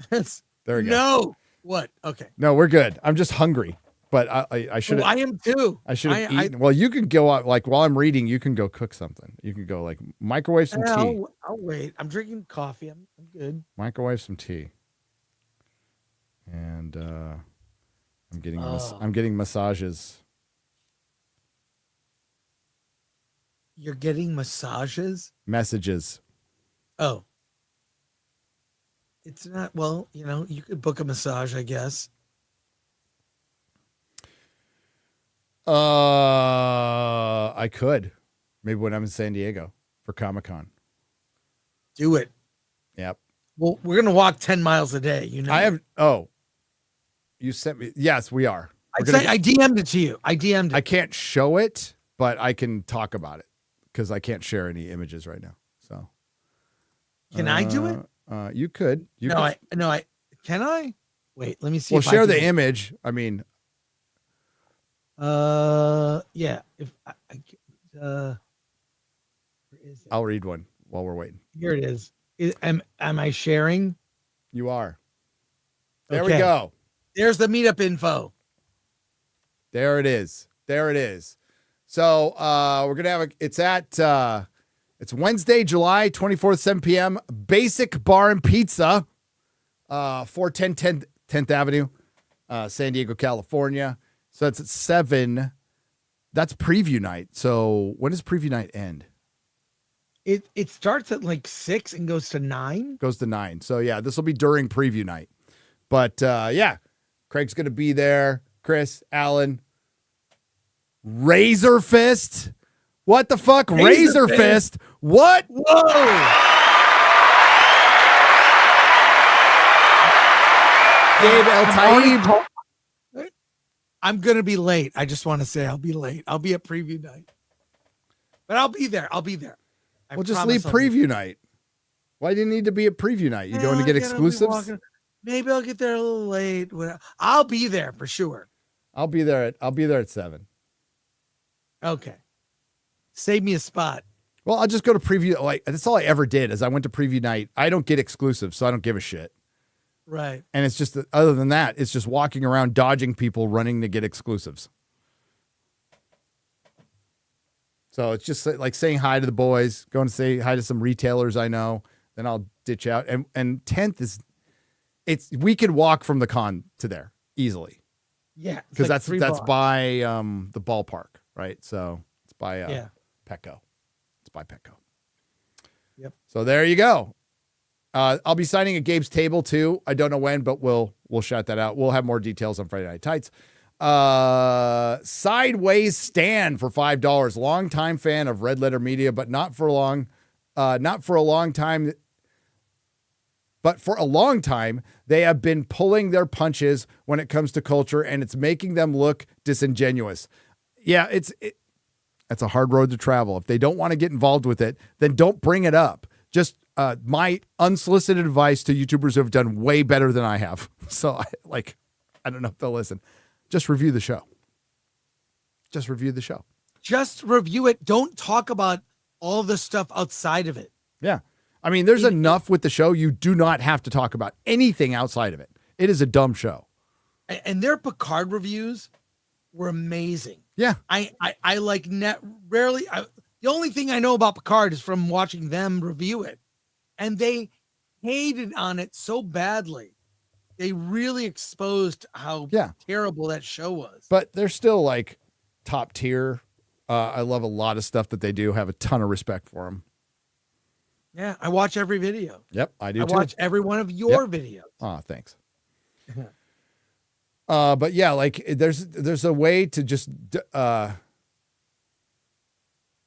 [SPEAKER 2] There
[SPEAKER 1] we go.
[SPEAKER 2] No. What? Okay.
[SPEAKER 1] No, we're good. I'm just hungry. But I should have.
[SPEAKER 2] I am too.
[SPEAKER 1] I should have eaten. Well, you can go out, like, while I'm reading, you can go cook something. You can go, like, microwave some tea.
[SPEAKER 2] I'll wait. I'm drinking coffee. I'm good.
[SPEAKER 1] Microwave some tea. And I'm getting massages.
[SPEAKER 2] You're getting massages?
[SPEAKER 1] Messages.
[SPEAKER 2] Oh. It's not, well, you could book a massage, I guess.
[SPEAKER 1] I could. Maybe when I'm in San Diego for Comic-Con.
[SPEAKER 2] Do it.
[SPEAKER 1] Yep.
[SPEAKER 2] Well, we're going to walk 10 miles a day,
[SPEAKER 1] You sent me. Yes, we are.
[SPEAKER 2] I DM'd it to you. I DM'd it.
[SPEAKER 1] I can't show it, but I can talk about it because I can't share any images right now. So.
[SPEAKER 2] Can I do it?
[SPEAKER 1] You could.
[SPEAKER 2] Can I? Wait, let me see.
[SPEAKER 1] Well, share the image. I mean.
[SPEAKER 2] Yeah. Where is it?
[SPEAKER 1] I'll read one while we're waiting.
[SPEAKER 2] Here it is. Am I sharing?
[SPEAKER 1] You are. There we go.
[SPEAKER 2] There's the meetup info.
[SPEAKER 1] There it is. So we're gonna have it's Wednesday, July 24th, 7 p.m. Basic Bar and Pizza, 410 10th Avenue, San Diego, California. So that's at 7. That's preview night. So when does preview night end?
[SPEAKER 2] It starts at like 6 and goes to 9.
[SPEAKER 1] Goes to 9. So yeah, this will be during preview night. But yeah, Craig's gonna be there. Chris, Alan, Razor Fist. What the fuck? Razor Fist. What?
[SPEAKER 2] Whoa.
[SPEAKER 1] Gabe El Taib.
[SPEAKER 2] I'm going to be late. I just want to say I'll be late. I'll be at preview night. But I'll be there.
[SPEAKER 1] We'll just leave preview night. Why do you need to be at preview night? You going to get exclusives?
[SPEAKER 2] Maybe I'll get there a little late. I'll be there for sure.
[SPEAKER 1] I'll be there at 7.
[SPEAKER 2] Okay. Save me a spot.
[SPEAKER 1] Well, I'll just go to preview. Like, that's all I ever did is I went to preview night. I don't get exclusives, so I don't give a shit.
[SPEAKER 2] Right.
[SPEAKER 1] And it's just, other than that, it's just walking around dodging people running to get exclusives. So it's just like saying hi to the boys, going to say hi to some retailers I know. Then I'll ditch out. And 10th we could walk from the con to there easily.
[SPEAKER 2] Yeah.
[SPEAKER 1] Because that's by the ballpark, right? So it's by Petco. It's by Petco.
[SPEAKER 2] Yep.
[SPEAKER 1] So there you go. I'll be signing at Gabe's table too. I don't know when, but we'll shout that out. We'll have more details on Friday Night Tights. Sideways Stan for $5. Longtime fan of Red Letter Media, but not for a long time. But for a long time, they have been pulling their punches when it comes to culture, and it's making them look disingenuous. Yeah, that's a hard road to travel. If they don't want to get involved with it, then don't bring it up. Just my unsolicited advice to YouTubers who have done way better than I have. So I don't know if they'll listen. Just review the show. Just review it. Don't talk about all the stuff outside of it. Yeah. I mean, there's enough with the show. You do not have to talk about anything outside of it. It is a dumb show.
[SPEAKER 2] And their Picard reviews were amazing.
[SPEAKER 1] Yeah.
[SPEAKER 2] The only thing I know about Picard is from watching them review it. And they hated on it so badly. They really exposed how terrible that show was.
[SPEAKER 1] But they're still like top tier. I love a lot of stuff that they do. Have a ton of respect for them.
[SPEAKER 2] Yeah, I watch every video.
[SPEAKER 1] Yep, I do too.
[SPEAKER 2] I watch every one of your videos.
[SPEAKER 1] Oh, thanks. But yeah, like there's a way to just I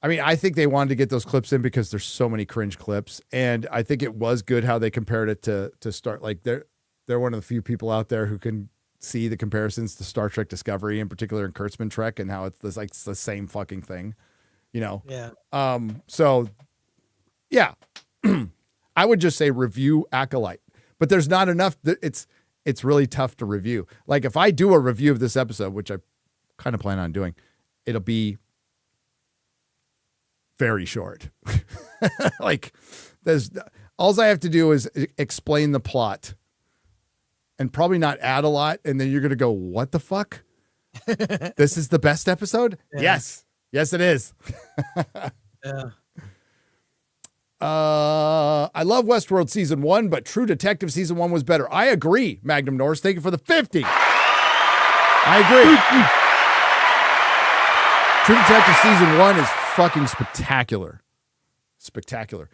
[SPEAKER 1] mean, I think they wanted to get those clips in because there's so many cringe clips, and I think it was good how they compared it to Star. Like they're one of the few people out there who can see the comparisons to Star Trek Discovery, in particular in Kurtzman Trek, and how it's the same fucking thing, Yeah. So yeah, I would just say review Acolyte, but there's not enough. It's really tough to review. Like if I do a review of this episode, which I kind of plan on doing. It'll be very short. Like, there's all I have to do is explain the plot and probably not add a lot. And then you're going to go, what the fuck? This is the best episode? Yeah. Yes. Yes, it is.
[SPEAKER 2] Yeah.
[SPEAKER 1] I love Westworld season 1, but True Detective season 1 was better. I agree, Magnum Norris. Thank you for the 50. I agree. True Detective season 1 is fucking spectacular. Spectacular.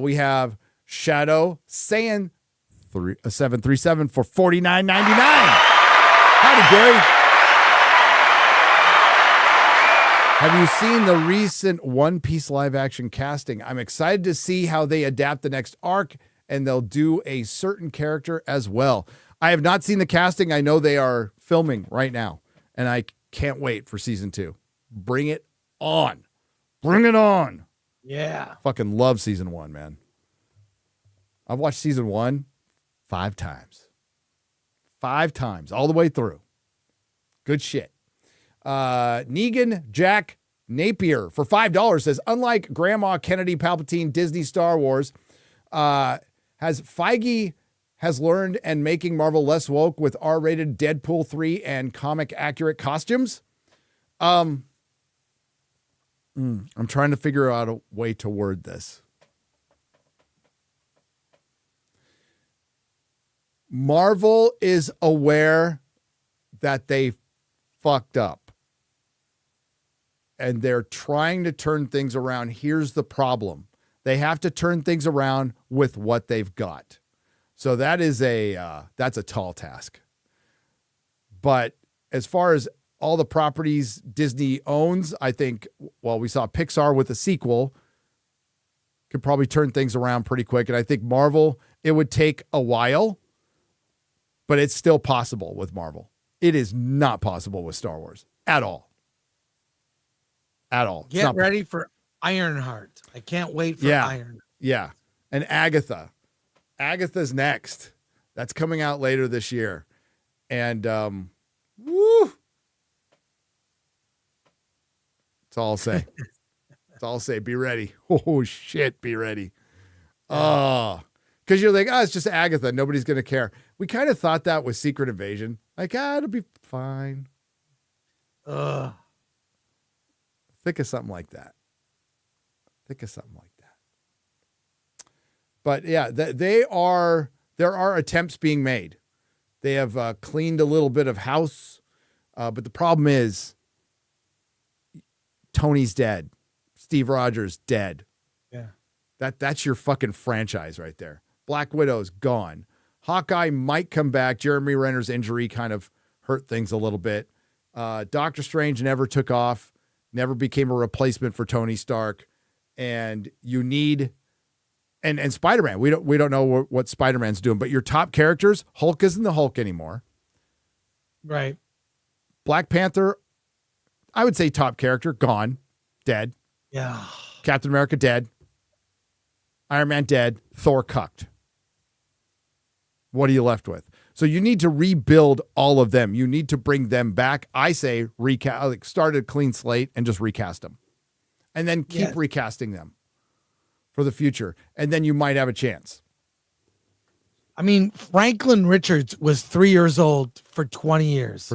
[SPEAKER 1] We have Shadow saying 737 for $49.99. Howdy, Gary. Have you seen the recent One Piece live action casting? I'm excited to see how they adapt the next arc, and they'll do a certain character as well. I have not seen the casting. I know they are filming right now, and I can't wait for season 2. Bring it on. Bring it on.
[SPEAKER 2] Yeah.
[SPEAKER 1] Fucking love season 1, man. I've watched season 1 5 times. 5 times, all the way through. Good shit. Negan Jack Napier for $5 says, unlike Grandma Kennedy Palpatine Disney Star Wars, has Feige has learned and making Marvel less woke with R-rated Deadpool 3 and comic accurate costumes? I'm trying to figure out a way to word this. Marvel is aware that they fucked up. And they're trying to turn things around. Here's the problem. They have to turn things around with what they've got. So that is that's a tall task. But as far as all the properties Disney owns, I think, well, we saw Pixar with a sequel, could probably turn things around pretty quick. And I think Marvel, it would take a while, but it's still possible with Marvel. It is not possible with Star Wars at all. At all.
[SPEAKER 2] Get ready for Ironheart. I can't wait for Ironheart.
[SPEAKER 1] Yeah. And Agatha. Agatha's next. That's coming out later this year. And woo. That's all I'll say. That's all I'll say. Be ready. Oh shit, be ready. Oh. Because you're like, it's just Agatha. Nobody's gonna care. We kind of thought that with Secret Invasion. Like, it'll be fine. Think of something like that. But yeah, there are attempts being made. They have cleaned a little bit of house. But the problem is Tony's dead. Steve Rogers dead.
[SPEAKER 2] Yeah.
[SPEAKER 1] That's your fucking franchise right there. Black Widow's gone. Hawkeye might come back. Jeremy Renner's injury kind of hurt things a little bit. Doctor Strange never took off. Never became a replacement for Tony Stark, and you need, and Spider-Man. We don't know what Spider-Man's doing, but your top characters, Hulk isn't the Hulk anymore.
[SPEAKER 2] Right.
[SPEAKER 1] Black Panther, I would say top character, gone, dead.
[SPEAKER 2] Yeah.
[SPEAKER 1] Captain America dead. Iron Man dead. Thor cucked. What are you left with? So you need to rebuild all of them. You need to bring them back. I say start a clean slate and just recast them. And then keep recasting them for the future. And then you might have a chance.
[SPEAKER 2] I mean, Franklin Richards was 3 years old for 20 years.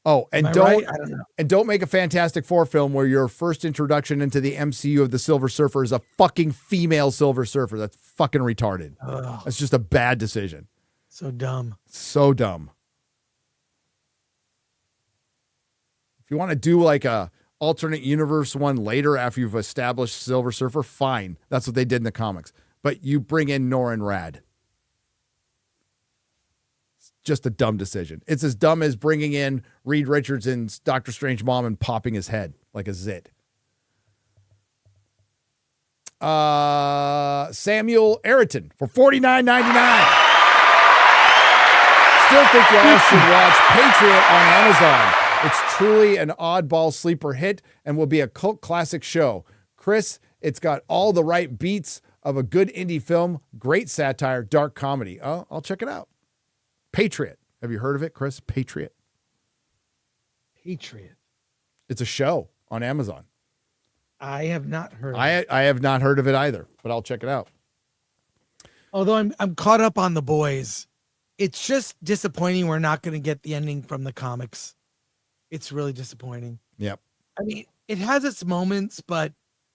[SPEAKER 1] Oh, and
[SPEAKER 2] right? I don't know.
[SPEAKER 1] And don't make a Fantastic Four film where your first introduction into the MCU of the Silver Surfer is a fucking female Silver Surfer. That's fucking retarded.
[SPEAKER 2] Ugh.
[SPEAKER 1] That's just a bad decision.
[SPEAKER 2] So dumb.
[SPEAKER 1] So dumb. If you want to do like a alternate universe one later after you've established Silver Surfer, fine. That's what they did in the comics. But you bring in Norrin Rad. It's just a dumb decision. It's as dumb as bringing in Reed Richards and Doctor Strange mom and popping his head like a zit. Samuel Ayrton for $49.99. Still think y'all should watch Patriot on Amazon. It's truly an oddball sleeper hit and will be a cult classic show. Chris, it's got all the right beats of a good indie film, great satire, dark comedy. Oh, I'll check it out. Patriot. Have you heard of it, Chris? Patriot.
[SPEAKER 2] Patriot.
[SPEAKER 1] It's a show on Amazon.
[SPEAKER 2] I have not heard.
[SPEAKER 1] I have not heard of it either, but I'll check it out.
[SPEAKER 2] Although I'm caught up on The Boys. It's just disappointing we're not going to get the ending from the comics. It's really disappointing.
[SPEAKER 1] Yep.
[SPEAKER 2] I mean, it has its moments, but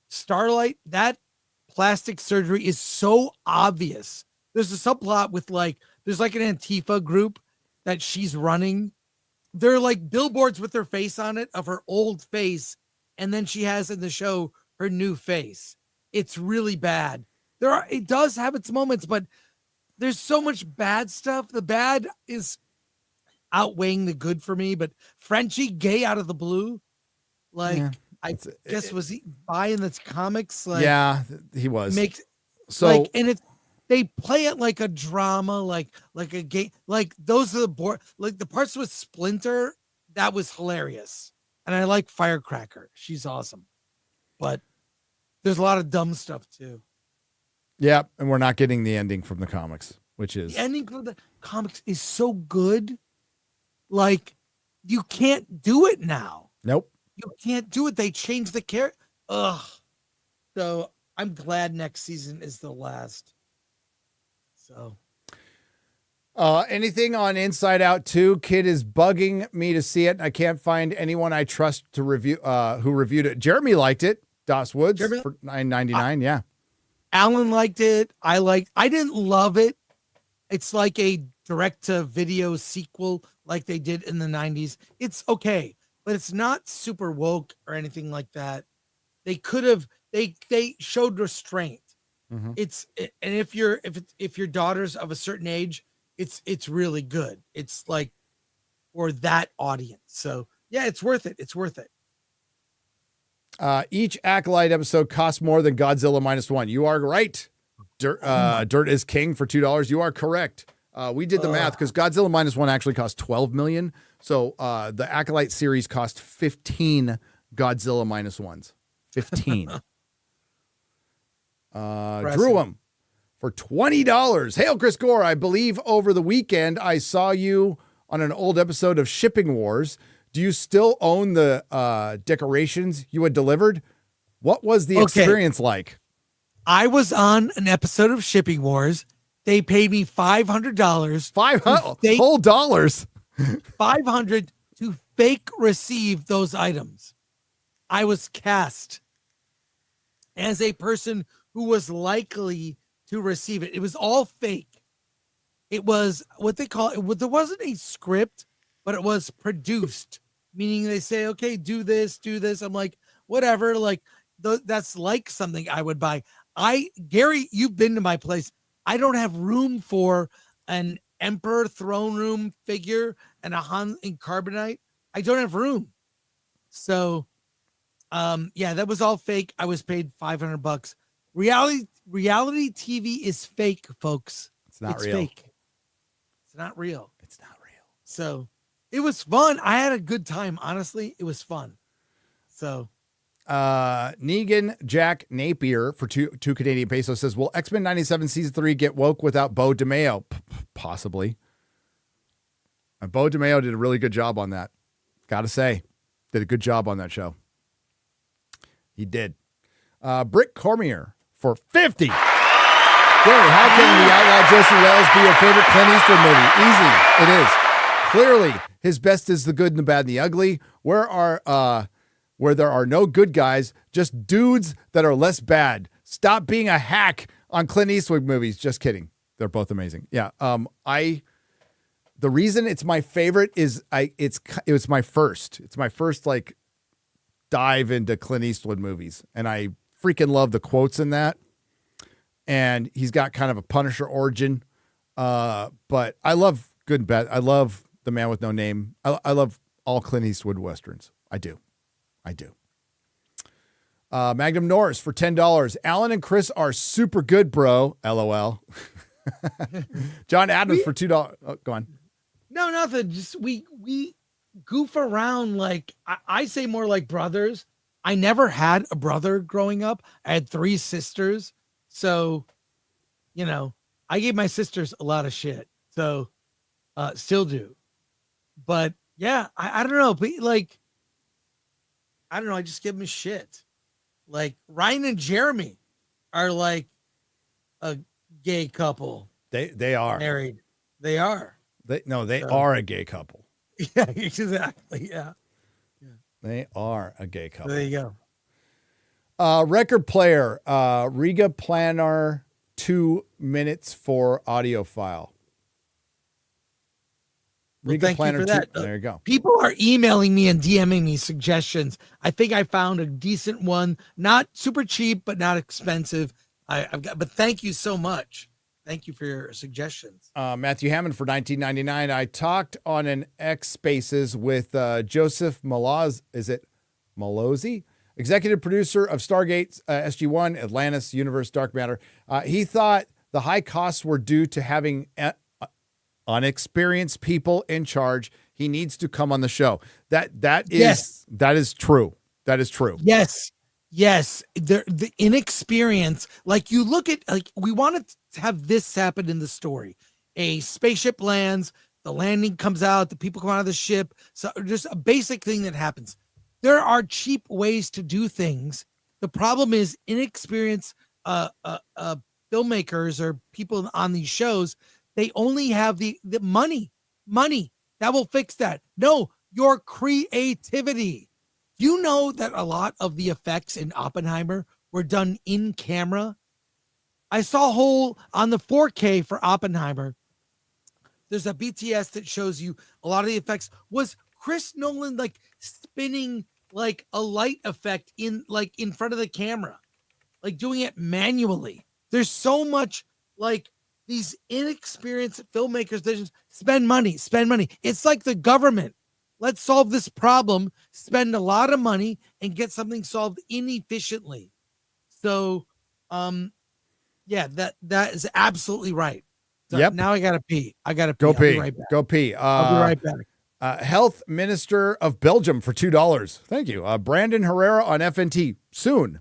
[SPEAKER 2] Starlight, that plastic surgery is so obvious. There's a subplot with there's an Antifa group that she's running. They're like billboards with her face on it of her old face. And then she has in the show her new face. It's really bad. It does have its moments, but there's so much bad stuff. The bad is outweighing the good for me, but Frenchie gay out of the blue. I guess was he buying this comics?
[SPEAKER 1] Yeah, he was.
[SPEAKER 2] And they play it like a drama, like a gay, those are the parts with Splinter, that was hilarious. And I like Firecracker. She's awesome. But there's a lot of dumb stuff too.
[SPEAKER 1] Yeah, and we're not getting the ending from the comics, which is...
[SPEAKER 2] The ending from the comics is so good. You can't do it now.
[SPEAKER 1] Nope.
[SPEAKER 2] You can't do it. They changed the character. Ugh. So I'm glad next season is the last. So...
[SPEAKER 1] anything on Inside Out 2? Kid is bugging me to see it. I can't find anyone I trust to review who reviewed it. Jeremy liked it. Das Woods for $9.99. Yeah.
[SPEAKER 2] Alan liked it. I didn't love it. It's like a direct to video sequel like they did in the 90s. It's okay, but it's not super woke or anything like that. They could have, they showed restraint.
[SPEAKER 1] Mm-hmm.
[SPEAKER 2] And if your daughter's of a certain age, it's really good. It's for that audience. So yeah, it's worth it. It's worth it.
[SPEAKER 1] Each Acolyte episode costs more than Godzilla -1. You are right. Dirt is king for $2. You are correct. We did the math because Godzilla -1 actually cost $12 million. So the Acolyte series cost 15 Godzilla -1s. 15. Drew him for $20. Hail, Chris Gore. I believe over the weekend I saw you on an old episode of Shipping Wars. Do you still own the decorations you had delivered? What was the experience like?
[SPEAKER 2] I was on an episode of Shipping Wars. They paid me $500.
[SPEAKER 1] Whole dollars.
[SPEAKER 2] $500 to fake receive those items. I was cast as a person who was likely to receive it. It was all fake. It was what they call it. There wasn't a script, but it was produced. Meaning they say, okay, do this. I'm like, whatever. That's like something I would buy. Gary, you've been to my place. I don't have room for an Emperor throne room figure and a Han in carbonite. I don't have room. So, yeah, that was all fake. I was paid $500. Reality TV is fake, folks.
[SPEAKER 1] It's real.
[SPEAKER 2] Fake. It's not real.
[SPEAKER 1] It's not real.
[SPEAKER 2] So it was fun. I had a good time. Honestly, it was fun. So
[SPEAKER 1] Negan Jack Napier for two Canadian pesos says, will X-Men 97 season 3 get woke without Bo DeMayo? Possibly. And Bo DeMayo did a really good job on that. Gotta say, did a good job on that show. He did. Britt Cormier for 50. Gary, how can the outlaw Jesse Wells be your favorite Clint Eastwood movie? Easy. It is. Clearly, his best is The Good and the Bad and the Ugly. Where there are no good guys, just dudes that are less bad. Stop being a hack on Clint Eastwood movies. Just kidding. They're both amazing. Yeah. The reason it's my favorite is it was my first. It's my first dive into Clint Eastwood movies, and I freaking love the quotes in that. And he's got kind of a Punisher origin, but I love Good and Bad. I love The Man with No Name. I love all Clint Eastwood westerns. I do. Magnum Norris for $10. Alan and Chris are super good, bro. LOL. John Adams for $2. Oh, go on.
[SPEAKER 2] No, nothing. Just we goof around I say more like brothers. I never had a brother growing up. I had 3 sisters. So, I gave my sisters a lot of shit. So, still do. But Yeah, I don't know, but like, I don't know. I just give them shit. Like Ryan and Jeremy are like a gay couple
[SPEAKER 1] They are.
[SPEAKER 2] married. They are.
[SPEAKER 1] They
[SPEAKER 2] So,
[SPEAKER 1] are a gay couple.
[SPEAKER 2] yeah, exactly. Yeah. Yeah.
[SPEAKER 1] They are a gay
[SPEAKER 2] So
[SPEAKER 1] couple.
[SPEAKER 2] there you go.
[SPEAKER 1] Record player, Riga Planar, 2 minutes for audio file.
[SPEAKER 2] Well,
[SPEAKER 1] Riga
[SPEAKER 2] thank you
[SPEAKER 1] Planar
[SPEAKER 2] for
[SPEAKER 1] 2.
[SPEAKER 2] that.
[SPEAKER 1] There you go.
[SPEAKER 2] People are emailing me and DMing me suggestions. I think I found a decent one, not super cheap, but not expensive. I've got, but thank you so much. Thank you for your suggestions.
[SPEAKER 1] Matthew Hammond for $19.99. I talked on an X Spaces with Joseph Malaz. Is it Malozzi? Executive producer of Stargate, SG-1, Atlantis, Universe, Dark Matter. He thought the high costs were due to having unexperienced people in charge. He needs to come on the show. That is true. That is true.
[SPEAKER 2] Yes. The inexperience, like you look at, like we wanted to have this happen in the story. A spaceship lands, the landing comes out, the people come out of the ship. So just a basic thing that happens. There are cheap ways to do things. The problem is inexperienced filmmakers or people on these shows. They only have the money that will fix that. No, your creativity. You know that a lot of the effects in Oppenheimer were done in camera. I saw a whole on the 4K for Oppenheimer. There's a BTS that shows you a lot of the effects was Chris Nolan like spinning like a light effect in front of the camera, like doing it manually. There's so much like these inexperienced filmmakers that just spend money. It's like the government. Let's solve this problem, spend a lot of money and get something solved inefficiently. So, yeah, that is absolutely right. So
[SPEAKER 1] Yep.
[SPEAKER 2] Now I gotta pee.
[SPEAKER 1] Go
[SPEAKER 2] I'll
[SPEAKER 1] pee.
[SPEAKER 2] be right back.
[SPEAKER 1] Go pee.
[SPEAKER 2] I'll be right back.
[SPEAKER 1] Health Minister of Belgium for $2. Thank you. Brandon Herrera on FNT soon.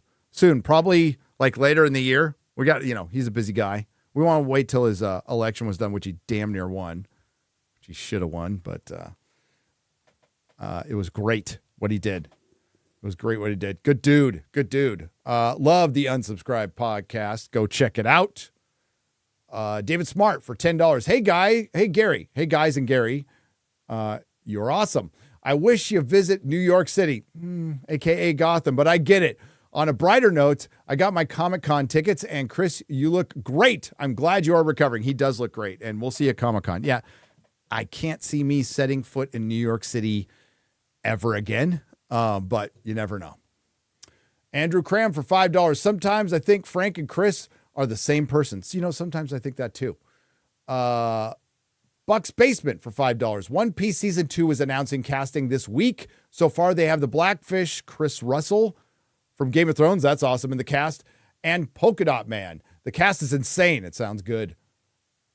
[SPEAKER 1] Probably like later in the year. We got, he's a busy guy. We want to wait till his election was done, which he damn near won, which he should have won, but it was great what he did. It was great what he did. Good dude. Love the Unsubscribed podcast. Go check it out. David Smart for $10. Hey, Gary. Hey, guys and Gary. You're awesome. I wish you visit New York City, a.k.a. Gotham, but I get it. On a brighter note, I got my Comic-Con tickets, and Chris, you look great. I'm glad you are recovering. He does look great, and we'll see you at Comic-Con. Yeah, I can't see me setting foot in New York City ever again, but you never know. Andrew Cram for $5. Sometimes I think Frank and Chris are the same person. So, sometimes I think that too. Buck's Basement for $5. One Piece Season 2 is announcing casting this week. So far, they have the Blackfish, Chris Russell from Game of Thrones. That's awesome in the cast. And Polka Dot Man. The cast is insane. It sounds good.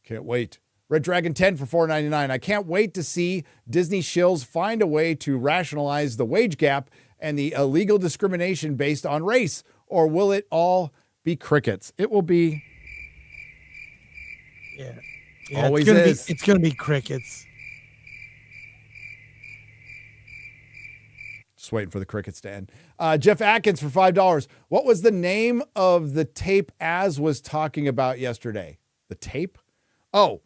[SPEAKER 1] Can't wait. Red Dragon 10 for $4.99. I can't wait to see Disney shills find a way to rationalize the wage gap and the illegal discrimination based on race. Or will it all be crickets? It will be.
[SPEAKER 2] Yeah.
[SPEAKER 1] Always
[SPEAKER 2] it's gonna be crickets.
[SPEAKER 1] Just waiting for the crickets to end. Jeff Atkins for $5. What was the name of the tape Az was talking about yesterday? The tape? Oh,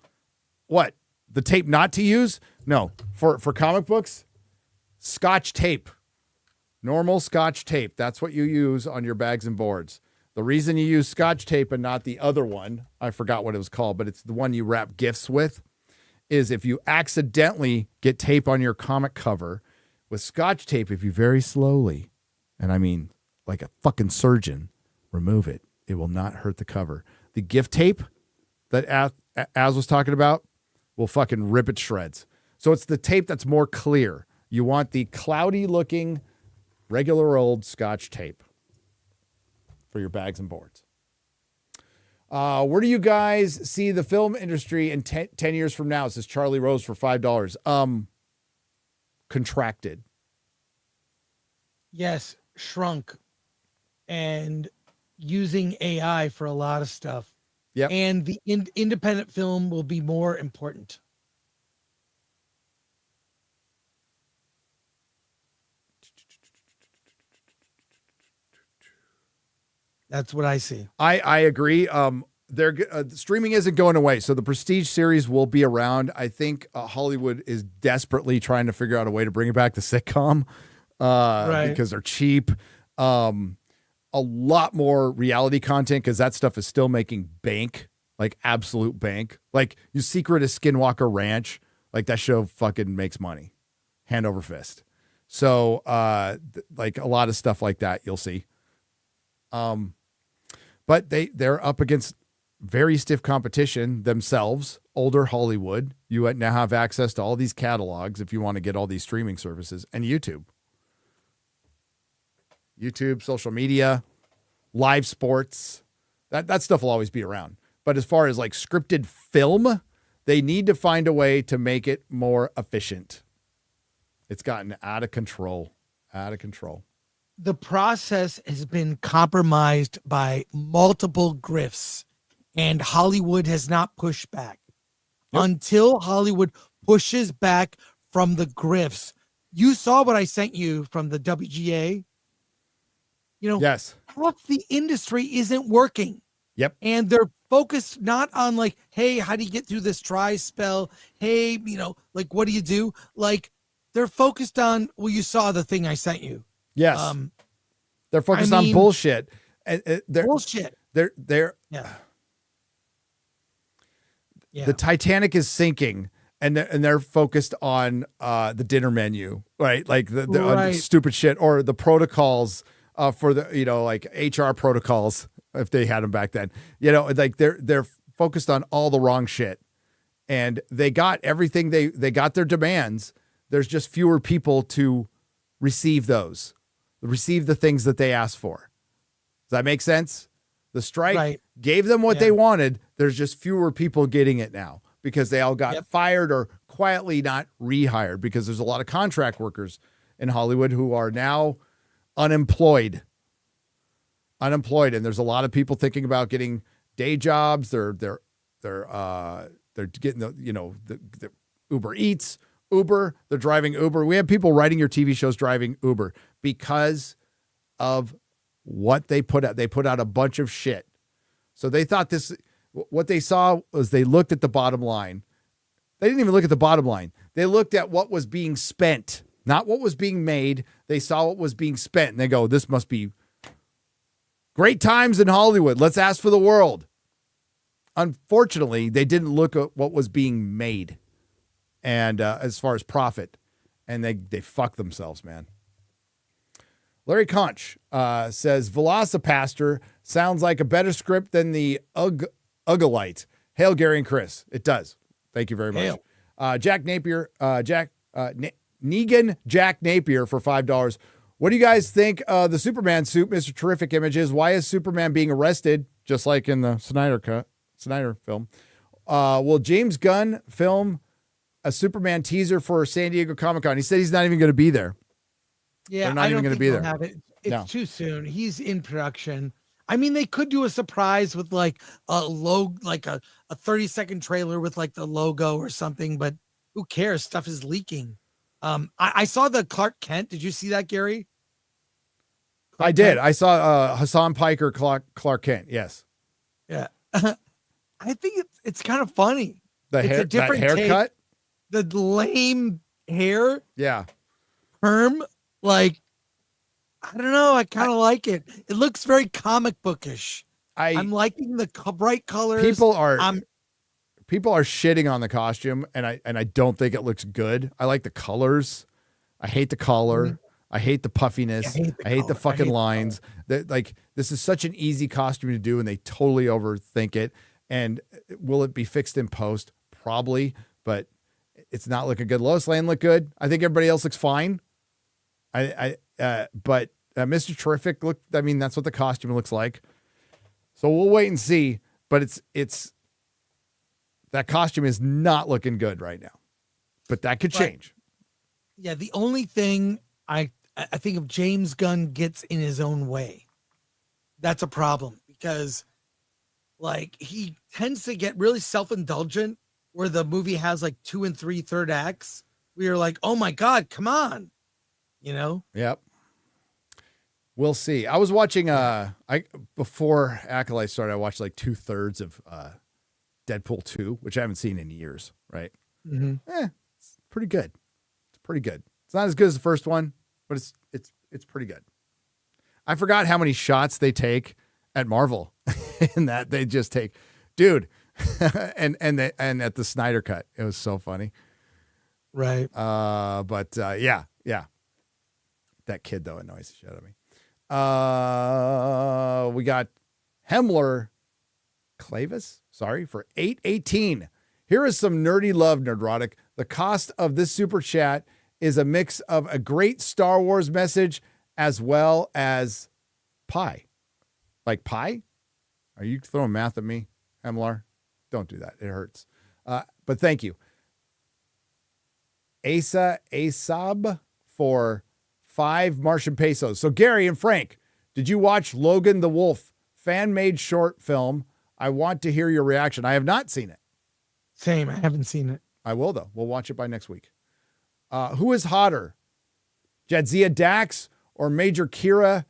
[SPEAKER 1] what? The tape not to use? No, for comic books? Scotch tape. Normal Scotch tape. That's what you use on your bags and boards. The reason you use Scotch tape and not the other one, I forgot what it was called, but it's the one you wrap gifts with, is if you accidentally get tape on your comic cover, with Scotch tape, if you very slowly, and I mean like a fucking surgeon, remove it, it will not hurt the cover. The gift tape that Az was talking about will fucking rip it shreds. So it's the tape that's more clear. You want the cloudy looking, regular old Scotch tape for your bags and boards. Where do you guys see the film industry in 10 years from now? Says Charlie Rose for $5. Contracted.
[SPEAKER 2] Yes, shrunk, and using AI for a lot of stuff.
[SPEAKER 1] Yep.
[SPEAKER 2] And the independent film will be more important. That's what I see.
[SPEAKER 1] I agree. They're streaming isn't going away, so the Prestige series will be around. I think Hollywood is desperately trying to figure out a way to bring it back to sitcom, because they're cheap. A lot more reality content because that stuff is still making bank, like absolute bank. Like you Secret of Skinwalker Ranch, like that show fucking makes money, hand over fist. So like a lot of stuff like that you'll see. But they're up against very stiff competition themselves, older Hollywood. You now have access to all these catalogs if you want to get all these streaming services, and YouTube, social media, live sports. That stuff will always be around. But as far as like scripted film, they need to find a way to make it more efficient. It's gotten out of control.
[SPEAKER 2] The process has been compromised by multiple grifts, and Hollywood has not pushed back. Until Hollywood pushes back from the grifts. You saw what I sent you from the WGA. You know,
[SPEAKER 1] yes,
[SPEAKER 2] half the industry isn't working.
[SPEAKER 1] Yep.
[SPEAKER 2] And they're focused not on like, hey, how do you get through this dry spell? Hey, like, what do you do? Like, they're focused on, well, you saw the thing I sent you.
[SPEAKER 1] Yes. They're focused on bullshit.
[SPEAKER 2] Bullshit.
[SPEAKER 1] They're The Titanic is sinking, and they're focused on the dinner menu, right? Like the stupid shit, or the protocols for the like HR protocols if they had them back then. Like they're focused on all the wrong shit, and they got everything they got their demands. There's just fewer people to receive the things that they asked for. Does that make sense? The strike gave them what they wanted. There's just fewer people getting it now because they all got fired or quietly not rehired, because there's a lot of contract workers in Hollywood who are now unemployed. And there's a lot of people thinking about getting day jobs. They're getting the Uber Eats, Uber. They're driving Uber. We have people writing your TV shows driving Uber because of what they put out. They put out a bunch of shit. So they thought what they saw was, they looked at the bottom line. They didn't even look at the bottom line. They looked at what was being spent, not what was being made. They saw what was being spent, and they go, this must be great times in Hollywood. Let's ask for the world. Unfortunately, they didn't look at what was being made, and as far as profit, and they fucked themselves, man. Larry Conch says, Velocipaster sounds like a better script than the Acolyte. Hail, Gary and Chris. It does. Thank you very much. Jack Napier, Negan Jack Napier for $5. What do you guys think the Superman suit, Mr. Terrific image is? Why is Superman being arrested, just like in the Snyder film? Will James Gunn film a Superman teaser for San Diego Comic-Con? He said he's not even going to be there.
[SPEAKER 2] Yeah,
[SPEAKER 1] they're not even going to be there.
[SPEAKER 2] It's too soon. He's in production. I mean, they could do a surprise with like a 30-second trailer with like the logo or something, but who cares? Stuff is leaking. I saw the Clark Kent. Did you see that, Gary?
[SPEAKER 1] I did. I saw Hassan Piker Clark Kent. Yes.
[SPEAKER 2] Yeah. I think it's kind of funny.
[SPEAKER 1] It's a different haircut.
[SPEAKER 2] The lame hair.
[SPEAKER 1] Yeah.
[SPEAKER 2] Perm. Like, I don't know. I kind of like it. It looks very comic bookish. I'm liking the bright colors.
[SPEAKER 1] People are shitting on the costume, and I don't think it looks good. I like the colors. I hate the collar. Mm-hmm. I hate the puffiness. I hate the fucking lines. This is such an easy costume to do, and they totally overthink it. And will it be fixed in post? Probably, but it's not looking good. Lois Lane looked good. I think everybody else looks fine. But Mr. Terrific looked. I mean, that's what the costume looks like. So we'll wait and see. But it's that costume is not looking good right now. But that could change.
[SPEAKER 2] Yeah, the only thing I think if James Gunn gets in his own way, that's a problem, because like he tends to get really self-indulgent where the movie has like 2 and 3 third acts. We are like, oh my God, come on.
[SPEAKER 1] Yep. We'll see. I was watching before Acolyte started, I watched like 2/3 of Deadpool 2, which I haven't seen in years, right?
[SPEAKER 2] Mm-hmm.
[SPEAKER 1] It's pretty good. It's pretty good. It's not as good as the first one, but it's pretty good. I forgot how many shots they take at Marvel in that they just take, dude, and at the Snyder cut. It was so funny.
[SPEAKER 2] Right.
[SPEAKER 1] Yeah. That kid though annoys the shit out of me. We got Hemler Clavis, for 818. Here is some nerdy love, Nerdrotic. The cost of this super chat is a mix of a great Star Wars message as well as pie. Like pie? Are you throwing math at me, Hemlar? Don't do that. It hurts. But thank you. Asab for 5 Martian pesos. So Gary and Frank, did you watch Logan the Wolf fan-made short film? I want to hear your reaction. I have not seen it.
[SPEAKER 2] Same. I haven't seen it.
[SPEAKER 1] I will, though. We'll watch it by next week. Who is hotter? Jadzia Dax or Major Kira?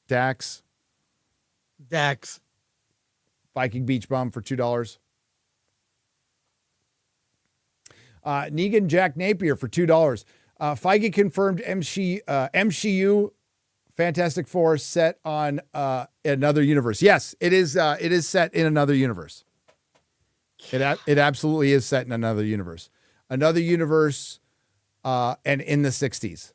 [SPEAKER 1] Dax. Viking Beach Bum for $2. Negan Jack Napier for $2. Feige confirmed MCU Fantastic Four set on another universe. Yes, it is set in another universe. It absolutely is set in another universe. Another universe and in the 60s.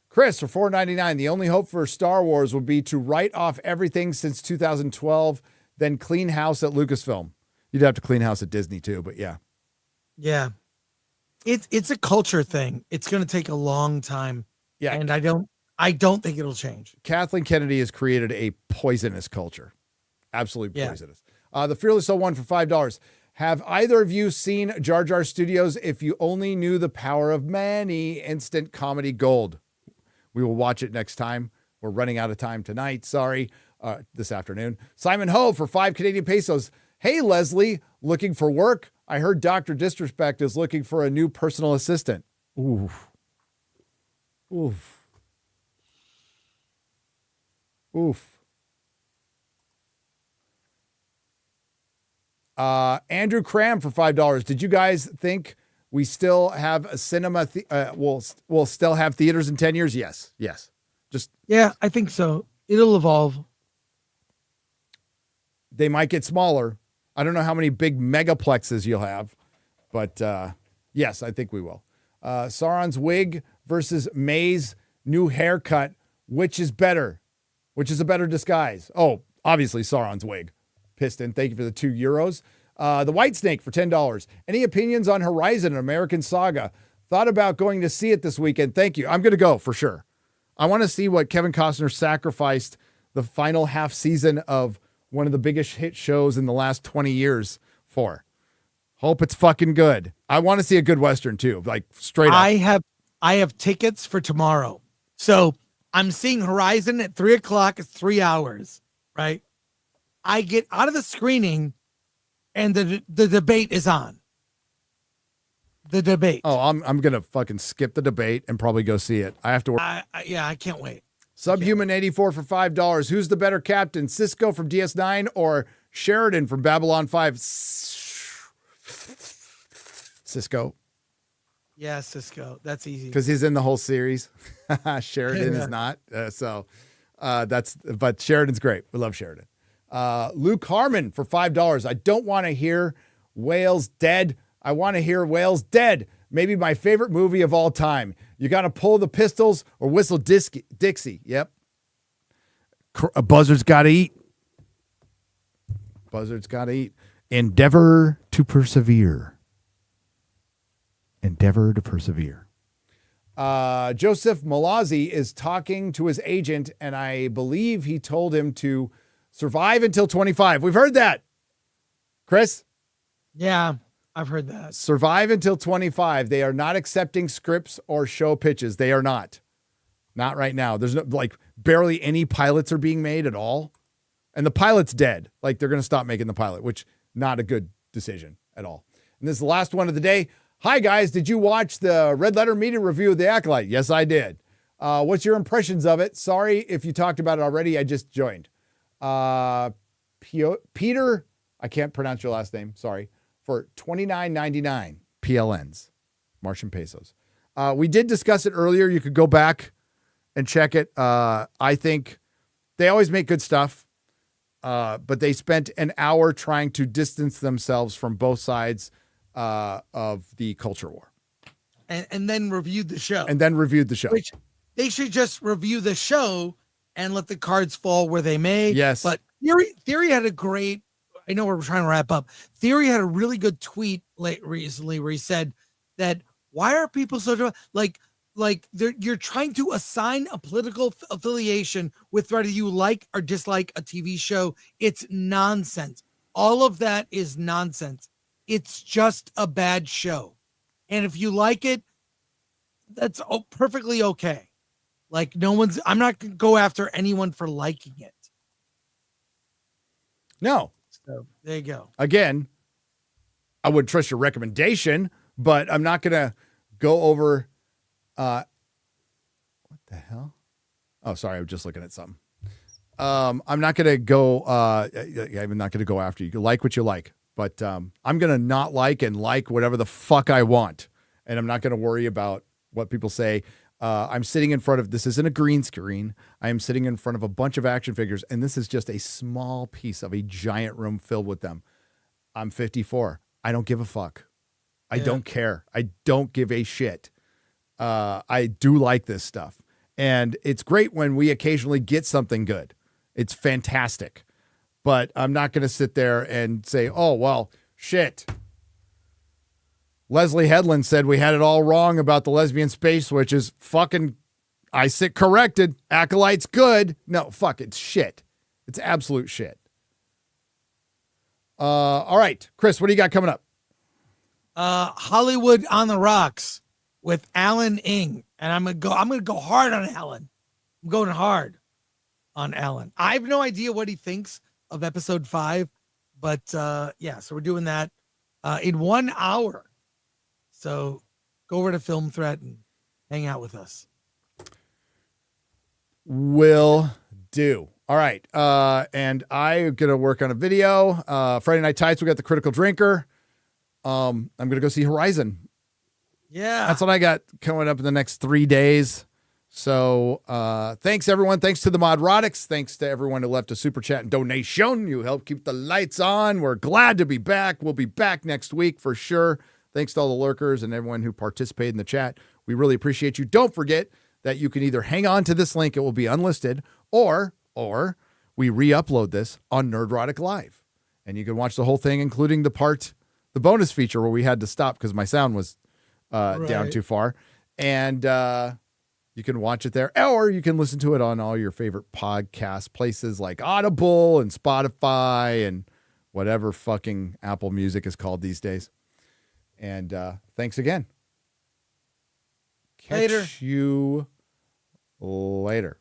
[SPEAKER 1] Chris for $4.99. The only hope for Star Wars would be to write off everything since 2012, then clean house at Lucasfilm. You'd have to clean house at Disney too, but yeah.
[SPEAKER 2] Yeah. It's a culture thing. It's going to take a long time.
[SPEAKER 1] Yeah.
[SPEAKER 2] And I don't think it'll change.
[SPEAKER 1] Kathleen Kennedy has created a poisonous culture. Absolutely poisonous. The Fearless 01 for $5. Have either of you seen Jar Jar Studios? If you only knew the power of many, instant comedy gold. We will watch it next time. We're running out of time tonight. Sorry. This afternoon. Simon Ho for 5 Canadian pesos. Hey, Leslie, looking for work? I heard Dr. Disrespect is looking for a new personal assistant. Oof. Andrew Cram for $5. Did you guys think we still have a cinema? We'll still have theaters in 10 years? Yes.
[SPEAKER 2] Yeah, I think so. It'll evolve.
[SPEAKER 1] They might get smaller. I don't know how many big megaplexes you'll have, but yes, I think we will. Sauron's wig versus May's new haircut. Which is better? Which is a better disguise? Oh, obviously Sauron's wig. Piston, thank you for the €2. The White Snake for $10. Any opinions on Horizon, an American Saga? Thought about going to see it this weekend. Thank you. I'm going to go for sure. I want to see what Kevin Costner sacrificed the final half season of one of the biggest hit shows in the last 20 years for. Hope it's fucking good. I want to see a good Western too, like straight up.
[SPEAKER 2] I have tickets for tomorrow. So I'm seeing Horizon at 3:00. It's 3 hours, right? I get out of the screening and the debate is on. The debate.
[SPEAKER 1] Oh, I'm going to fucking skip the debate and probably go see it. I have to work.
[SPEAKER 2] I can't wait.
[SPEAKER 1] Subhuman 84 for $5. Who's the better captain, Cisco from DS9 or Sheridan from Babylon 5? Cisco.
[SPEAKER 2] Yeah, Cisco. That's easy.
[SPEAKER 1] Because he's in the whole series. Sheridan is not. But Sheridan's great. We love Sheridan. Luke Harmon for $5. I don't want to hear Whales dead. I want to hear Whales dead. Maybe my favorite movie of all time. You got to pull the pistols or whistle Dixie. Yep. A buzzard's got to eat. Buzzard's got to eat. Endeavor to persevere. Endeavor to persevere. Joseph Malazzi is talking to his agent, and I believe he told him to survive until 25. We've heard that. Chris?
[SPEAKER 2] Yeah, I've heard that.
[SPEAKER 1] Survive until 25. They are not accepting scripts or show pitches. They are not. Not right now. There's no, like, barely any pilots are being made at all. And the pilot's dead. Like, they're going to stop making the pilot, which not a good decision at all. And this is the last one of the day. Hi, guys. Did you watch the Red Letter Media review of The Acolyte? Yes, I did. What's your impressions of it? Sorry if you talked about it already. I just joined. Peter, I can't pronounce your last name. Sorry. For $29.99 PLNs, Martian pesos. We did discuss it earlier. You could go back and check it. I think they always make good stuff, but they spent an hour trying to distance themselves from both sides of the culture war.
[SPEAKER 2] And then reviewed the show.
[SPEAKER 1] Which
[SPEAKER 2] they should just review the show and let the cards fall where they may.
[SPEAKER 1] Yes.
[SPEAKER 2] But Theory had a great, I know we're trying to wrap up. Theory had a really good tweet recently where he said that why are people so like you're trying to assign a political affiliation with whether you like or dislike a TV show. It's nonsense. All of that is nonsense. It's just a bad show. And if you like it, that's perfectly okay. Like I'm not going to go after anyone for liking it.
[SPEAKER 1] No.
[SPEAKER 2] So there you go.
[SPEAKER 1] Again, I would trust your recommendation, but I'm not going to go over, what the hell? Oh, sorry. I was just looking at something. I'm not going to go, I'm not going to go after you. You like what you like, but I'm going to not like and like whatever the fuck I want. And I'm not going to worry about what people say. I'm sitting in front of, this isn't a green screen. I am sitting in front of a bunch of action figures, and this is just a small piece of a giant room filled with them. I'm 54. I don't give a fuck. I don't care. I don't give a shit. I do like this stuff. And it's great when we occasionally get something good. It's fantastic. But I'm not going to sit there and say, oh, well, shit. Leslie Headland said we had it all wrong about the lesbian space, which is fucking, I sit corrected. Acolyte's good. No, fuck, it's shit. It's absolute shit. All right, Chris, what do you got coming up?
[SPEAKER 2] Hollywood on the Rocks with Alan Ng. And I'm going to go hard on Alan. I'm going hard on Alan. I have no idea what he thinks of episode 5, but so we're doing that in 1 hour. So go over to Film Threat and hang out with us.
[SPEAKER 1] Will do. All right. And I'm going to work on a video. Friday Night Tights, we got The Critical Drinker. I'm going to go see Horizon.
[SPEAKER 2] Yeah.
[SPEAKER 1] That's what I got coming up in the next 3 days. So thanks, everyone. Thanks to the Nerdrotics. Thanks to everyone who left a super chat and donation. You help keep the lights on. We're glad to be back. We'll be back next week for sure. Thanks to all the lurkers and everyone who participated in the chat. We really appreciate you. Don't forget that you can either hang on to this link, it will be unlisted, or we re-upload this on Nerdrotic Live. And you can watch the whole thing, including the bonus feature where we had to stop because my sound was down too far. And you can watch it there, or you can listen to it on all your favorite podcast places like Audible and Spotify and whatever fucking Apple Music is called these days. And thanks again. Catch you later.